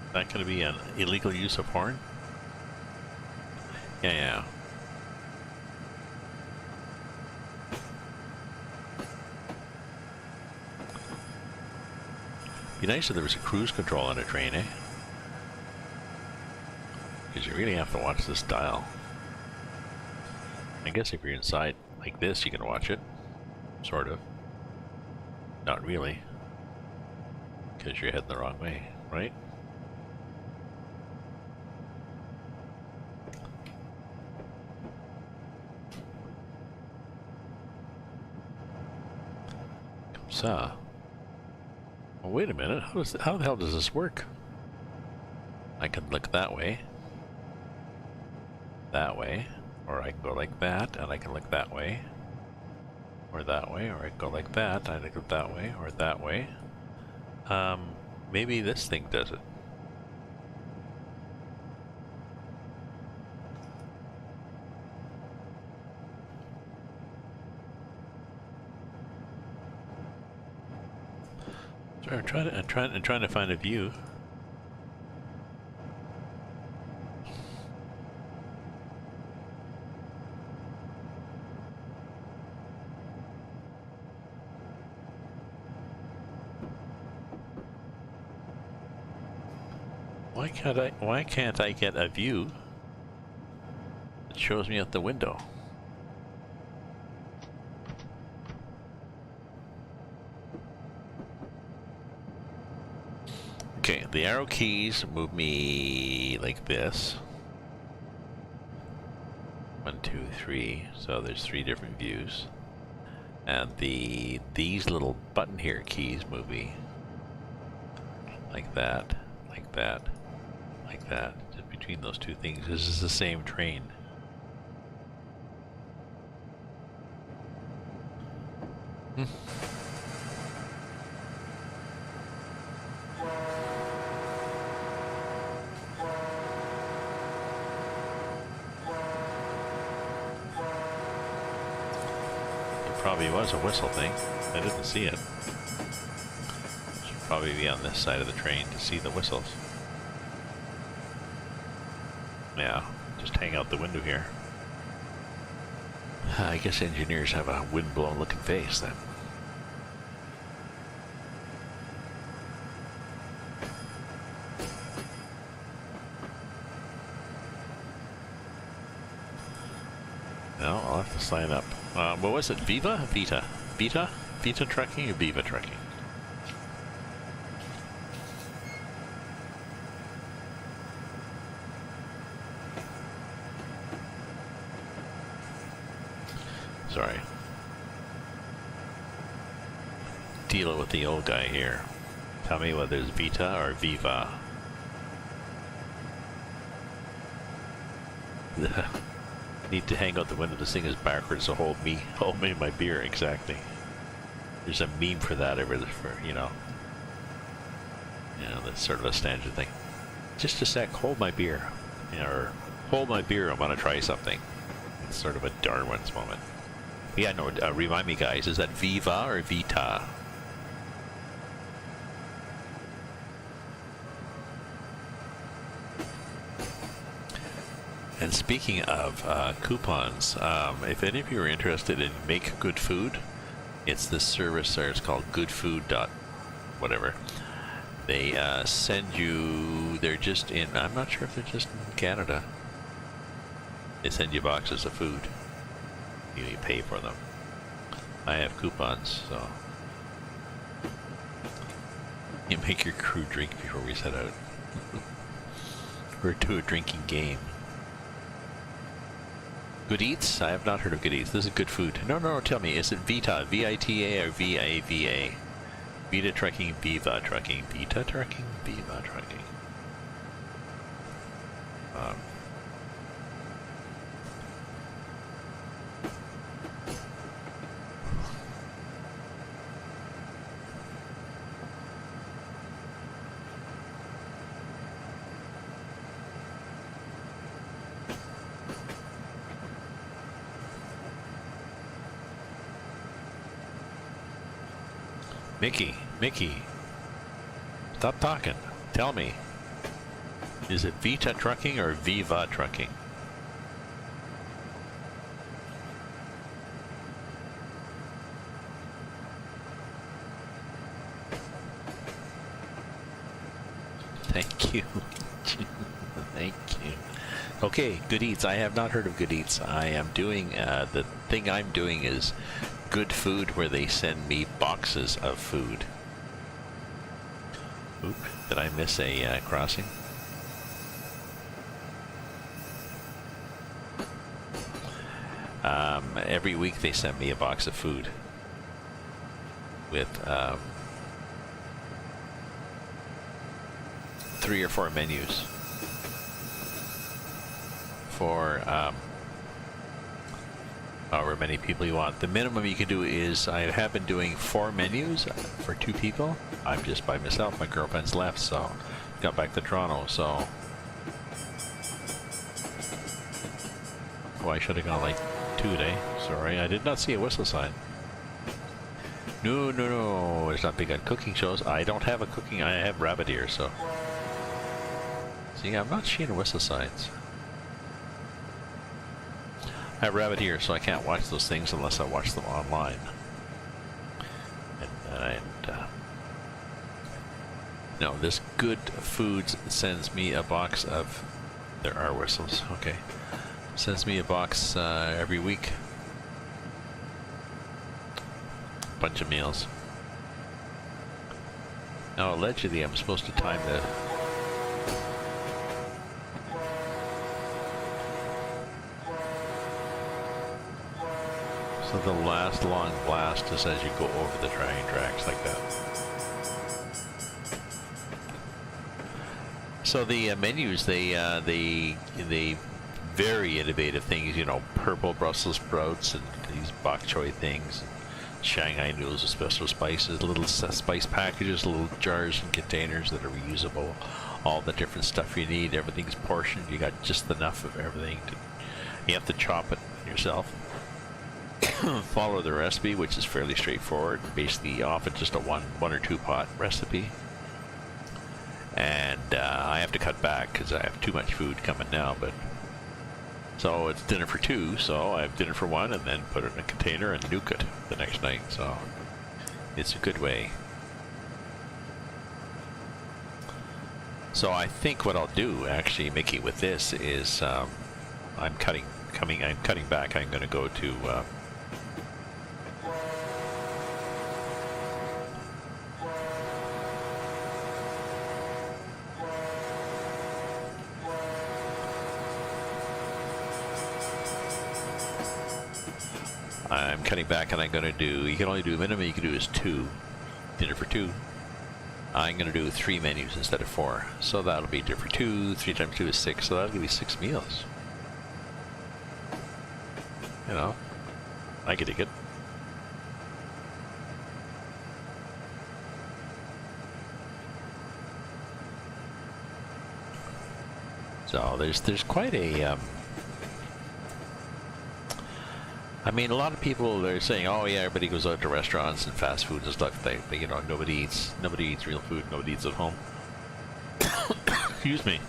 Is that going to be an illegal use of horn? Yeah, yeah. Be nice if there was a cruise control on a train, eh? Because you really have to watch this dial. I guess if you're inside like this, you can watch it. Sort of. Not really. Because you're heading the wrong way, right? Comme ça. Oh, wait a minute. How the hell does this work? I can look that way, or I can go like that, and I can look that way, or I can go like that, and I can go that way, or that way. Maybe this thing does it. I'm trying to find a view. Why can't I get a view that shows me out the window? Okay, the arrow keys move me like this. 1, 2, 3. So there's 3 different views. And these little button here keys move me like that, like that, like that. Just between those 2 things. This is the same train. Probably was a whistle thing. I didn't see it. Should probably be on this side of the train to see the whistles. Yeah, just hang out the window here. I guess engineers have a windblown looking face then. No, I'll have to sign up. What was it? Viva? Vita? Vita? Vita Trucking or Viva Trucking? Sorry. Dealing with the old guy here. Tell me whether it's Vita or Viva. Need to hang out the window. This thing is backwards to hold me my beer. Exactly. There's a meme for that you know, that's sort of a standard thing. Just a sec, hold my beer, or hold my beer. I want to try something. It's sort of a Darwin's moment. Yeah, no. Remind me, guys. Is that Viva or Vita? And speaking of coupons, if any of you are interested in Make Good Food, it's this service there. It's called goodfood. Whatever. They send you, they're just in, I'm not sure if they're just in Canada. They send you boxes of food. You pay for them. I have coupons, so you make your crew drink before we set out. We're to a drinking game. Good Eats? I have not heard of Good Eats. This is good food. No, tell me, is it Vita, V-I-T-A or V-A-V-A? Vita Trucking, Viva Trucking, Vita Trucking, Viva Trucking. Mickey, stop talking. Tell me, is it Vita Trucking or Viva Trucking? Thank you. Thank you. Okay, Good Eats. I have not heard of Good Eats. I am doing, the thing I'm doing is Good Food, where they send me boxes of food. Oop, did I miss a crossing? Every week they send me a box of food with 3 or 4 menus for however many people you want. The minimum you can do is, I have been doing 4 menus for 2 people. I'm just by myself. My girlfriend's left, so got back to Toronto. So, oh, I should have gone like 2 today. Sorry, I did not see a whistle sign. No. It's not big on cooking shows. I don't have a cooking. I have rabbit ear, so. See, I'm not seeing whistle signs. I have rabbit ear, so I can't watch those things unless I watch them online. No, this Good Foods sends me a box of. There are whistles. Okay, sends me a box every week. Bunch of meals. Now, allegedly, I'm supposed to time the. So the last long blast is as you go over the train tracks like that. So the menus, they very innovative things, you know, purple Brussels sprouts and these bok choy things, and Shanghai noodles with special spices, little spice packages, little jars and containers that are reusable, all the different stuff you need, everything's portioned, you got just enough of everything. You have to chop it yourself. Follow the recipe, which is fairly straightforward, basically often just a one or two pot recipe. And I have to cut back because I have too much food coming now, but so it's dinner for two, so I have dinner for one and then put it in a container and nuke it the next night, so it's a good way. So I think what I'll do actually, Mickey, with this is I'm cutting back. I'm going to go to I'm cutting back, and I'm going to do, you can only do minimum you can do is 2, dinner for 2. I'm going to do 3 menus instead of 4. So that'll be dinner for 2, 3 times 2 is 6, so that'll give me 6 meals. You know, I could dig it. So there's quite a I mean, a lot of people are saying, "Oh yeah, everybody goes out to restaurants and fast food and stuff." But you know, nobody eats real food. Nobody eats at home. Excuse me.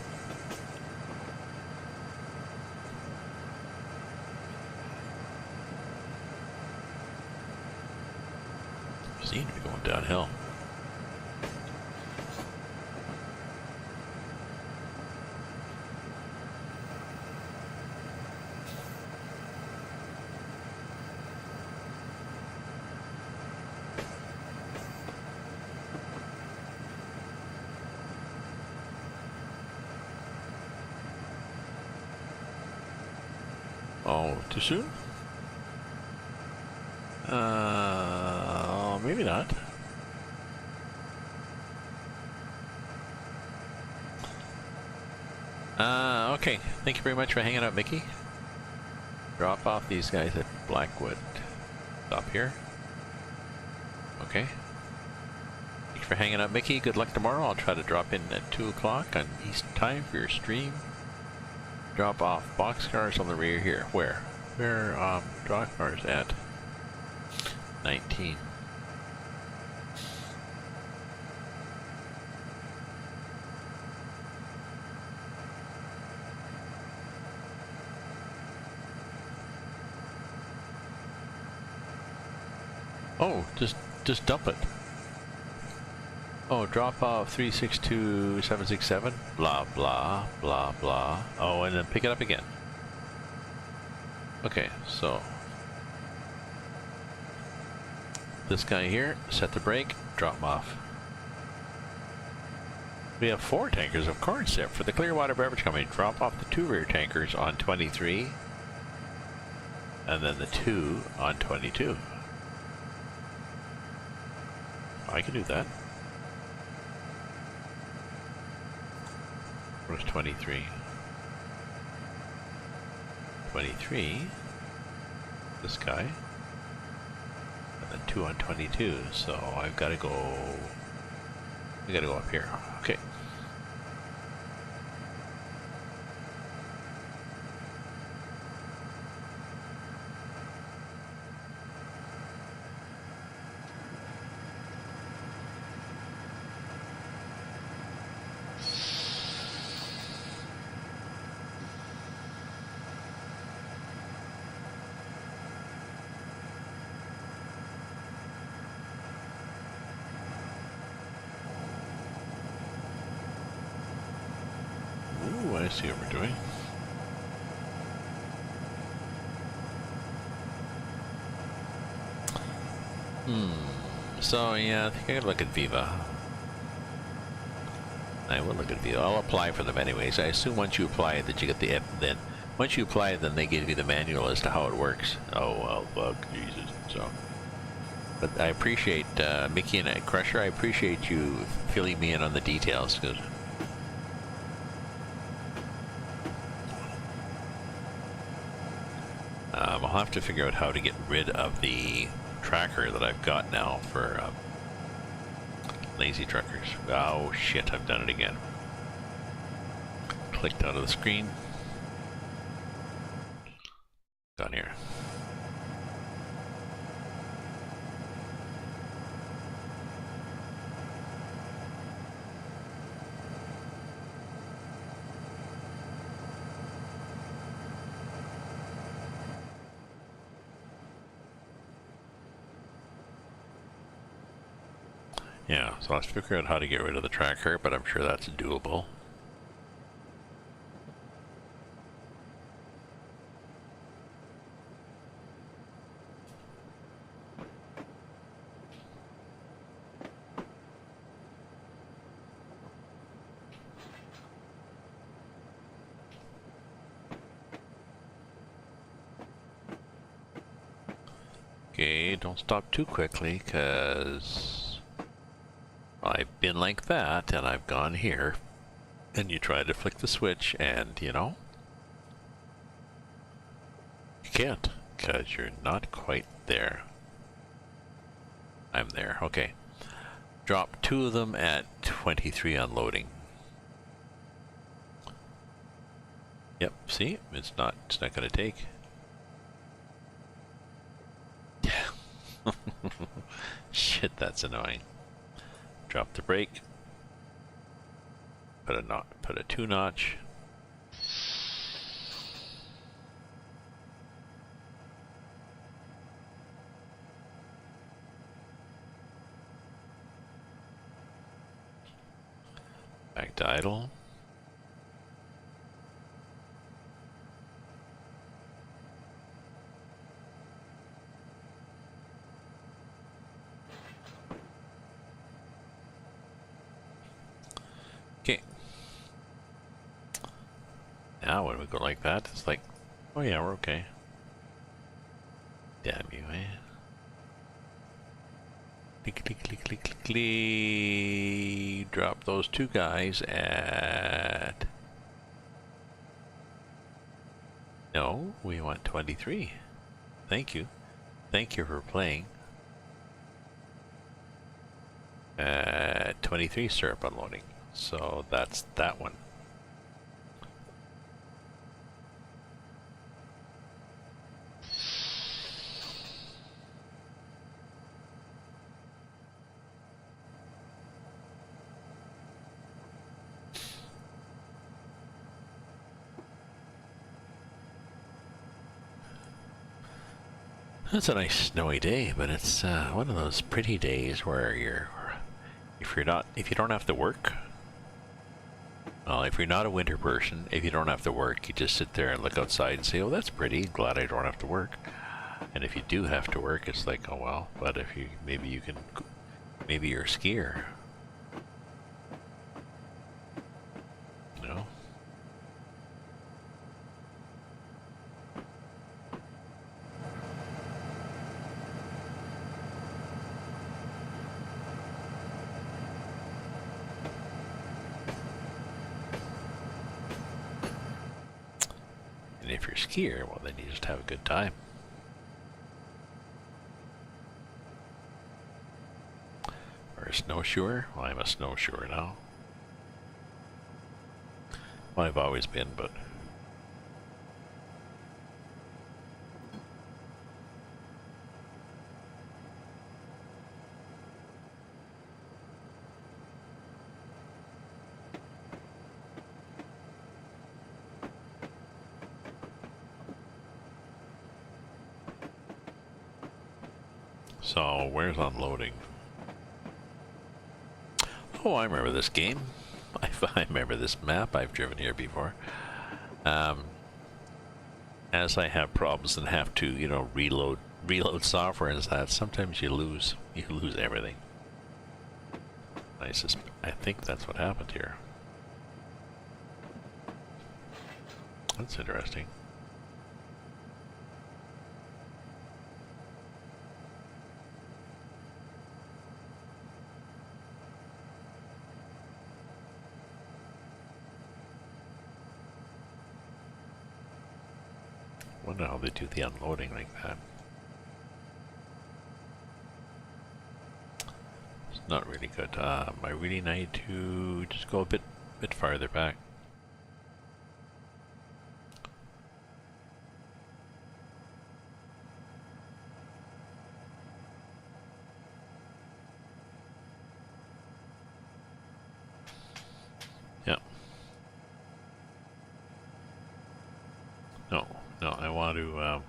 Seem to be going downhill. Oh, too soon? Maybe not. Okay. Thank you very much for hanging out, Mickey. Drop off these guys at Blackwood. Stop here. Okay. Thanks for hanging out, Mickey. Good luck tomorrow. I'll try to drop in at 2 o'clock on Eastern Time for your stream. Drop off boxcars on the rear here. Where? Drop cars at 19. Oh, just dump it. Oh, drop off 362767. Blah blah blah blah. Oh, and then pick it up again. Okay, so this guy here, set the brake, drop him off. We have 4 tankers of corn syrup for the Clearwater Beverage Company. Drop off the 2 rear tankers on 23, and then the 2 on 22. I can do that. Where's 23? 23. This guy. And then 2 on 22. So I've got to go. We got to go up here. Okay. I see what we're doing. So yeah, I think I'm gonna look at Viva. I will look at Viva. I'll apply for them anyways. I assume once you apply that you get the then once you apply, then they give you the manual as to how it works. Oh well, fuck Jesus. So, but I appreciate Mickey and Crusher. I appreciate you filling me in on the details because. I'll have to figure out how to get rid of the tracker that I've got now for lazy truckers. Oh shit, I've done it again. Clicked out of the screen. Down here. Yeah, so I'll have to figure out how to get rid of the tracker, but I'm sure that's doable. Okay, don't stop too quickly, because I've been like that, and I've gone here, and you try to flick the switch, and, you know, you can't, because you're not quite there. I'm there, okay. Drop 2 of them at 23 unloading. Yep, see, it's not going to take. Shit, that's annoying. Drop the brake. Put a 2-notch. Back to idle. Okay. Now when we go like that, it's like, oh yeah, we're okay. Damn you, eh? Click, click, click, click, click, click. Drop those 2 guys at... No, we want 23. Thank you. Thank you for playing. 23 syrup unloading. So that's that one. It's a nice snowy day, but it's one of those pretty days where if you don't have to work. Well, if you're not a winter person, if you don't have to work, you just sit there and look outside and say, "Oh, that's pretty. Glad I don't have to work." And if you do have to work, it's like, "Oh well." But if you maybe you're a skier. You know. And if you're a skier, well, then you just have a good time. Or a snowshoer? Well, I'm a snowshoer now. Well, I've always been, but... So, where's unloading? Oh, I remember this game. I remember this map. I've driven here before. As I have problems and have to, you know, reload software and that, sometimes you lose everything. I think that's what happened here. That's interesting. Wonder how they do the unloading like that. It's not really good. I really need to just go a bit farther back. Yeah. No, I want to,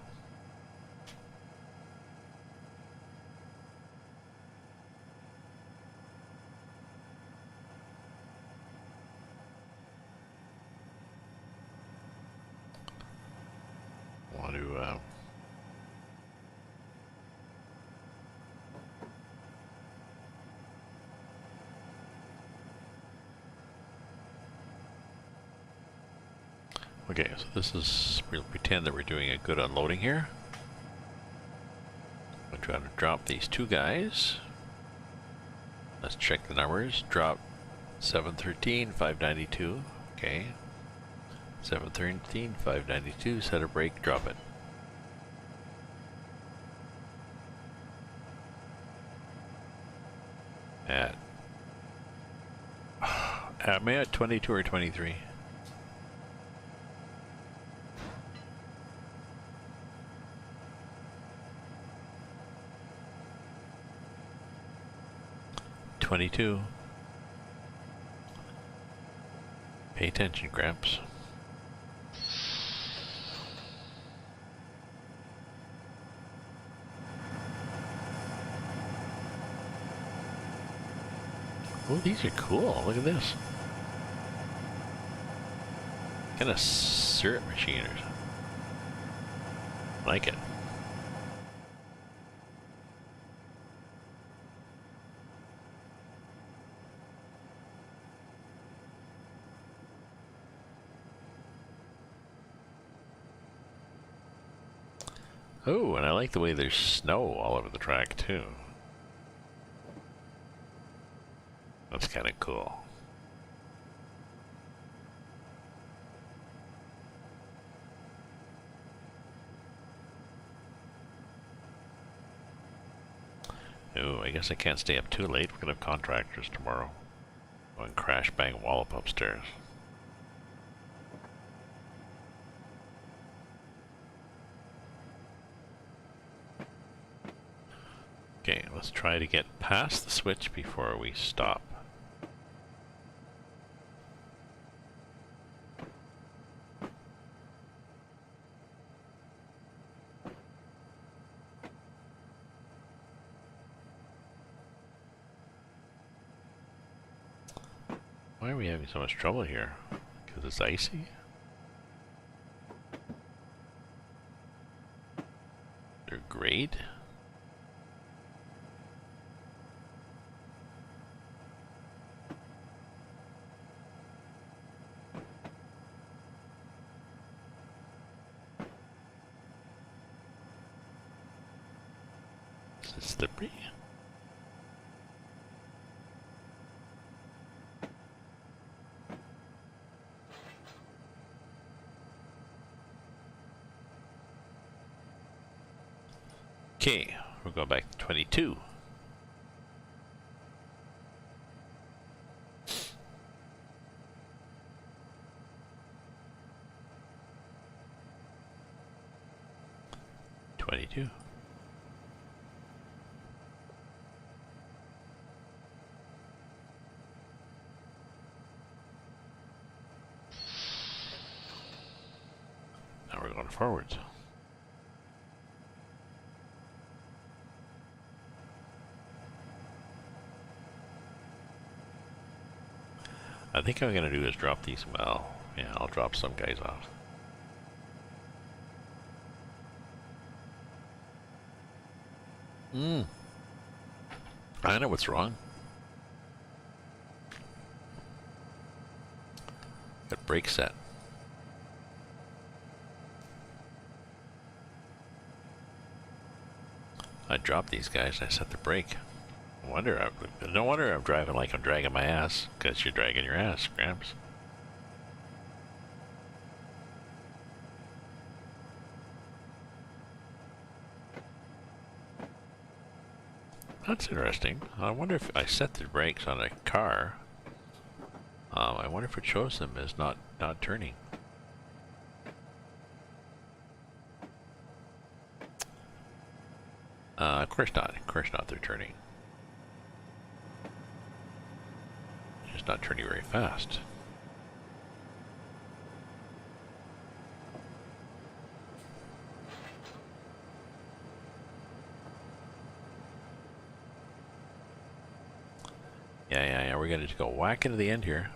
okay, so this is, we'll pretend that we're doing a good unloading here. I'm trying to drop these two guys. Let's check the numbers. Drop 713, 592. Okay. 713, 592. Set a brake, drop it. Am I at 22 or 23? Pay attention, Gramps. Oh, these are cool. Look at this. Kind of syrup machine or something. Like it. Oh, and I like the way there's snow all over the track too. That's kind of cool. Oh, I guess I can't stay up too late. We're gonna have contractors tomorrow. Go and crash bang wallop upstairs. Okay, let's try to get past the switch before we stop. Why are we having so much trouble here? Because it's icy? They're grade? Is it slippery? Okay, we're going back to 22. Now we're going forwards. think I'm going to do is drop these. Well, yeah, I'll drop some guys off. I know what's wrong. Got brake set. I dropped these guys. I set the brake. No wonder I'm driving like I'm dragging my ass, because you're dragging your ass, Gramps. That's interesting. I wonder if I set the brakes on a car. I wonder if it shows them as not turning. Of course not. Of course not. They're turning. Just not turning very fast. Yeah. We're gonna just go whack into the end here.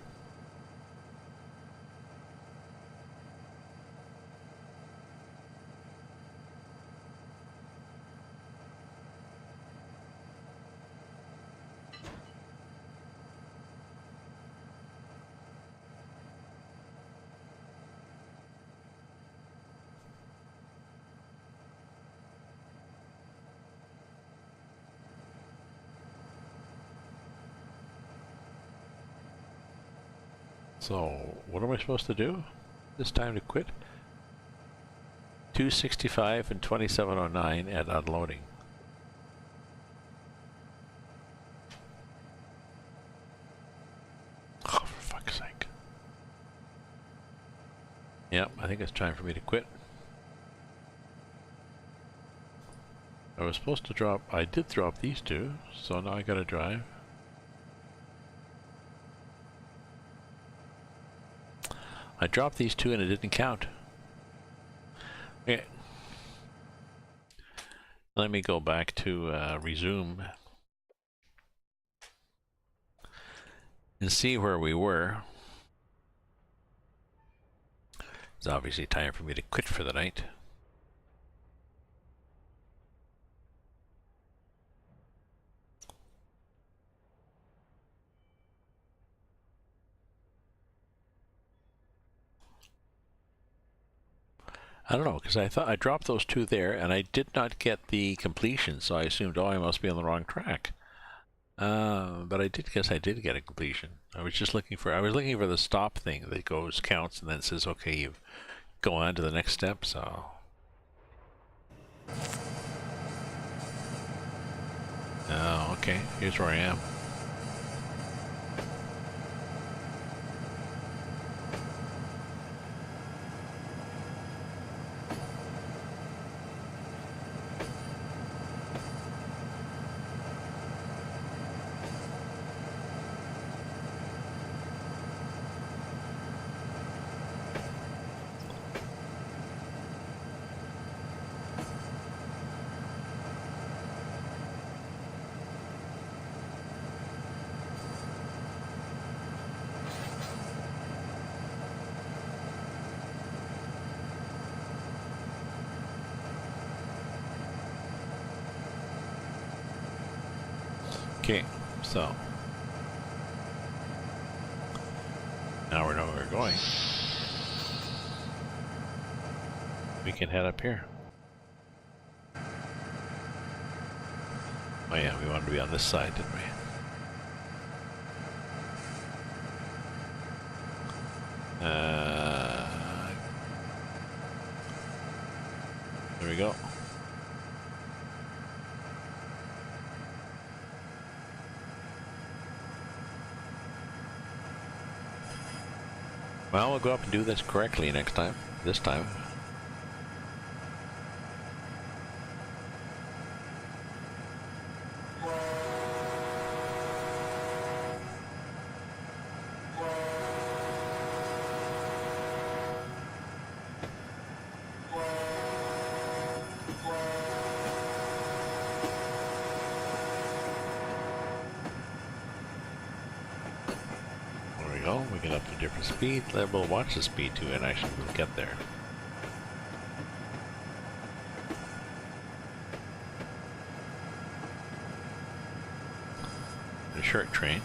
So, what am I supposed to do? This time to quit? 265 and 2709 at unloading. Oh, for fuck's sake. Yep, I think it's time for me to quit. I was supposed to drop, I did drop these two, so now I gotta drive. I dropped these two and it didn't count. Okay. Let me go back to resume and see where we were. It's obviously time for me to quit for the night. I don't know, because I thought I dropped those two there and I did not get the completion, so I assumed, oh, I must be on the wrong track. But I did get a completion. I was looking for the stop thing that goes, counts, and then says, okay, you go on to the next step, so. Oh, okay, here's where I am. Okay, so now we know where we're going. We can head up here. Oh yeah, we wanted to be on this side, didn't we? There we go. Well, we'll go up and do this correctly next time. This time. There we go. we get up to different speed level. Watch the speed too, and actually we'll get there. A short train.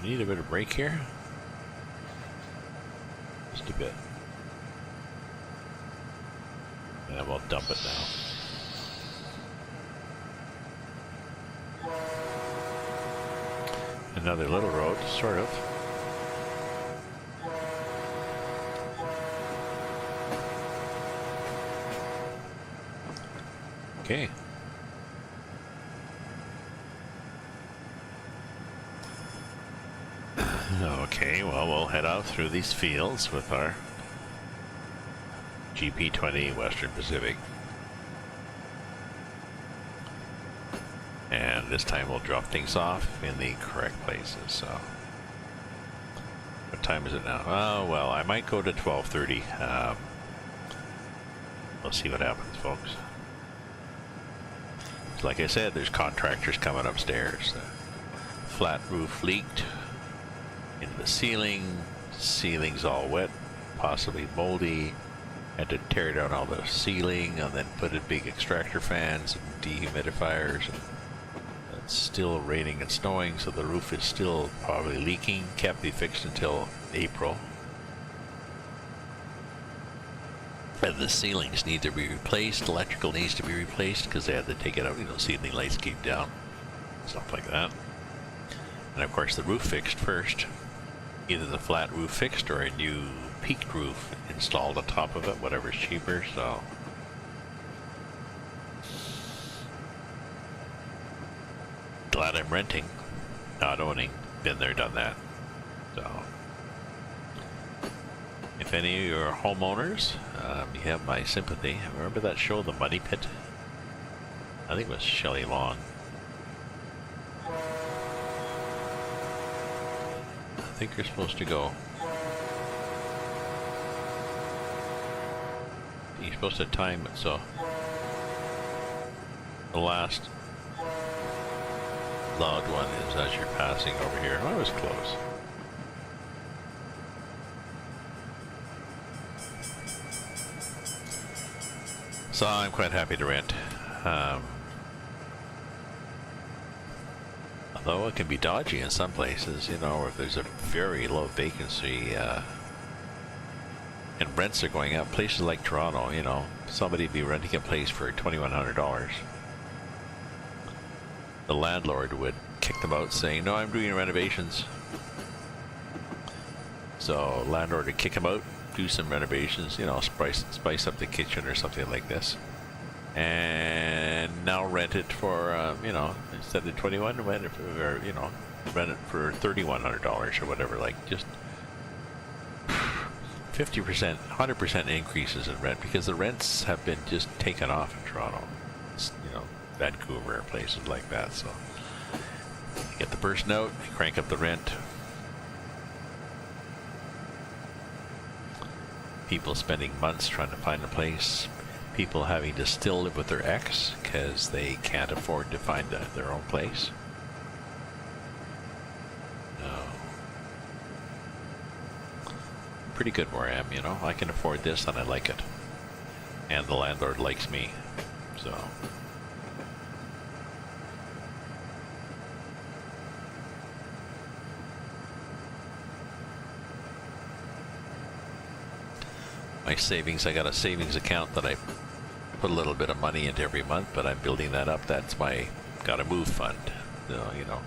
We need a bit of brake here. Just a bit. And we'll dump it now. Another little road, sort of. Okay. Okay, well, we'll head out through these fields with our GP20 Western Pacific. And this time we'll drop things off in the correct places, so. What time is it now? Oh, well, I might go to 12:30. We'll see what happens, folks. So like I said, there's contractors coming upstairs. The flat roof leaked into the ceiling. Ceiling's all wet, possibly moldy. Had to tear down all the ceiling and then put in big extractor fans and dehumidifiers. And it's still raining and snowing, so the roof is still probably leaking. Can't be fixed until April. And the ceilings need to be replaced. Electrical needs to be replaced because they had to take it out. You know, ceiling lights keep down, stuff like that. And of course, the roof fixed first. Either the flat roof fixed or a new peaked roof installed on top of it, whatever's cheaper. So glad I'm renting, not owning. Been there, done that. So if any of your homeowners, you have my sympathy. Remember that show, The Money Pit? I think it was Shelley Long. I think you're supposed to go. You're supposed to time it, so the last loud one is as you're passing over here. I was close. So I'm quite happy to rent. Although it can be dodgy in some places, you know, if there's a very low vacancy, and rents are going up. Places like Toronto, you know, somebody would be renting a place for $2,100. The landlord would kick them out saying, no, I'm doing renovations. So landlord would kick them out, do some renovations, you know, spice up the kitchen or something like this. And now rent it for, you know, instead of 21, rent it for, you know, rent it for $3,100 or whatever, like just 50%, 100% increases in rent because the rents have been just taken off in Toronto, you know, Vancouver, places like that. So you get the person out, you crank up the rent. People spending months trying to find a place. People having to still live with their ex because they can't afford to find their own place. Pretty good where I am, you know. I can afford this and I like it. And the landlord likes me. So my savings, I got a savings account that I put a little bit of money into every month, but I'm building that up. That's my gotta move fund. So, you know,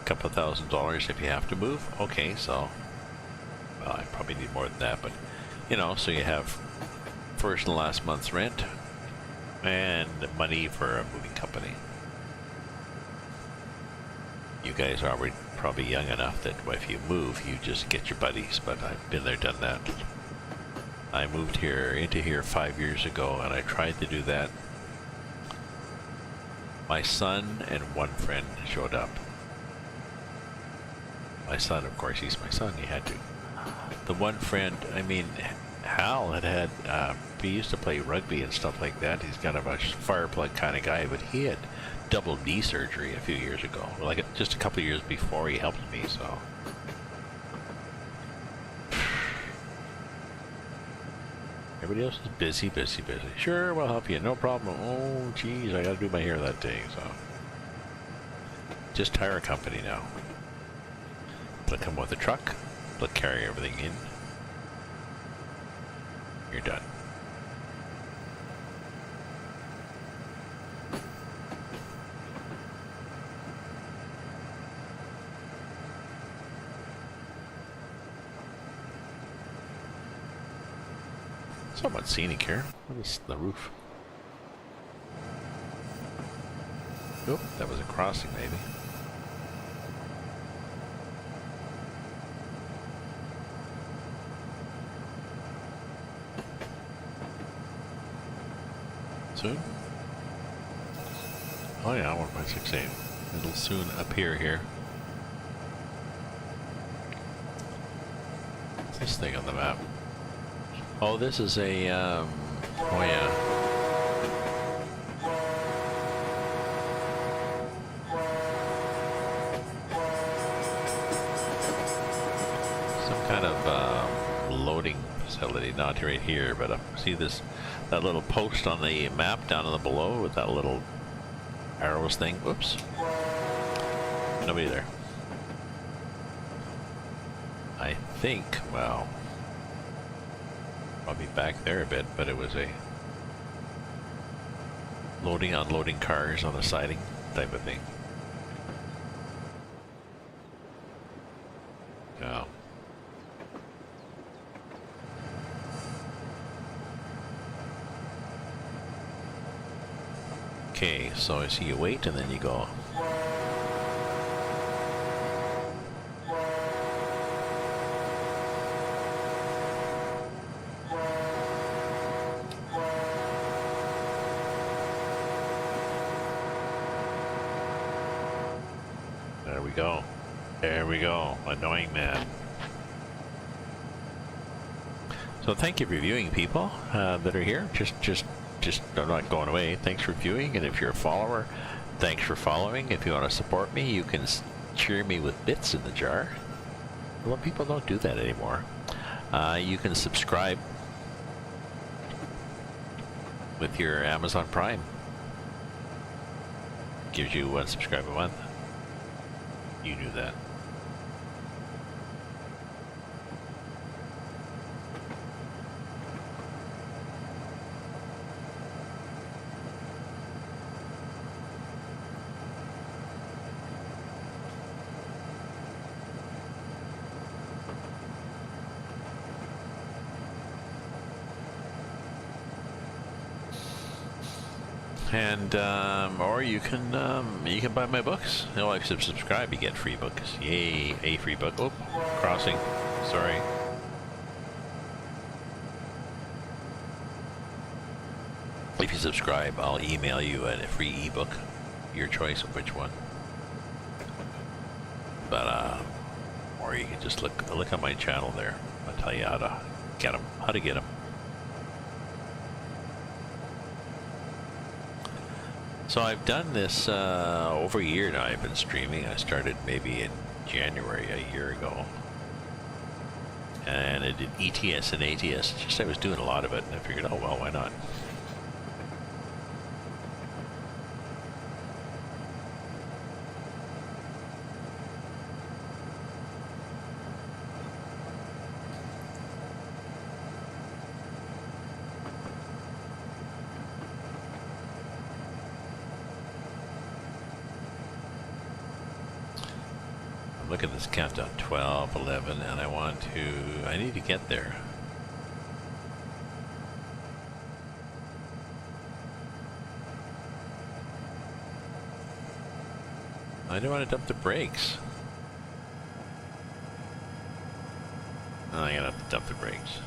a couple of $1,000 if you have to move. Okay, so well, I probably need more than that, but you know, so you have first and last month's rent and money for a moving company. You guys are already probably young enough that if you move, you just get your buddies, but I've been there, done that. I moved into here 5 years ago, and I tried to do that. My son and one friend showed up. My son, of course, he's my son. He had to. the one friend, I mean, Hal had he used to play rugby and stuff like that. He's kind of a fire plug kind of guy, but he had double knee surgery a few years ago, like just a couple of years before he helped me. So everybody else is busy, busy, busy. Sure, we'll help you, no problem. Oh, geez, I got to do my hair that day, so just hire a company now. They'll come with a truck. They'll carry everything in. You're done. Somewhat scenic here. What is the roof? Oh, that was a crossing, maybe. Soon? Oh yeah, 1.68. It'll soon appear here. What's this thing on the map? Oh, this is a, oh yeah. Some kind of loading facility, not right here, but see that little post on the map down in the below with that little arrows thing? Whoops. Nobody there. I think, well, I'll be back there a bit, but it was a loading, unloading cars on the siding type of thing. Yeah. Okay, so I see you wait and then you go. There we go. There we go. Annoying man. So thank you for viewing, people that are here. Just I'm not going away. Thanks for viewing, and if you're a follower, thanks for following. If you want to support me, you can cheer me with bits in the jar. Well, people don't do that anymore. You can subscribe with your Amazon Prime. Gives you 1 subscribe a month. You knew that. And or you can buy my books. You know, if you subscribe, you get free books. Yay, a free book. Oh, crossing. Sorry. If you subscribe, I'll email you a free ebook, your choice of which one. But or you can just look on my channel there. I'll tell you how to get them. How to get them. So I've done this over a year now. I've been streaming. I started maybe in January a year ago. And I did ETS and ATS. Just I was doing a lot of it, and I figured, oh well, why not? Look at this countdown, 12, 11, and I need to get there. I don't want to dump the brakes. I'm gonna have to dump the brakes.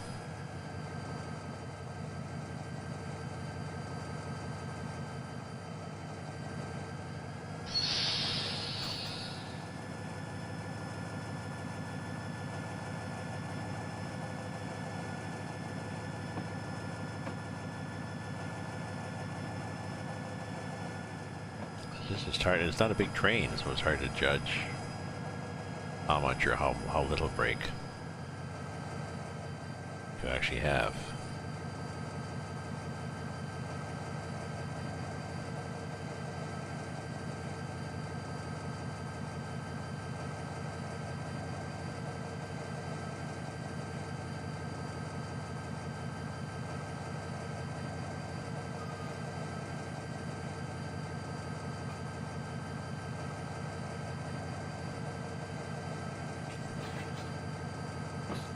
This is hard. It's not a big train, so it's hard to judge how much or how little brake you actually have.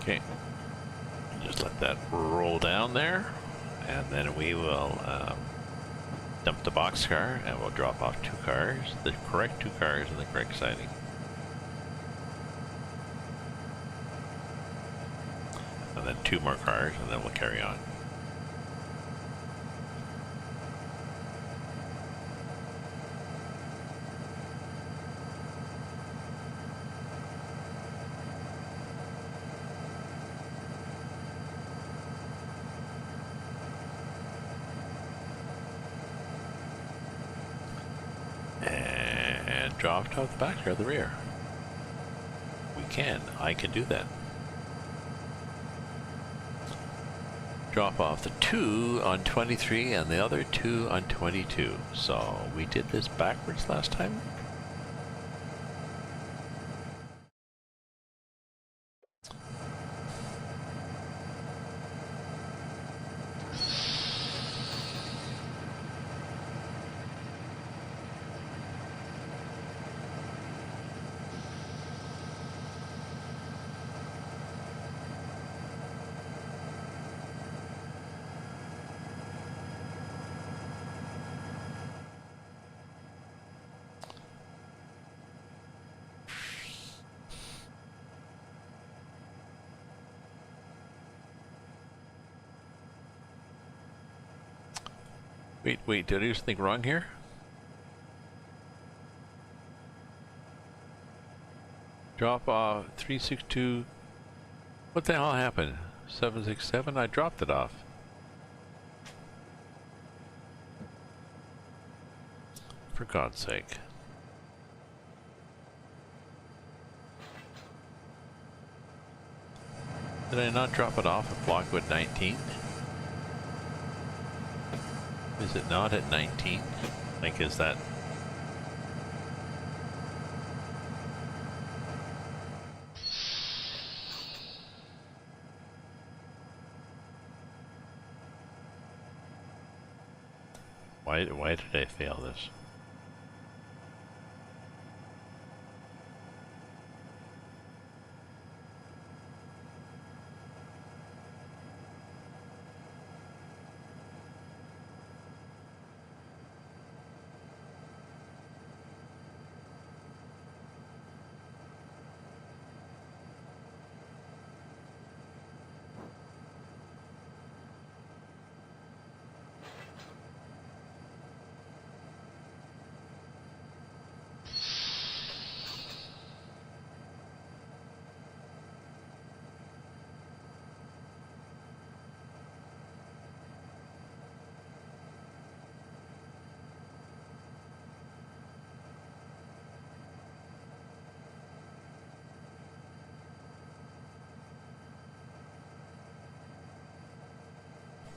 Okay, just let that roll down there, and then we will dump the boxcar, and we'll drop off 2 cars, the correct 2 cars in the correct siding. And then 2 more cars, and then we'll carry on. Dropped off the back or the rear. I can do that. Drop off the 2 on 23 and the other 2 on 22. So we did this backwards last time. Wait, did I do something wrong here? Drop off 362. What the hell happened? 767? I dropped it off. For God's sake. Did I not drop it off at Blackwood 19? Is it not at 19? Like, is that... Why did I fail this?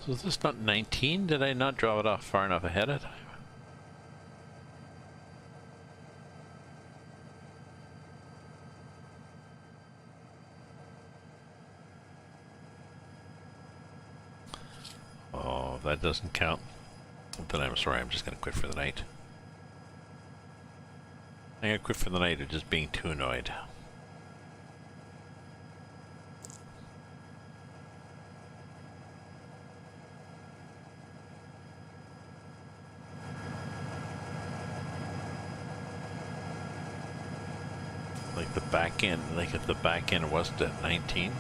So is this not 19? Did I not draw it off far enough ahead of time? Oh, that doesn't count. Then I'm sorry, I'm just going to quit for the night. I'm going to quit for the night of just being too annoyed. Like the back end, like if the back end wasn't at 19.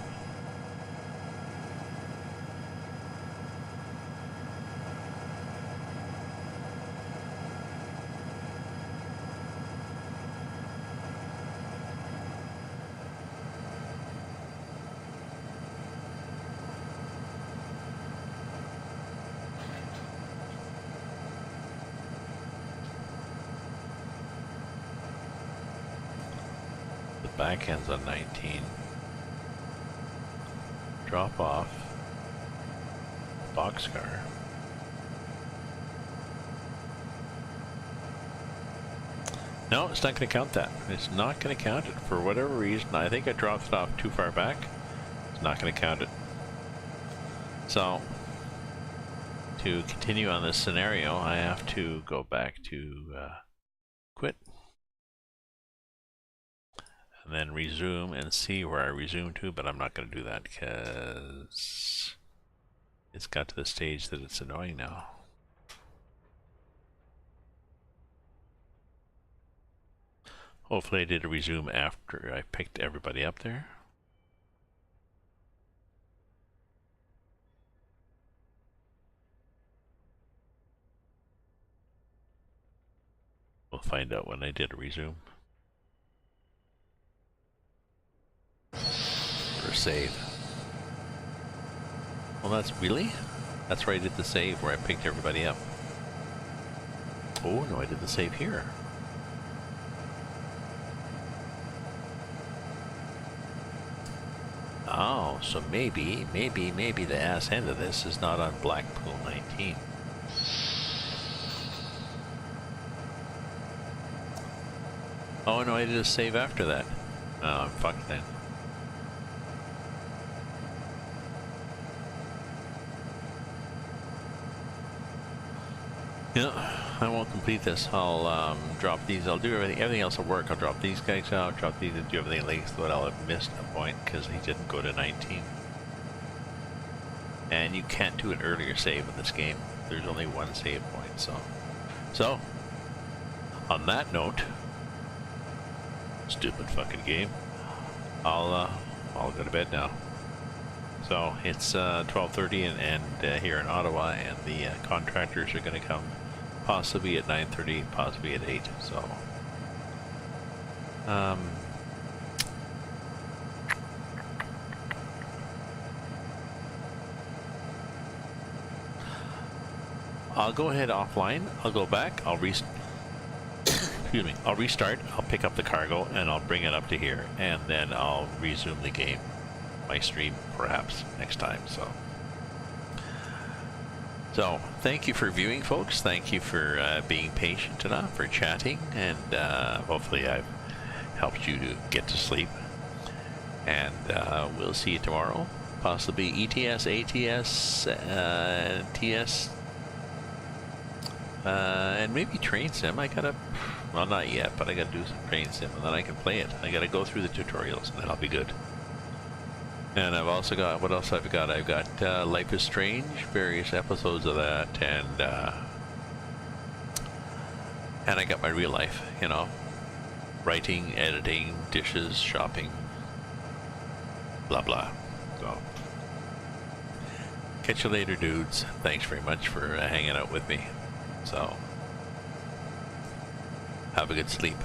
back ends on 19. Drop off. Boxcar. No, it's not going to count that. It's not going to count it for whatever reason. I think I dropped it off too far back. It's not going to count it. So, to continue on this scenario, I have to go back to quit. And then resume and see where I resume to, but I'm not going to do that because it's got to the stage that it's annoying now. Hopefully I did a resume after I picked everybody up there. We'll find out when I did a resume. Or save. Well, that's really? That's where I did the save, where I picked everybody up. Oh, no, I did the save here. Oh, so maybe the ass end of this is not on Blackpool 19. Oh no, I did a save after that. Oh, I'm fucked then. Yeah, I won't complete this. I'll drop these. I'll do everything else will work. I'll drop these guys out, drop these, and do everything else, but I'll have missed a point because he didn't go to 19. And you can't do an earlier save in this game. There's only one save point, so on that note, stupid fucking game. I'll go to bed now. So it's 12:30 and here in Ottawa, and the contractors are going to come possibly at 9:30, possibly at 8. So I'll go ahead offline. I'll go back. Excuse me. I'll restart. I'll pick up the cargo and I'll bring it up to here, and then I'll resume the game. My stream perhaps next time. So thank you for viewing, folks. Thank you for being patient enough, for chatting, and hopefully I've helped you to get to sleep. And we'll see you tomorrow, possibly ETS, ATS, TS, and maybe train sim. I gotta, well, not yet, but I gotta do some train sim, and then I can play it. I gotta go through the tutorials, and then I'll be good. And I've also got, what else I've got? I've got Life is Strange, various episodes of that, and I got my real life, you know, writing, editing, dishes, shopping, blah blah. So, catch you later, dudes. Thanks very much for hanging out with me. So, have a good sleep.